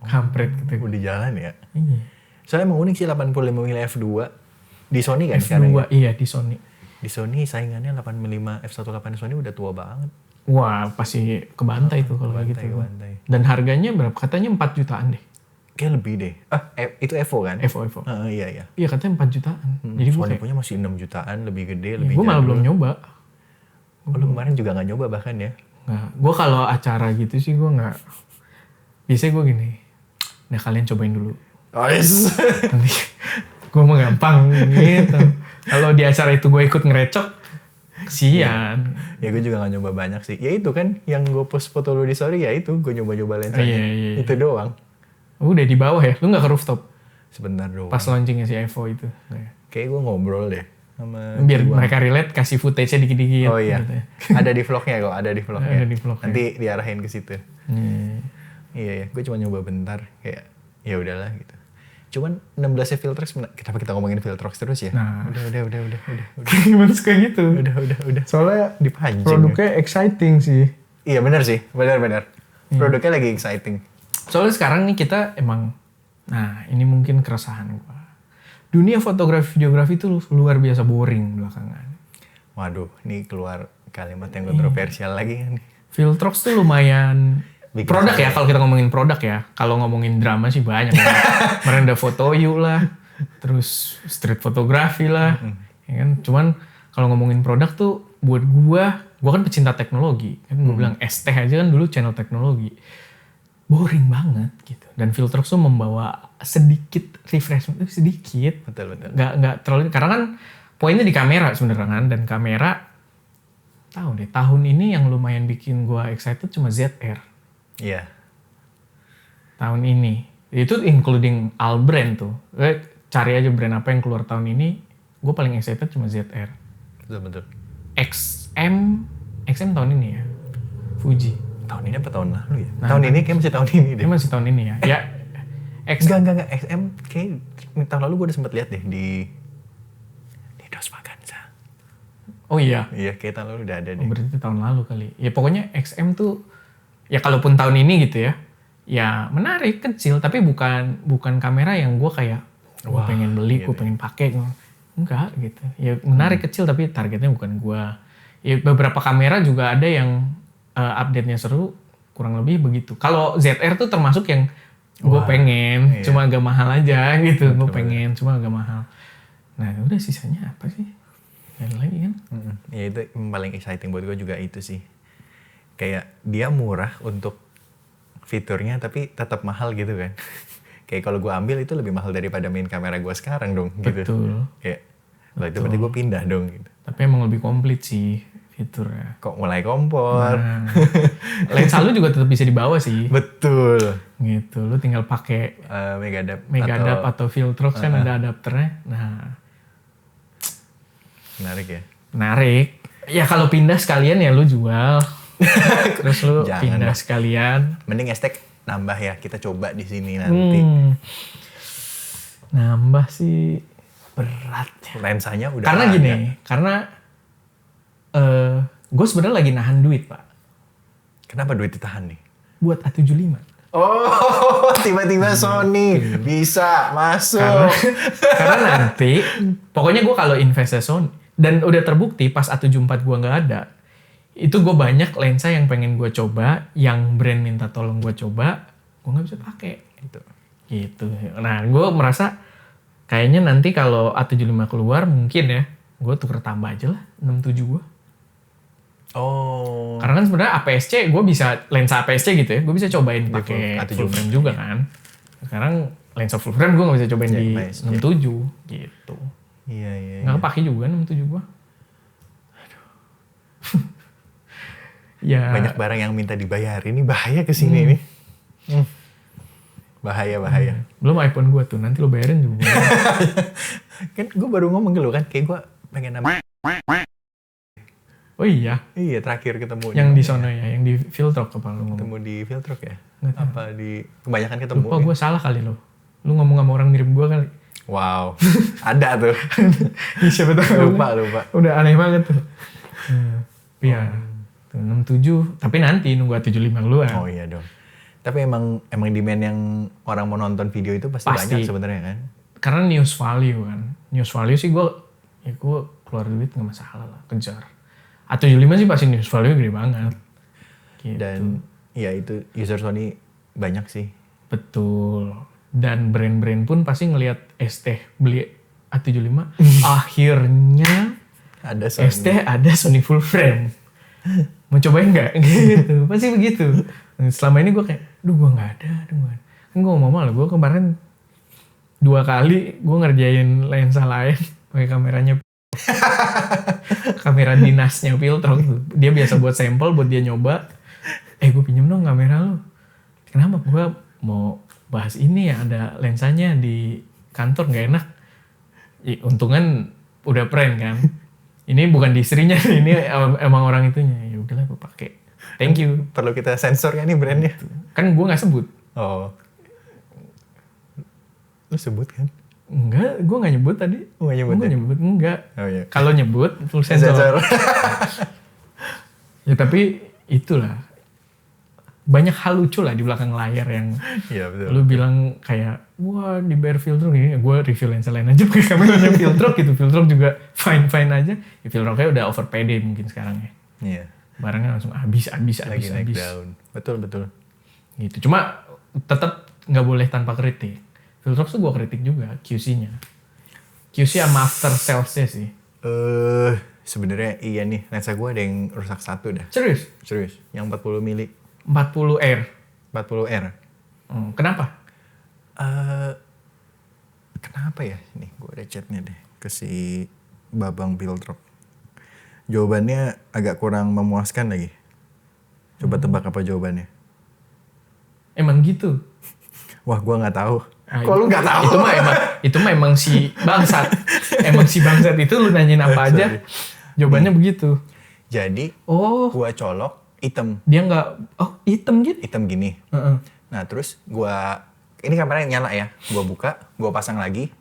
Kampret gitu. Udah jalan ya. Iya. Soalnya emang unik sih 85 mm f2 di Sony kan F2 sekarang. Ya? iya di Sony. Di Sony saingannya 85 f1.8 Sony udah tua banget. Wah pasti kebantai tuh kalau kayak gitu. Kebantai. Dan harganya berapa? Katanya 4 jutaan deh. Kayak lebih deh. Itu Evo kan? Evo. Iya. Iya katanya 4 jutaan. Jadi gue Sony kayak, punya masih 6 jutaan, lebih gede, lebih gue malah belum nyoba. Oh, lu kemarin juga gak nyoba bahkan ya? Nggak, gue kalau acara gitu sih gue nggak. Biasanya gue gini, nah kalian cobain dulu. Oh yes. Nanti gue mah gampang gitu. Kalau di acara itu gue ikut ngerecok, kesian. Ya gue juga gak nyoba banyak sih. Ya itu kan yang gue post foto lu di story ya itu gue nyoba-nyoba lensanya. Iya. Itu doang. Udah di bawah ya, lu nggak ke rooftop Sebentar doang. pas launchingnya si Evo itu. Kayak gue ngobrol deh sama Biar Iwan. mereka relate, kasih footage-nya dikit-dikit. Oh iya. Gitu. Ada di vlognya kok, ada di vlognya. Ada di vlognya. Nanti diarahin ke situ. Iya. Iya ya, gue cuma nyoba bentar kayak ya udahlah gitu. Cuman 16 Viltrox, kenapa kita ngomongin Viltrox terus ya? Nah. Udah. Gimana suka gitu? Udah. Soalnya Dipancing. produknya exciting sih. Iya benar sih, benar. Produknya lagi exciting. Soalnya sekarang nih kita emang, nah ini mungkin keresahan gua. Dunia fotografi videografi itu luar biasa boring belakangan. Waduh, ini keluar kalimat yang kontroversial lagi kan. Viltrox tuh lumayan Bikin produk saya- ya, kalau kita ngomongin produk ya. Kalau ngomongin drama sih banyak. Ya. Kemarin ada Foto You lah, terus street fotografi lah. Ya kan? Cuman kalau ngomongin produk tuh buat gua kan pecinta teknologi. Kan gua bilang ST aja kan dulu channel teknologi. Boring banget gitu. Dan Viltrox tuh membawa sedikit refreshment, sedikit. Betul. Nggak terlalu, karena kan poinnya di kamera sebenarnya kan. Dan kamera, tahu deh, tahun ini yang lumayan bikin gua excited cuma ZR. Iya. Tahun ini. Itu including all brand tuh. Cari aja brand apa yang keluar tahun ini. Gue paling excited cuma ZR. Betul. XM tahun ini ya. Fuji. Tahun ini apa tahun lalu ya? Nah, tahun ini kayak masih tahun ini deh. Ini masih tahun ini ya. Ya. Enggak. XM kayak tahun lalu gue udah sempet lihat deh di Dos Vaganza. Oh iya. Iya, kayak tahun lalu udah ada deh. Oh, berarti tahun lalu kali. Ya pokoknya XM tuh, ya kalaupun tahun ini gitu ya. Ya menarik, kecil. Tapi bukan kamera yang gue kayak, gue pengen beli, gue pengen pakai. Enggak gitu. Ya menarik kecil tapi targetnya bukan gue. Ya beberapa kamera juga ada yang update-nya seru, kurang lebih begitu. Kalau ZR tuh termasuk yang gue pengen, cuma agak mahal aja gitu. Gue pengen, cuma agak mahal. Nah udah sisanya apa sih? Yang lagi kan? Ya itu yang paling exciting buat gue juga itu sih. Kayak dia murah untuk fiturnya tapi tetap mahal gitu kan. Kayak kalau gue ambil itu lebih mahal daripada main kamera gue sekarang dong gitu. Betul. Kayak, itu berarti gue pindah dong gitu. Tapi emang lebih komplit sih fiturnya. Kok mulai kompor. Nah, lensa lu juga tetap bisa dibawa sih. Betul. Gitu. Lu tinggal pakai Megadap atau Viltrox kan ada adapternya. Nah, menarik ya. menarik. Ya kalau pindah sekalian ya lu jual. Terus lu Jangan pindah lah. sekalian. Mending estek nambah ya. Kita coba di sini nanti. Nambah sih. berat ya. Lensanya udah Karena ada. gini, karena gue sebenarnya lagi nahan duit Pak. Kenapa duit ditahan nih? Buat A75. Oh, tiba-tiba Sony bisa masuk. Karena nanti, pokoknya gue kalau investasi Sony, dan udah terbukti pas A74 gue nggak ada, itu gue banyak lensa yang pengen gue coba, yang brand minta tolong gue coba, gue nggak bisa pakai. Gitu. Nah, gue merasa kayaknya nanti kalau A75 keluar mungkin ya, gue tuker tambah aja lah 67 gue. Oh. Karena kan sebenarnya APS-C gue bisa lensa APS-C gitu ya, gue bisa cobain pakai full frame juga kan. Sekarang lensa full frame gue nggak bisa cobain di APS-C. 67 gitu. Iya. Nggak kepake juga 67 gue. Ya. Banyak barang yang minta dibayar. Ini bahaya kesini nih. Bahaya. Belum iPhone gue tuh, nanti lo bayarin juga. Kan gue baru ngomong ke lu kan, kayak gue pengen nama. Oh iya, Iya, terakhir ketemu. yang di sono ya, yang di Filtrok apa lu ngomong? Ketemu di Filtrok ya? Nggak tahu. Apa di kebanyakan ketemu? Lupa ya? gue salah kali lo. Lu ngomong sama orang mirip gue kali. Wow, ada tuh. Siapa tahu. Lupa. Udah aneh banget tuh. Iya. Tuh, 67, tapi nanti nunggu 75 keluar. Oh iya dong. Tapi emang demand yang orang mau nonton video itu pasti. Banyak sebenarnya kan? Karena news value kan. News value sih gue keluar duit nggak masalah lah, kejar. A75 sih pasti news value gede banget. Gitu. Dan ya itu user Sony banyak sih. Betul. Dan brand-brand pun pasti ngelihat ST beli A75. Akhirnya Ada Sony. ST ada Sony full frame. Mau cobain nggak? Gitu. Pasti begitu. Selama ini gue kayak, gue nggak ada. Kan gue ngomong malah, gue kemarin 2 kali gue ngerjain lensa lain pakai kameranya. Kamera dinasnya Filtrok tuh. Dia biasa buat sampel, buat dia nyoba. Gue pinjem dong kamera lo. Kenapa? Gue mau bahas ini ya, ada lensanya di kantor nggak enak. Untungan udah prank kan. Ini bukan di istrinya, ini emang orang itunya. Ya udahlah gue pakai. Thank you. Perlu kita sensor kan nih brandnya? Kan gue nggak sebut. Oh. Lu sebut kan? Enggak, gue nggak nyebut tadi. Oh, nggak nyebut Gue ya? nyebut, enggak. Oh iya. Kalau nyebut, full sensor. Ya tapi itulah. Banyak hal lucu lah di belakang layar yang Iya betul. lu bilang kayak, wah di Bear Filtrok ini, gue review lensa lain aja pakai kameranya Filtrok gitu. Filtrok juga fine aja. Ya, Filtroknya udah over PD mungkin sekarang ya. Iya. Barangnya langsung habis. Lagi naik daun. Betul. Gitu. Cuma tetap nggak boleh tanpa kritik. Filtrok tuh gue kritik juga QC-nya. QC sama after sales-nya sih. Sebenarnya iya nih, lensa gue ada yang rusak satu dah. Serius? Yang 40 mili. 40 R. 40R. Kenapa? Kenapa ya? Nih gue ada chatnya deh ke si Babang Filtrok. Jawabannya agak kurang memuaskan lagi. Coba tebak apa jawabannya? Emang gitu? Wah gue nggak tahu. Kok lu nggak tahu? Itu mah emang si bangsat. Emang si bangsat itu lu nanyain apa aja, jawabannya begitu. Jadi, gue colok hitam. Dia nggak, hitam gitu? Hitam gini. Nah terus ini kameranya nyala ya. Gue buka, gue pasang lagi.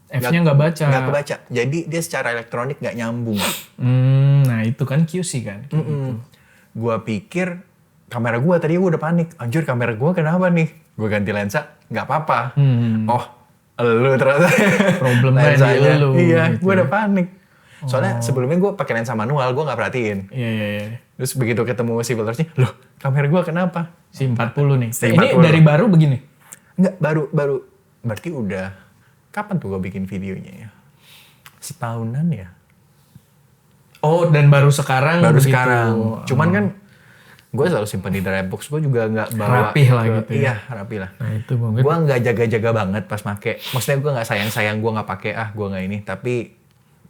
F-nya nggak baca. Nggak kebaca. Jadi dia secara elektronik nggak nyambung. Nah itu kan QC kan. Gitu. Gue pikir kamera gue tadi gue udah panik. Anjir kamera gue kenapa nih? Gue ganti lensa, nggak apa-apa. Oh, lu ternyata problemnya lensanya. lu. Iya, gitu. gue udah panik. Soalnya sebelumnya gue pakai lensa manual, gue nggak perhatiin. Iya. Terus begitu ketemu si filternya, loh kamera gue kenapa? Si 40 nih. Si Ini 40. dari baru begini? Enggak, baru. Berarti udah, kapan tuh gue bikin videonya ya? Setahunan ya? Oh, dan baru sekarang Baru begitu. sekarang. Cuman kan gue selalu simpen di Dropbox, gue juga nggak bawa. Rapih lah gitu ya. Iya, rapi lah. Nah itu mungkin. Gue nggak jaga-jaga banget pas make. Maksudnya gue nggak sayang-sayang, gue nggak pakai gue nggak ini. Tapi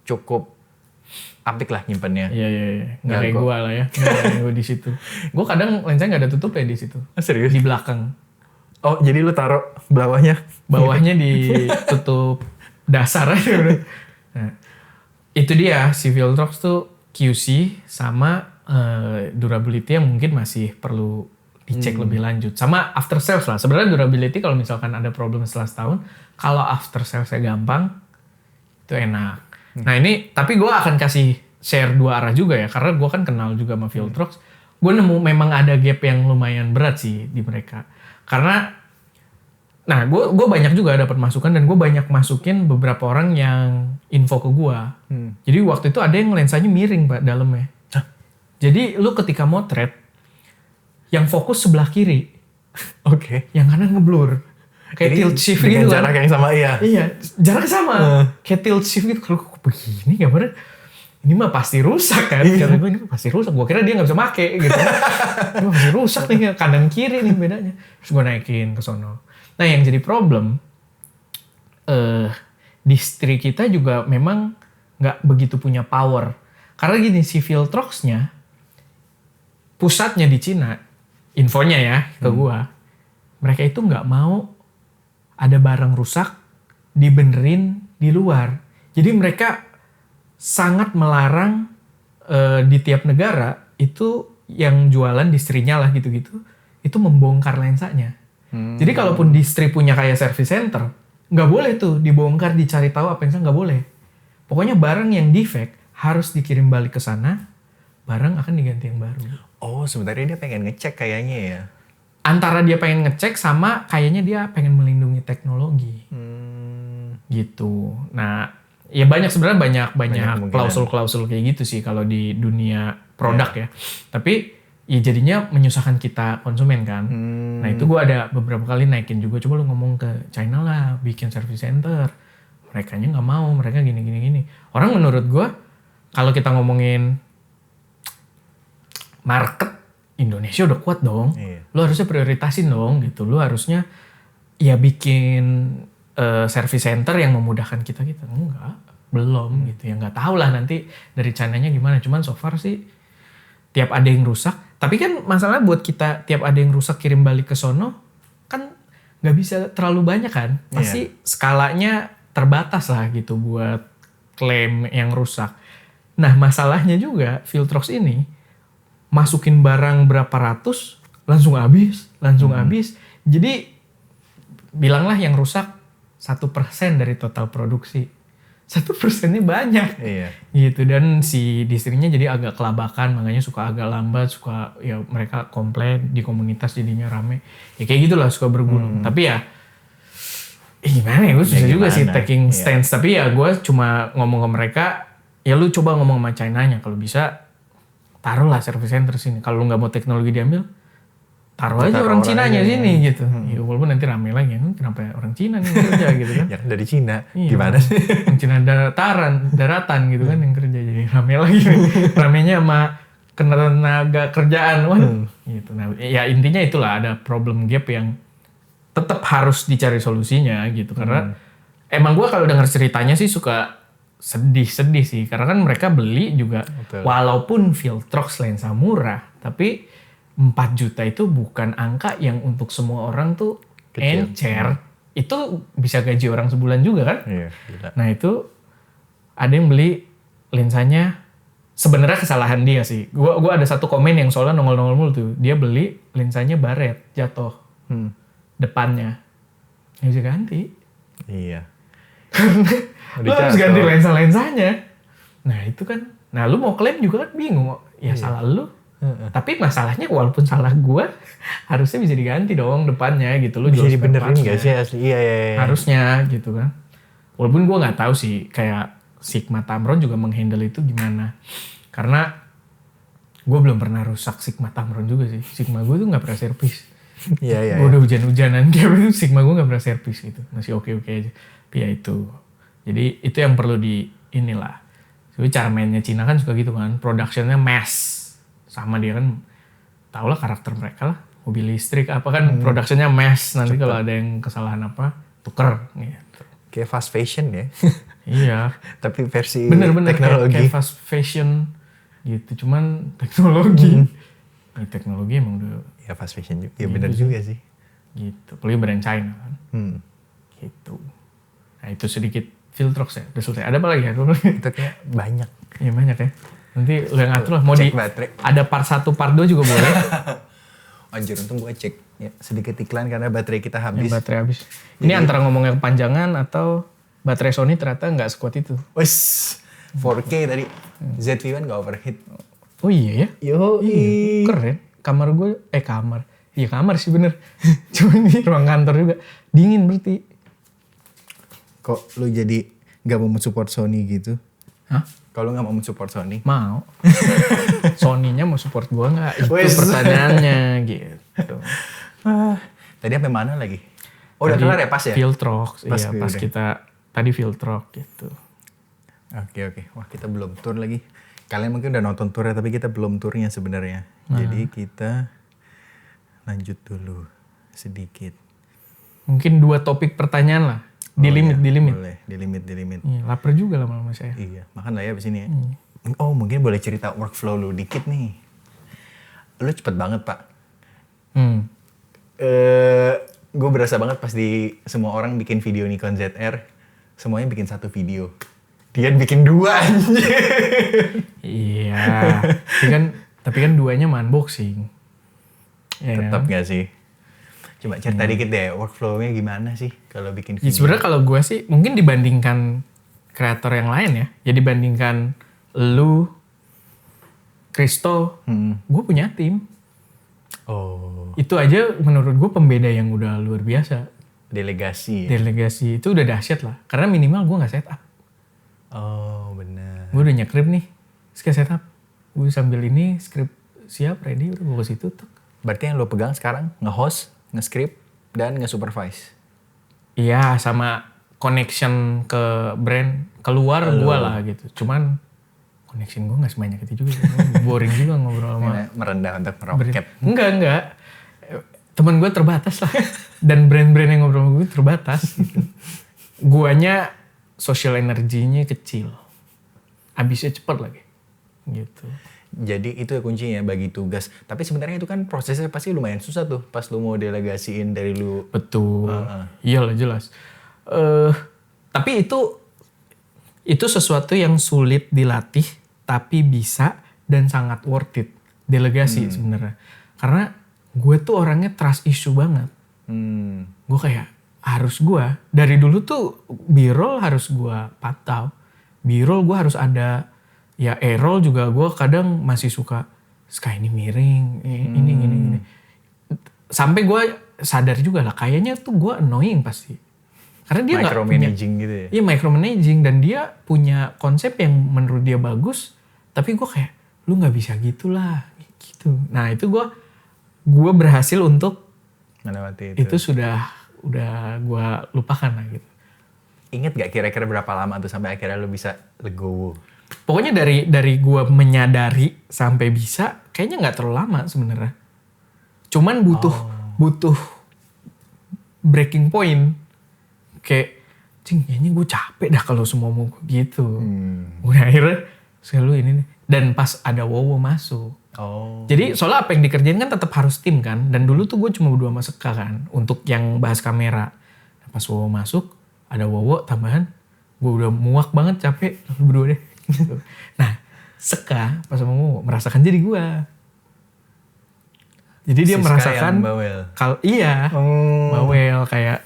cukup apik lah nyimpennya. Iya. Nggak kayak gue lah ya. Nggak kayak gue di situ. Gue kadang lensanya nggak ada tutup ya di situ. Serius? Di belakang. Oh jadi lu taruh bawahnya? Bawahnya ditutup dasar aja udah. Nah, itu dia si Filtrox tuh QC sama durability yang mungkin masih perlu dicek lebih lanjut. Sama after sales lah. Sebenarnya durability kalau misalkan ada problem setelah setahun, kalau after salesnya gampang, Itu enak. Nah ini, tapi gue akan kasih share dua arah juga ya. Karena gue kan kenal juga sama Viltrox. Gue nemu memang ada gap yang lumayan berat sih di mereka. Karena, nah gue banyak juga dapat masukan. Dan gue banyak masukin beberapa orang yang info ke gue. Jadi waktu itu ada yang lensanya miring Pak dalamnya. Jadi lu ketika motret, yang fokus sebelah kiri. Oke. Yang kanan ngeblur. Kayak Ini tilt shift dengan gitu kan. jarak yang sama iya. Iya, jaraknya sama. Kayak tilt shift gitu. Kalau kok begini gambarnya, ini mah pasti rusak kan. Kata gue ini mah pasti rusak. Gue kira dia gak bisa make gitu. Ini pasti rusak nih, kanan kiri nih bedanya. Terus gue naikin ke sono. Nah yang jadi problem, distri kita juga memang gak begitu punya power. Karena gini, si Viltrox-nya, pusatnya di Cina, infonya ya ke gue, mereka itu gak mau ada barang rusak dibenerin di luar. Jadi mereka sangat melarang di tiap negara itu yang jualan distrinya lah gitu-gitu, itu membongkar lensanya. Jadi kalaupun distri punya kayak service center, nggak boleh tuh dibongkar, dicari tahu apa yang salah, nggak boleh. Pokoknya barang yang defect harus dikirim balik ke sana, barang akan diganti yang baru. Oh sebenarnya dia pengen ngecek kayaknya ya. Antara dia pengen ngecek sama kayaknya dia pengen melindungi teknologi. Gitu. Nah, ya sebenarnya banyak klausul-klausul kayak gitu sih kalau di dunia produk ya. Tapi ya jadinya menyusahkan kita konsumen kan. Nah, itu gue ada beberapa kali naikin juga. Coba lu ngomong ke China lah, bikin service center. Merekanya nggak mau, mereka gini. Orang menurut gue kalau kita ngomongin market, Indonesia udah kuat dong. Iya. Lu harusnya prioritasin dong gitu. Lu harusnya ya bikin service center yang memudahkan kita. Enggak, belum gitu. Ya nggak tahu lah nanti dari China-nya gimana. Cuman so far sih tiap ada yang rusak. Tapi kan masalahnya buat kita tiap ada yang rusak kirim balik ke sono kan nggak bisa terlalu banyak kan. Pasti skalanya terbatas lah gitu buat klaim yang rusak. Nah masalahnya juga Viltrox ini masukin barang berapa ratus, langsung habis. Jadi, bilanglah yang rusak 1% dari total produksi. 1%-nya banyak. Iya. Gitu, dan si distrinya jadi agak kelabakan, makanya suka agak lambat, suka ya mereka komplain, di komunitas jadinya rame. Ya kayak gitulah, suka bergulung. Tapi ya, gimana ya, gue susah juga sih taking stance. Tapi ya gue cuma ngomong ke mereka, ya lu coba ngomong sama China-nya, kalau bisa, taruhlah service center sini. Kalau lu nggak mau teknologi diambil, taruh aja orang Cina-nya sini gitu. Ya, walaupun nanti rame lagi, kenapa orang Cina nih yang kerja gitu kan? Ya kan dari Cina, iya, gimana sih? Yang Cina daratan gitu kan yang kerja, jadi rame lagi. Ramenya sama tenaga kerjaan, gitu. Nah, ya intinya itulah ada problem gap yang tetap harus dicari solusinya gitu. Karena emang gue kalau dengar ceritanya sih suka sedih sih, karena kan mereka beli juga. Betul. Walaupun Viltrox lensa murah, tapi 4 juta itu bukan angka yang untuk semua orang tuh encer. Itu bisa gaji orang sebulan juga kan. Iya, gila. Nah itu ada yang beli lensanya, sebenarnya kesalahan dia sih. Gua ada satu komen yang soalnya nongol-nongol mulu tuh, dia beli lensanya baret jatuh depannya, nggak bisa ganti. Iya. Lu harus ganti lensa-lensanya. Nah itu kan, nah lu mau klaim juga kan bingung. Ya salah lu. Tapi masalahnya walaupun salah gua, harusnya bisa diganti dong depannya gitu. Lu Bisa jual dibenerin gak sih asli? Iya. Harusnya gitu kan. Walaupun gua nggak tahu sih kayak Sigma Tamron juga menghandle itu gimana. Karena gua belum pernah rusak Sigma Tamron juga sih. Sigma gua tuh nggak pernah servis. Iya. Gua udah hujan-hujanan dia itu Sigma gua nggak pernah servis gitu. Masih oke-oke aja. Tapi ya itu. Jadi itu yang perlu di inilah. Jadi cara mainnya Cina kan suka gitu kan. Productionnya mass. Sama dia kan, tau lah karakter mereka lah. Mobil listrik apa kan productionnya mass. Nanti kalau ada yang kesalahan apa, tuker gitu. Kayak fast fashion ya. Iya. Tapi versi bener-bener teknologi. kayak fast fashion gitu. Cuman teknologi. Ini teknologi emang udah. Ya fast fashion juga. Ya bener juga sih. Gitu. Apalagi brand China kan. Gitu. Nah itu sedikit Viltrox ya. Udah selesai. Ada apa lagi ya? Itu kayak banyak. Iya banyak ya. Nanti lu yang atur lah. Mau Cek baterai. Ada part 1, part 2 juga boleh. Anjir, untung gue cek. Ya, sedikit iklan karena baterai kita habis. Baterai habis. Ini antara ngomongnya kepanjangan atau baterai Sony ternyata nggak sekuat itu. Wes 4K tadi. ZV-1 gak overheat. Oh iya ya? Yo, Iya, keren. Kamar gue, kamar. Iya kamar sih bener. Cuma di ruang kantor juga. Dingin berarti. Kok lu jadi gak mau mensupport Sony gitu? Hah? Kalau gak mau mensupport Sony? Mau. Sony-nya mau support gue nggak? Itu Wes. pertanyaannya gitu. Tadi sampai mana lagi? Oh udah kelar ya pas ya? Filtrox, Pas iya gue pas udah. kita tadi Filtrox gitu. Oke. Wah kita belum tour lagi. Kalian mungkin udah nonton tournya tapi kita belum tournya sebenarnya. Jadi kita lanjut dulu sedikit. Mungkin 2 topik pertanyaan lah. Di limit. Boleh, di limit. Iya, lapar juga lama-lama saya. Iya, makan lah ya abis ini ya. Oh mungkin boleh cerita workflow lu dikit nih. Lu cepet banget pak. Gue berasa banget pas di semua orang bikin video Nikon ZR, semuanya bikin 1 video. Dia bikin 2 anjir. Iya. tapi kan 2-nya unboxing. Ya, Tetap gak sih? Coba cerita dikit deh, workflow-nya gimana sih kalau bikin Ya, video? sebenarnya kalau gue sih mungkin dibandingkan kreator yang lain ya. Ya dibandingkan lu, Kristo, gue punya tim. Oh, Itu aja menurut gue pembeda yang udah luar biasa. delegasi ya? Delegasi itu udah dahsyat lah. Karena minimal gue gak setup. Oh, benar. Gue udah nyekrip nih, terus kayak setup. Gue sambil ini skrip siap, ready, udah gue ke situ tuh. Berarti yang lo pegang sekarang nge-host, nge-script, dan nge-supervise? Iya, sama connection ke brand keluar gue lah gitu. Cuman connection gue gak sebanyak itu juga. Boring juga ngobrol sama Merendah untuk meroket. Enggak. Temen gue terbatas lah. Dan brand-brand yang ngobrol sama gue terbatas gitu. Guanya social energinya kecil. Habisnya cepet lagi. Gitu. Jadi itu kuncinya bagi tugas. Tapi sebenarnya itu kan prosesnya pasti lumayan susah tuh pas lu mau delegasiin dari lu. Betul. Iyalah jelas. Tapi itu sesuatu yang sulit dilatih tapi bisa dan sangat worth it. Delegasi sebenarnya. Karena gue tuh orangnya trust issue banget. Gue kayak harus dari dulu tuh B-roll harus gue pantau. B-roll gue harus ada, ya A-roll juga gue kadang masih suka ini miring, ini gini. Sampai gue sadar juga lah kayaknya tuh gue annoying pasti. Karena dia nggak punya, Micromanaging gitu ya? iya micromanaging, dan dia punya konsep yang menurut dia bagus, tapi gue kayak lu nggak bisa gitulah gitu. Nah itu gue berhasil untuk Melewati itu sudah gue lupakan lah gitu. Ingat gak kira-kira berapa lama tuh sampai akhirnya lu bisa legowo? Pokoknya dari gue menyadari sampai bisa kayaknya nggak terlalu lama sebenarnya. Cuman butuh breaking point. Kayak kayaknya gue capek dah kalau semua mau gitu. Udah akhirnya selalu ini nih. Dan pas ada Wowo masuk. Oh. Jadi soalnya apa yang dikerjain kan tetap harus tim kan. Dan dulu tuh gue cuma berdua sama Seka kan. Untuk yang bahas kamera. Nah, pas Wowo masuk, ada Wowo tambahan. Gue udah muak banget, capek. Lu berdua deh. Gitu. Nah, Seka pas sama Wowo merasakan jadi gue. Jadi dia Siska merasakan. yang bawel. Iya. Bawel kayak.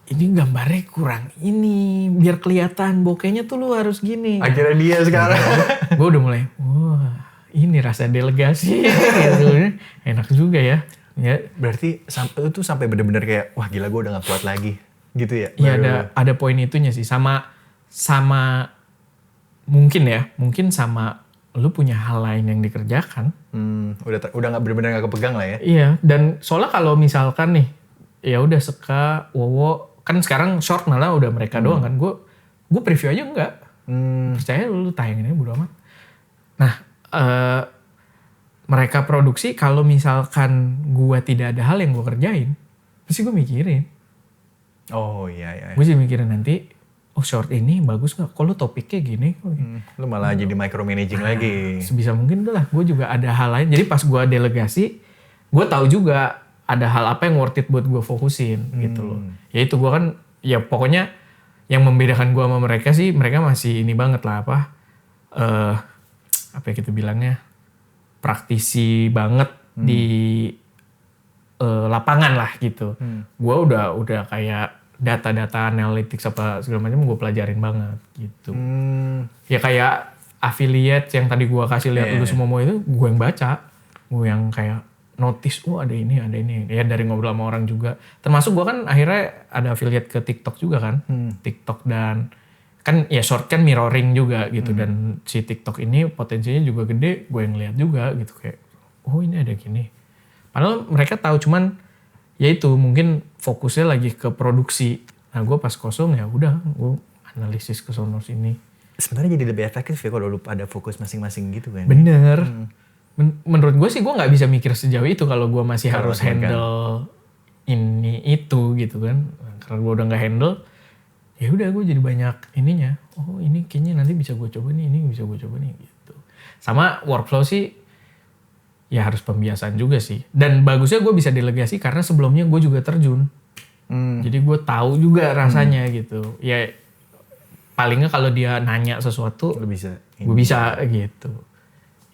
Ini gambarnya kurang ini. Biar kelihatan bokehnya tuh lu harus gini. Akhirnya dia sekarang. Gue udah mulai. Wah. Ini rasa delegasi gitu. Enak juga ya. Berarti lu tuh sampai bener-bener kayak wah gila gue udah gak kuat lagi gitu ya? Iya ada poin itunya sih. Sama mungkin sama lu punya hal lain yang dikerjakan. Udah gak bener-bener gak kepegang lah ya? Iya. Dan soalnya kalau misalkan nih, ya udah Seka, Wowo, kan sekarang short malah udah mereka doang kan. Gue preview aja enggak. Percaya lu tayangin aja bodo amat. Nah, mereka produksi kalau misalkan gue tidak ada hal yang gue kerjain, pasti gue mikirin. Oh iya. Gue sih mikirin nanti, short ini bagus gak? Kok lu topiknya gini? Lu malah jadi micromanaging lagi. Sebisa mungkin udah lah, gue juga ada hal lain. Jadi pas gue delegasi, gue tahu juga ada hal apa yang worth it buat gue fokusin gitu loh. Ya itu gue kan, ya pokoknya yang membedakan gue sama mereka sih, mereka masih ini banget lah apa ya kita bilangnya, praktisi banget di lapangan lah gitu. Gue udah kayak data-data analytics apa segala macam gue pelajarin banget gitu. Ya kayak affiliate yang tadi gue kasih lihat lu semua itu gue yang baca, gue yang kayak notice ada ini ya dari ngobrol sama orang juga. Termasuk gue kan akhirnya ada affiliate ke TikTok juga kan, TikTok dan kan ya short kan mirroring juga gitu dan si TikTok ini potensinya juga gede, gue yang lihat juga gitu kayak ini ada gini. Padahal mereka tahu cuman ya itu mungkin fokusnya lagi ke produksi. Nah gue pas kosong ya udah gue analisis ke sono sini. Sebenarnya jadi lebih efektif ya kalau lu pada fokus masing-masing gitu kan. Bener. Menurut gue sih gue nggak bisa mikir sejauh itu kalau gue masih harus handle ini itu gitu kan. Karena gue udah nggak handle, ya udah gue jadi banyak ininya. Ini kayaknya nanti bisa gue coba nih, ini bisa gue coba nih gitu. Sama workflow sih ya harus pembiasaan juga sih. Dan bagusnya gue bisa delegasi karena sebelumnya gue juga terjun. Jadi gue tahu juga rasanya gitu. Ya palingnya kalau dia nanya sesuatu, gue bisa gitu.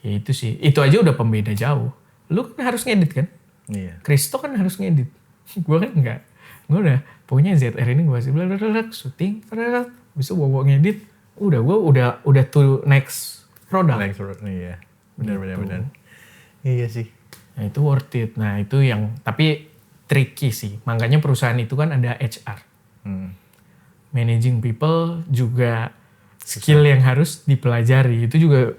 Ya itu sih. Itu aja udah pembeda jauh. Lu kan harus ngedit kan? Iya. Kristo kan harus ngedit. Gue kan enggak. Gue udah pokoknya ZR ini gue masih syuting, bisa bawa ngedit. Gue udah to next product. Iya. Benar. Iya sih. Nah itu worth it. Nah itu yang tapi tricky sih. Makanya perusahaan itu kan ada HR. Managing people juga skill yang harus dipelajari. Itu juga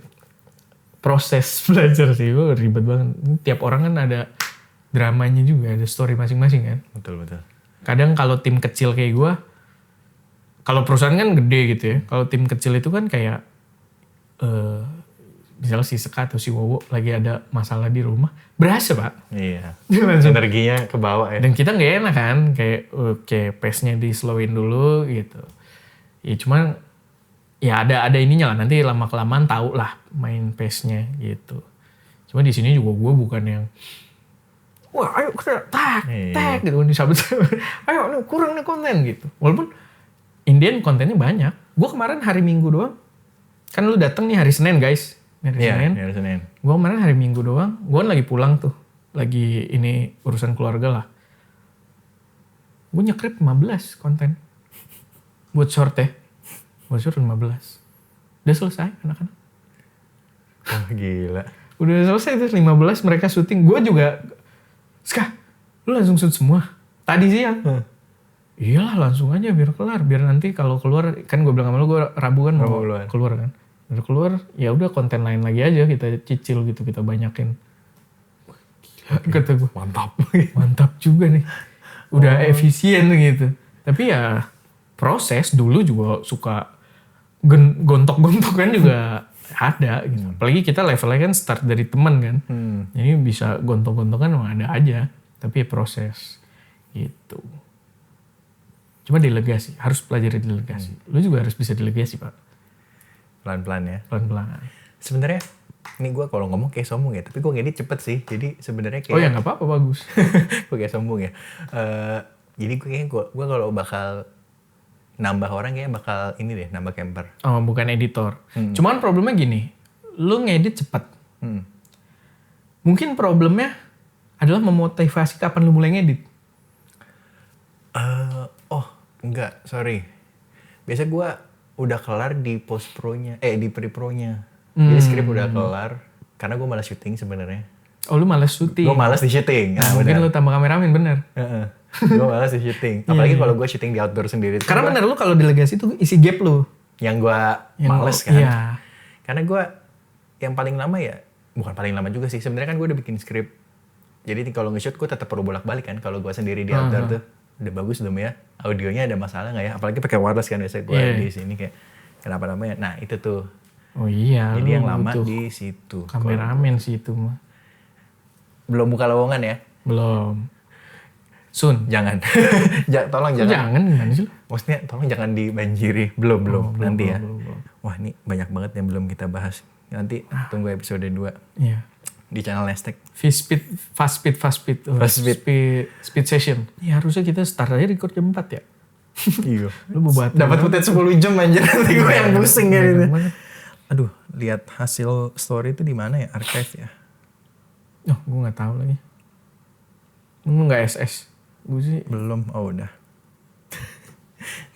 proses belajar sih. Ribet banget. Tiap orang kan ada dramanya juga. Ada story masing-masing kan. Betul. Kadang kalau tim kecil kayak gue. Kalau perusahaan kan gede gitu ya. Kalau tim kecil itu kan kayak. Misalnya si Seka atau si Wowo lagi ada masalah di rumah. Berasa pak. Iya. Langsung. Energinya ke bawah ya. Dan kita gak enak kan. Kayak pace-nya di-slowin dulu gitu. Ya cuman. Ya ada ininya lah. Nanti lama-kelamaan tahu lah main pace-nya gitu. Cuma di sini juga gue bukan yang. Wah ayo kita tag gitu. Disabet. Ayo kurang nih konten gitu. Walaupun Indian kontennya banyak. Gue kemarin hari Minggu doang. Kan lu dateng nih hari Senin guys. Hari Senin. Gue kemarin hari Minggu doang. Gue lagi pulang tuh. Lagi ini urusan keluarga lah. Gue nyekrip 15 konten. Buat short ya. Buat short 15. Udah selesai anak-anak. Oh gila. Udah selesai tuh 15 mereka syuting. Gue juga. Ska, lu langsung shoot semua? Tadi siang. Iyalah langsung aja biar kelar. Biar nanti kalau keluar. Kan gue bilang sama lu gue Rabu kan mau keluar kan. Udah keluar, ya udah konten lain lagi aja kita cicil gitu, kita banyakin. Gila, kata gue. Mantap juga nih. Udah efisien gitu. Tapi ya proses dulu juga suka gontok-gontok kan juga ada gitu. Apalagi kita levelnya kan start dari teman kan. Jadi bisa gontok-gontokan ada aja. Tapi ya proses gitu. Cuma delegasi, harus pelajari delegasi. Lu juga harus bisa delegasi pak. Pelan-pelan ya. Pelan-pelan. Sebenarnya ini gue kalau ngomong kayak sombong ya, tapi gue ngedit cepet sih. Jadi sebenarnya kayak. Oh ya nggak apa-apa bagus. Gue kayak sombong ya. Jadi gue kalau bakal nambah orang kayaknya bakal ini deh, nambah camper. Oh bukan editor. Cuman problemnya gini, lu ngedit cepet. Mungkin problemnya adalah memotivasi kapan lu mulai ngedit. Enggak, sorry. Biasa gue udah kelar di post pro-nya, di pre-pro-nya. Jadi skrip udah kelar, karena gue malas syuting sebenarnya. Oh lu malas syuting? Gue malas di syuting. Nah mungkin lu tambah kameramen bener. Gue malas di syuting. Apalagi kalau gue syuting di outdoor sendiri. Karena bener lu kalau delegasi tuh isi gap lu. Yang gue males kan. Iya. Karena gue yang paling lama ya, bukan paling lama juga sih. Sebenarnya kan gue udah bikin skrip. Jadi kalau nge-shoot gue tetap perlu bolak-balik kan. Kalau gue sendiri di outdoor tuh. Udah bagus belum ya? Audionya ada masalah nggak ya? Apalagi pakai wireless kan biasanya gue di sini kayak kenapa-napa ya. Nah itu tuh. Oh iya. Jadi yang lama di situ. Kameramen sih itu mah. Belum buka lowongan ya? Belum. Sun. Jangan. Tolong jangan. Jangan gimana sih? Maksudnya tolong jangan dibanjiri. Belum. Nanti ya. Belum. Wah ini banyak banget yang belum kita bahas. Nanti tunggu episode 2. Iya. Di channel Nestek. Fast speed session. Ya harusnya kita start aja record jam 4 ya. Iya. Lu buat dapat footage 10 jam anjir, nanti gue yang pusing ya gitu. Aduh, lihat hasil story itu di mana ya? Archive ya? Oh, gue nggak tahu lagi. Lu nggak SS? Gue sih belum. Oh udah.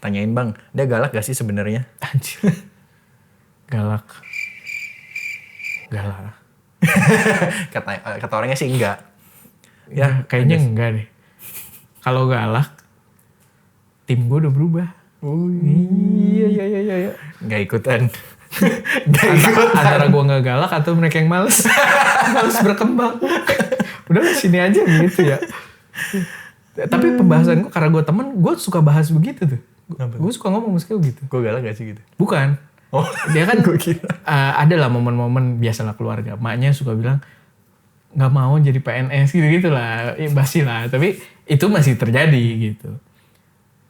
Tanyain bang, dia galak gak sih sebenarnya? Anjir. Galak. Kata orangnya sih enggak. Ya kayaknya enggak deh. Kalau galak, tim gue udah berubah. Iya. Nggak ikutan. Antara gue nggak galak atau mereka yang males. Males berkembang. Udah sini aja gitu ya. Tapi pembahasan gue, karena gue temen, gue suka bahas begitu tuh. Gue suka ngomong meski gitu. Gue galak gak sih gitu? Bukan. Oh, Dia kan gue kira. ada lah momen-momen biasalah keluarga. Maknya suka bilang, nggak mau jadi PNS gitu-gitu lah. Ya, basi lah. Tapi itu masih terjadi gitu.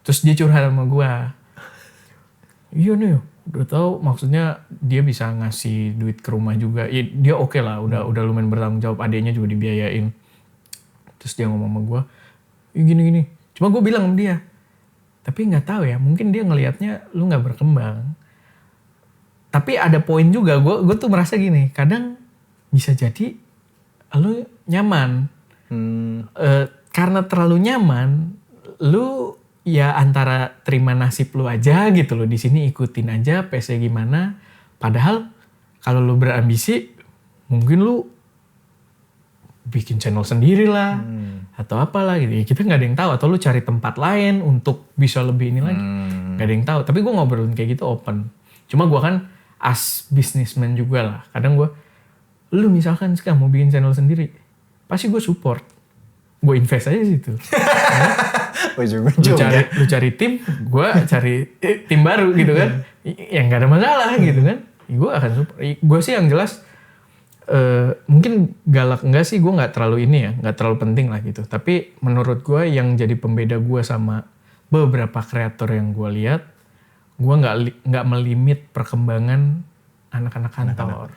Terus dia curhat sama gue. Iya nih, udah tahu maksudnya dia bisa ngasih duit ke rumah juga. Ya, dia oke lah, udah lumayan bertanggung jawab. Adiknya juga dibiayain. Terus dia ngomong sama gue, gini. Cuma gue bilang sama dia, tapi nggak tahu ya, mungkin dia ngelihatnya lu nggak berkembang. Tapi ada poin juga, gue tuh merasa gini, kadang bisa jadi lu nyaman. Karena terlalu nyaman, lu ya antara terima nasib lu aja gitu loh, di sini ikutin aja pace gimana. Padahal kalau lu berambisi, mungkin lu bikin channel sendiri lah, atau apalah gitu. Ya, kita nggak ada yang tahu. Atau lu cari tempat lain untuk bisa lebih ini lagi, nggak ada yang tahu. Tapi gue ngobrolin kayak gitu open. Cuma gue kan as businessman juga lah. Kadang gue, lu misalkan sekarang mau bikin channel sendiri, pasti gue support. Gue invest aja situ. Lu cari tim, gue cari tim baru gitu kan. Ya nggak ada masalah gitu kan. Gue akan support. Gue sih yang jelas, mungkin galak enggak sih, gue nggak terlalu ini ya, nggak terlalu penting lah gitu. Tapi menurut gue yang jadi pembeda gue sama beberapa kreator yang gue lihat, gue nggak melimit perkembangan anak-anak kantor.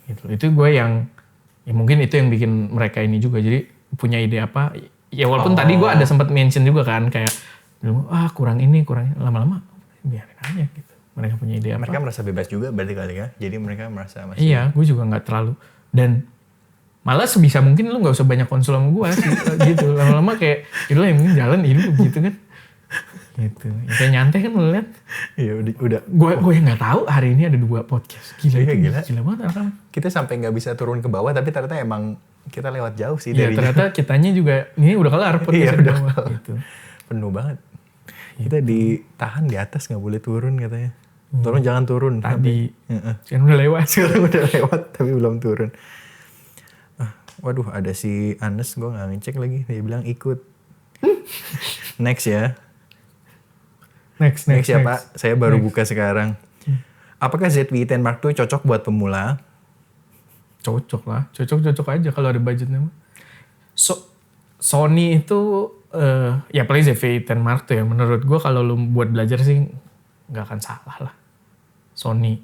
Gitu. Itu gue yang, ya mungkin itu yang bikin mereka ini juga. Jadi punya ide apa? Ya walaupun tadi gue ada sempat mention juga kan, kayak kurang ini, lama-lama biarin aja gitu. Mereka punya ide apa? Mereka merasa bebas juga berarti kali ya. Jadi mereka merasa masih. Iya, gue juga nggak terlalu. Dan malah sebisa mungkin lu nggak usah banyak konsul sama gue sih, gitu. Lama-lama kayak, yaudah yang mungkin jalan hidup gitu kan. Gitu. Ya, kayak nyantai kan lu lihat. Iya udah. Gue yang nggak tahu hari ini ada 2 podcast. Gila banget kan. Kita sampai nggak bisa turun ke bawah, tapi ternyata emang kita lewat jauh sih. Iya, ternyata kitanya juga ini udah kelar podcast udah bawah. Gitu. Penuh banget. Kita ditahan di atas, nggak boleh turun katanya. Turun jangan turun. Tadi kan udah lewat. Sekarang udah lewat tapi belum turun. Waduh, ada si Anes, gue nggak ngecek lagi. Dia bilang ikut. Next ya. Next ya Pak. Saya baru buka sekarang. Apakah ZV-10 Mark II cocok buat pemula? Cocok lah. Cocok aja kalau ada budgetnya. Sony itu ya paling ZV-10 Mark II ya. Menurut gue kalau lu buat belajar sih nggak akan salah lah. Sony.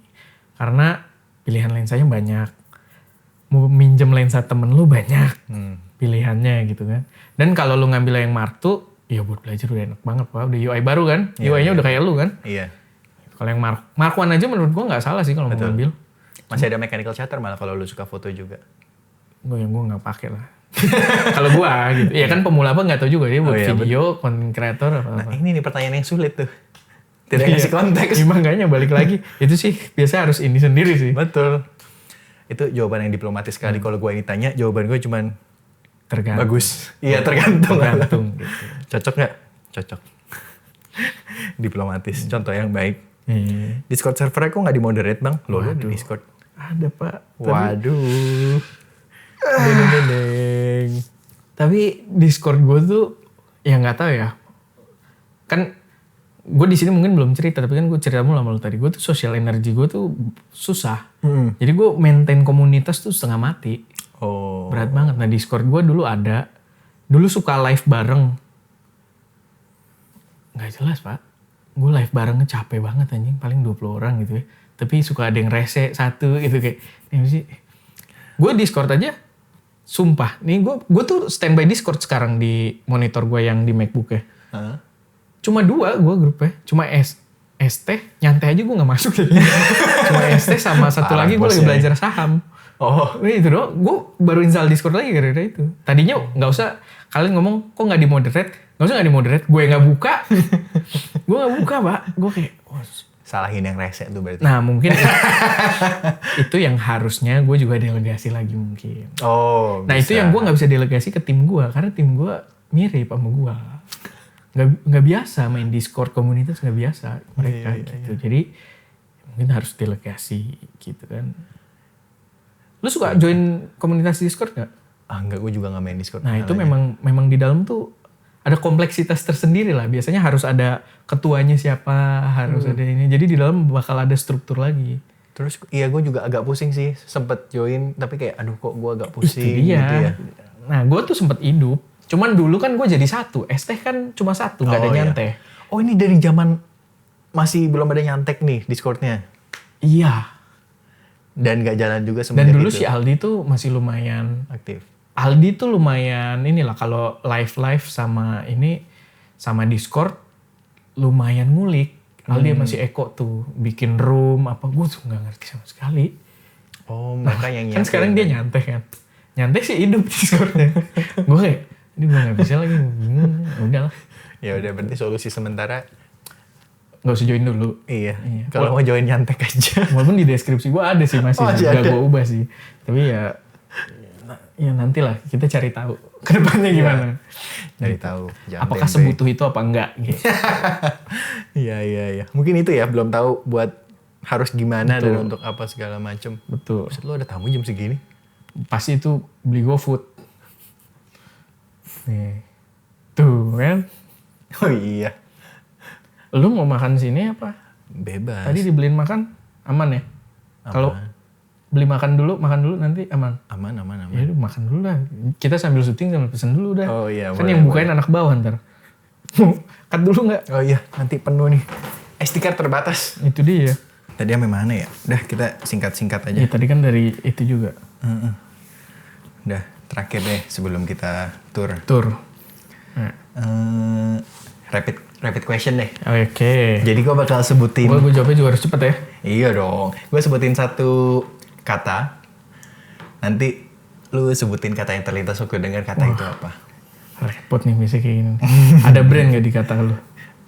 Karena pilihan lensanya banyak. Mau minjem lensa temen lu banyak. Pilihannya gitu kan. Dan kalau lu ngambil yang Mark II, ya buat belajar udah enak banget Pak. Udah UI baru kan. UI-nya udah kayak lu kan. Iya. Kalau yang Mark I aja menurut gue nggak salah sih kalau mau ngambil. Masih ada mechanical shutter malah kalau lu suka foto juga. Gue nggak pakai lah. Kalau gue gitu. Ya kan pemula apa nggak tahu juga dia buat video, content creator apa. Nah ini nih pertanyaan yang sulit tuh. Tidak ngasih konteks. Makanya balik lagi. Itu sih biasa harus ini sendiri sih. Betul. Itu jawaban yang diplomatis sekali. Kalau gue ditanya, jawaban gue cuman tergantung. Bagus. Iya tergantung. Gitu. Cocok nggak? Cocok. Diplomatis. Contoh yang baik. Discord servernya kok nggak dimoderate bang? Lo di Discord. Ada Pak. Waduh. Tapi Discord gue tuh ya nggak tahu ya. Kan gue di sini mungkin belum cerita, tapi kan gue cerita mulu sama lu tadi. Gue tuh social energy gue tuh susah. Jadi gue maintain komunitas tuh setengah mati. Berat banget. Nah Discord gue dulu ada. Dulu suka live bareng. Gak jelas Pak. Gue live barengnya capek banget anjing. Paling 20 orang gitu ya. Tapi suka ada yang rese satu gitu kayak. Ini sih. Gue Discord aja. Sumpah. Nih gue tuh standby Discord sekarang di monitor gue yang di MacBook ya. Cuma 2 gue grupnya. Cuma ST. Nyantai aja gue gak masuk lagi. Cuma ST sama satu lagi gue lagi belajar saham. Itu doang. Gue baru install Discord lagi gara-gara itu. Tadinya gak usah. Kalian ngomong kok gak di moderate. Gak usah gak di moderate. Gue gak buka. Gue gak buka Pak. Gue kayak, Salahin yang rese tuh berarti. nah mungkin itu yang harusnya gue juga delegasi lagi mungkin. Oh, Nah itu yang gue gak bisa delegasi ke tim gue. Karena tim gue mirip sama gue. Gak biasa main Discord komunitas, gak biasa mereka gitu. Jadi mungkin harus delegasi gitu kan. Lu suka join komunitas Discord gak? Enggak, gue juga gak main Discord. Nah itu memang di dalam tuh ada kompleksitas tersendiri lah. Biasanya harus ada ketuanya siapa, harus ada ini. Jadi di dalam bakal ada struktur lagi. Terus iya gue juga agak pusing sih. Sempet join tapi kayak aduh kok gue agak pusing Itu dia. gitu ya. Nah gue tuh sempet hidup. Cuman dulu kan gue jadi satu. ST kan cuma satu, gak ada Oh, iya. nyanteh. Oh ini dari zaman masih belum ada nyantek nih Discordnya. Iya. Dan gak jalan juga Dan semenjak dulu itu. si Aldi tuh masih lumayan. Aktif. Aldi tuh lumayan inilah kalau live sama ini sama Discord lumayan ngulik. Aldi masih Eko tuh bikin room apa gue tuh nggak ngerti sama sekali. Oh mereka yang Kan sekarang dia nyantai kan. Nyantai sih hidup Discordnya. Gue kayak ini gue nggak bisa lagi bingung. Udahlah Ya udah berarti solusi sementara. nggak usah join dulu. Iya. Kalau mau join nyantek aja. Walaupun di deskripsi gue ada sih masih Oh, masih nggak ada. gue ubah sih. Tapi ya nantilah kita cari tahu kedepannya gimana. Dari tahu. Jangan Apakah tempe. sebutuh itu apa enggak gitu. Iya. Mungkin itu ya belum tahu buat harus gimana Betul. dan untuk apa segala macem. Betul. Maksud lo ada tamu jam segini? Pasti itu beli GoFood. Nih. Tuh kan. Oh iya. Lu mau makan sini apa? Bebas. Tadi dibeliin makan aman ya? Kalau beli makan dulu nanti aman. Aman. Ya udah makan dulu lah. Kita sambil syuting sambil pesen dulu dah. Oh iya. Kan boleh, yang bukain anak bawah ntar. Cut dulu nggak? Oh iya, nanti penuh nih. SD card terbatas. Itu dia. Tadi sampai mana ya? Udah kita singkat-singkat aja. Ya tadi kan dari itu juga. Udah terakhir deh sebelum kita tour. Tur. Nah, Rapid question deh. Oke. Jadi gue bakal sebutin. Gue jawabnya juga harus cepet ya. Iya dong. Gue sebutin satu kata. Nanti lu sebutin kata yang terlintas waktu dengar kata itu apa. Repot nih bisa kayak gini. Ada brand gak di kata lu?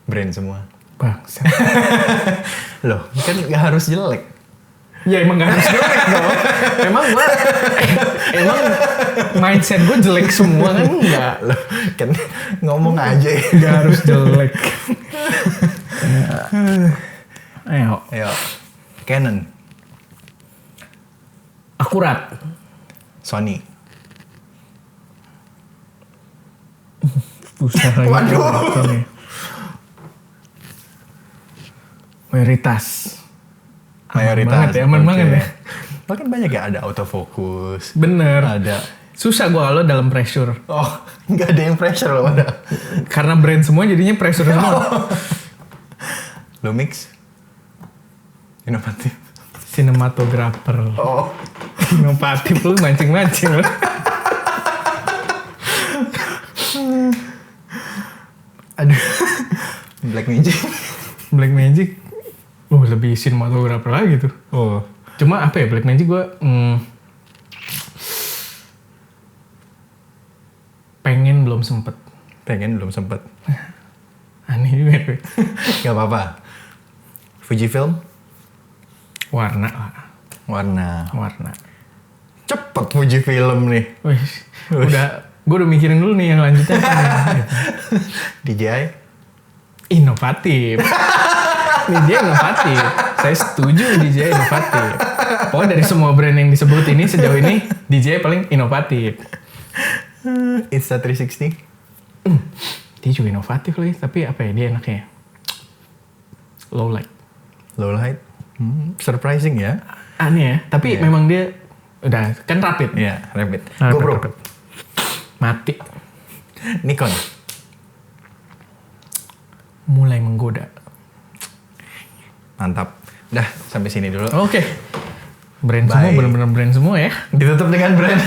Brand semua. Bangsa. Loh, kan gak harus jelek. Ya emang gak harus jelek dong. Emang mindset gue jelek semua kan enggak. Loh, kan ngomong aja ya. Gak harus jelek. Ayo. Ayo. Canon. Akurat. Sony. Susah lagi. Waduh. Ini. Mayoritas. Aman banget ya. Bahkan banyak ya, ada autofocus. Bener. Ada. Susah gue kalau dalam pressure. Oh, nggak ada yang pressure loh. Ada. Karena brand semua jadinya pressure semua. Lumix. Inovatif. Sinematografer. Oh. Inovatif lu mancing-mancing lu. Aduh. Black Magic. Black Magic. Lebih sinematografer lagi tuh. Oh. Cuma apa ya Black Magic gue pengen belum sempet. Pengen belum sempet. Aneh juga gue. Gak apa-apa. Fujifilm. Warna lah. Warna. Cepet Fujifilm nih. Wih, gue udah mikirin dulu nih yang lanjutnya. DJI. Inovatif. DJI inovatif. Saya setuju DJI inovatif. Pokoknya dari semua brand yang disebut ini sejauh ini DJI paling inovatif. Insta360. Dia juga inovatif lagi, tapi apa ya dia enaknya? Low light. Low light. Surprising ya. Aneh ya, tapi memang dia udah kan rapid. Iya, rapid. Rapid, GoPro. rapid. Mati. Nikon. Mulai menggoda. Mantap. Dah, sampai sini dulu. Oke. Brand Bye. semua benar-benar brand semua ya. Ditutup dengan brand.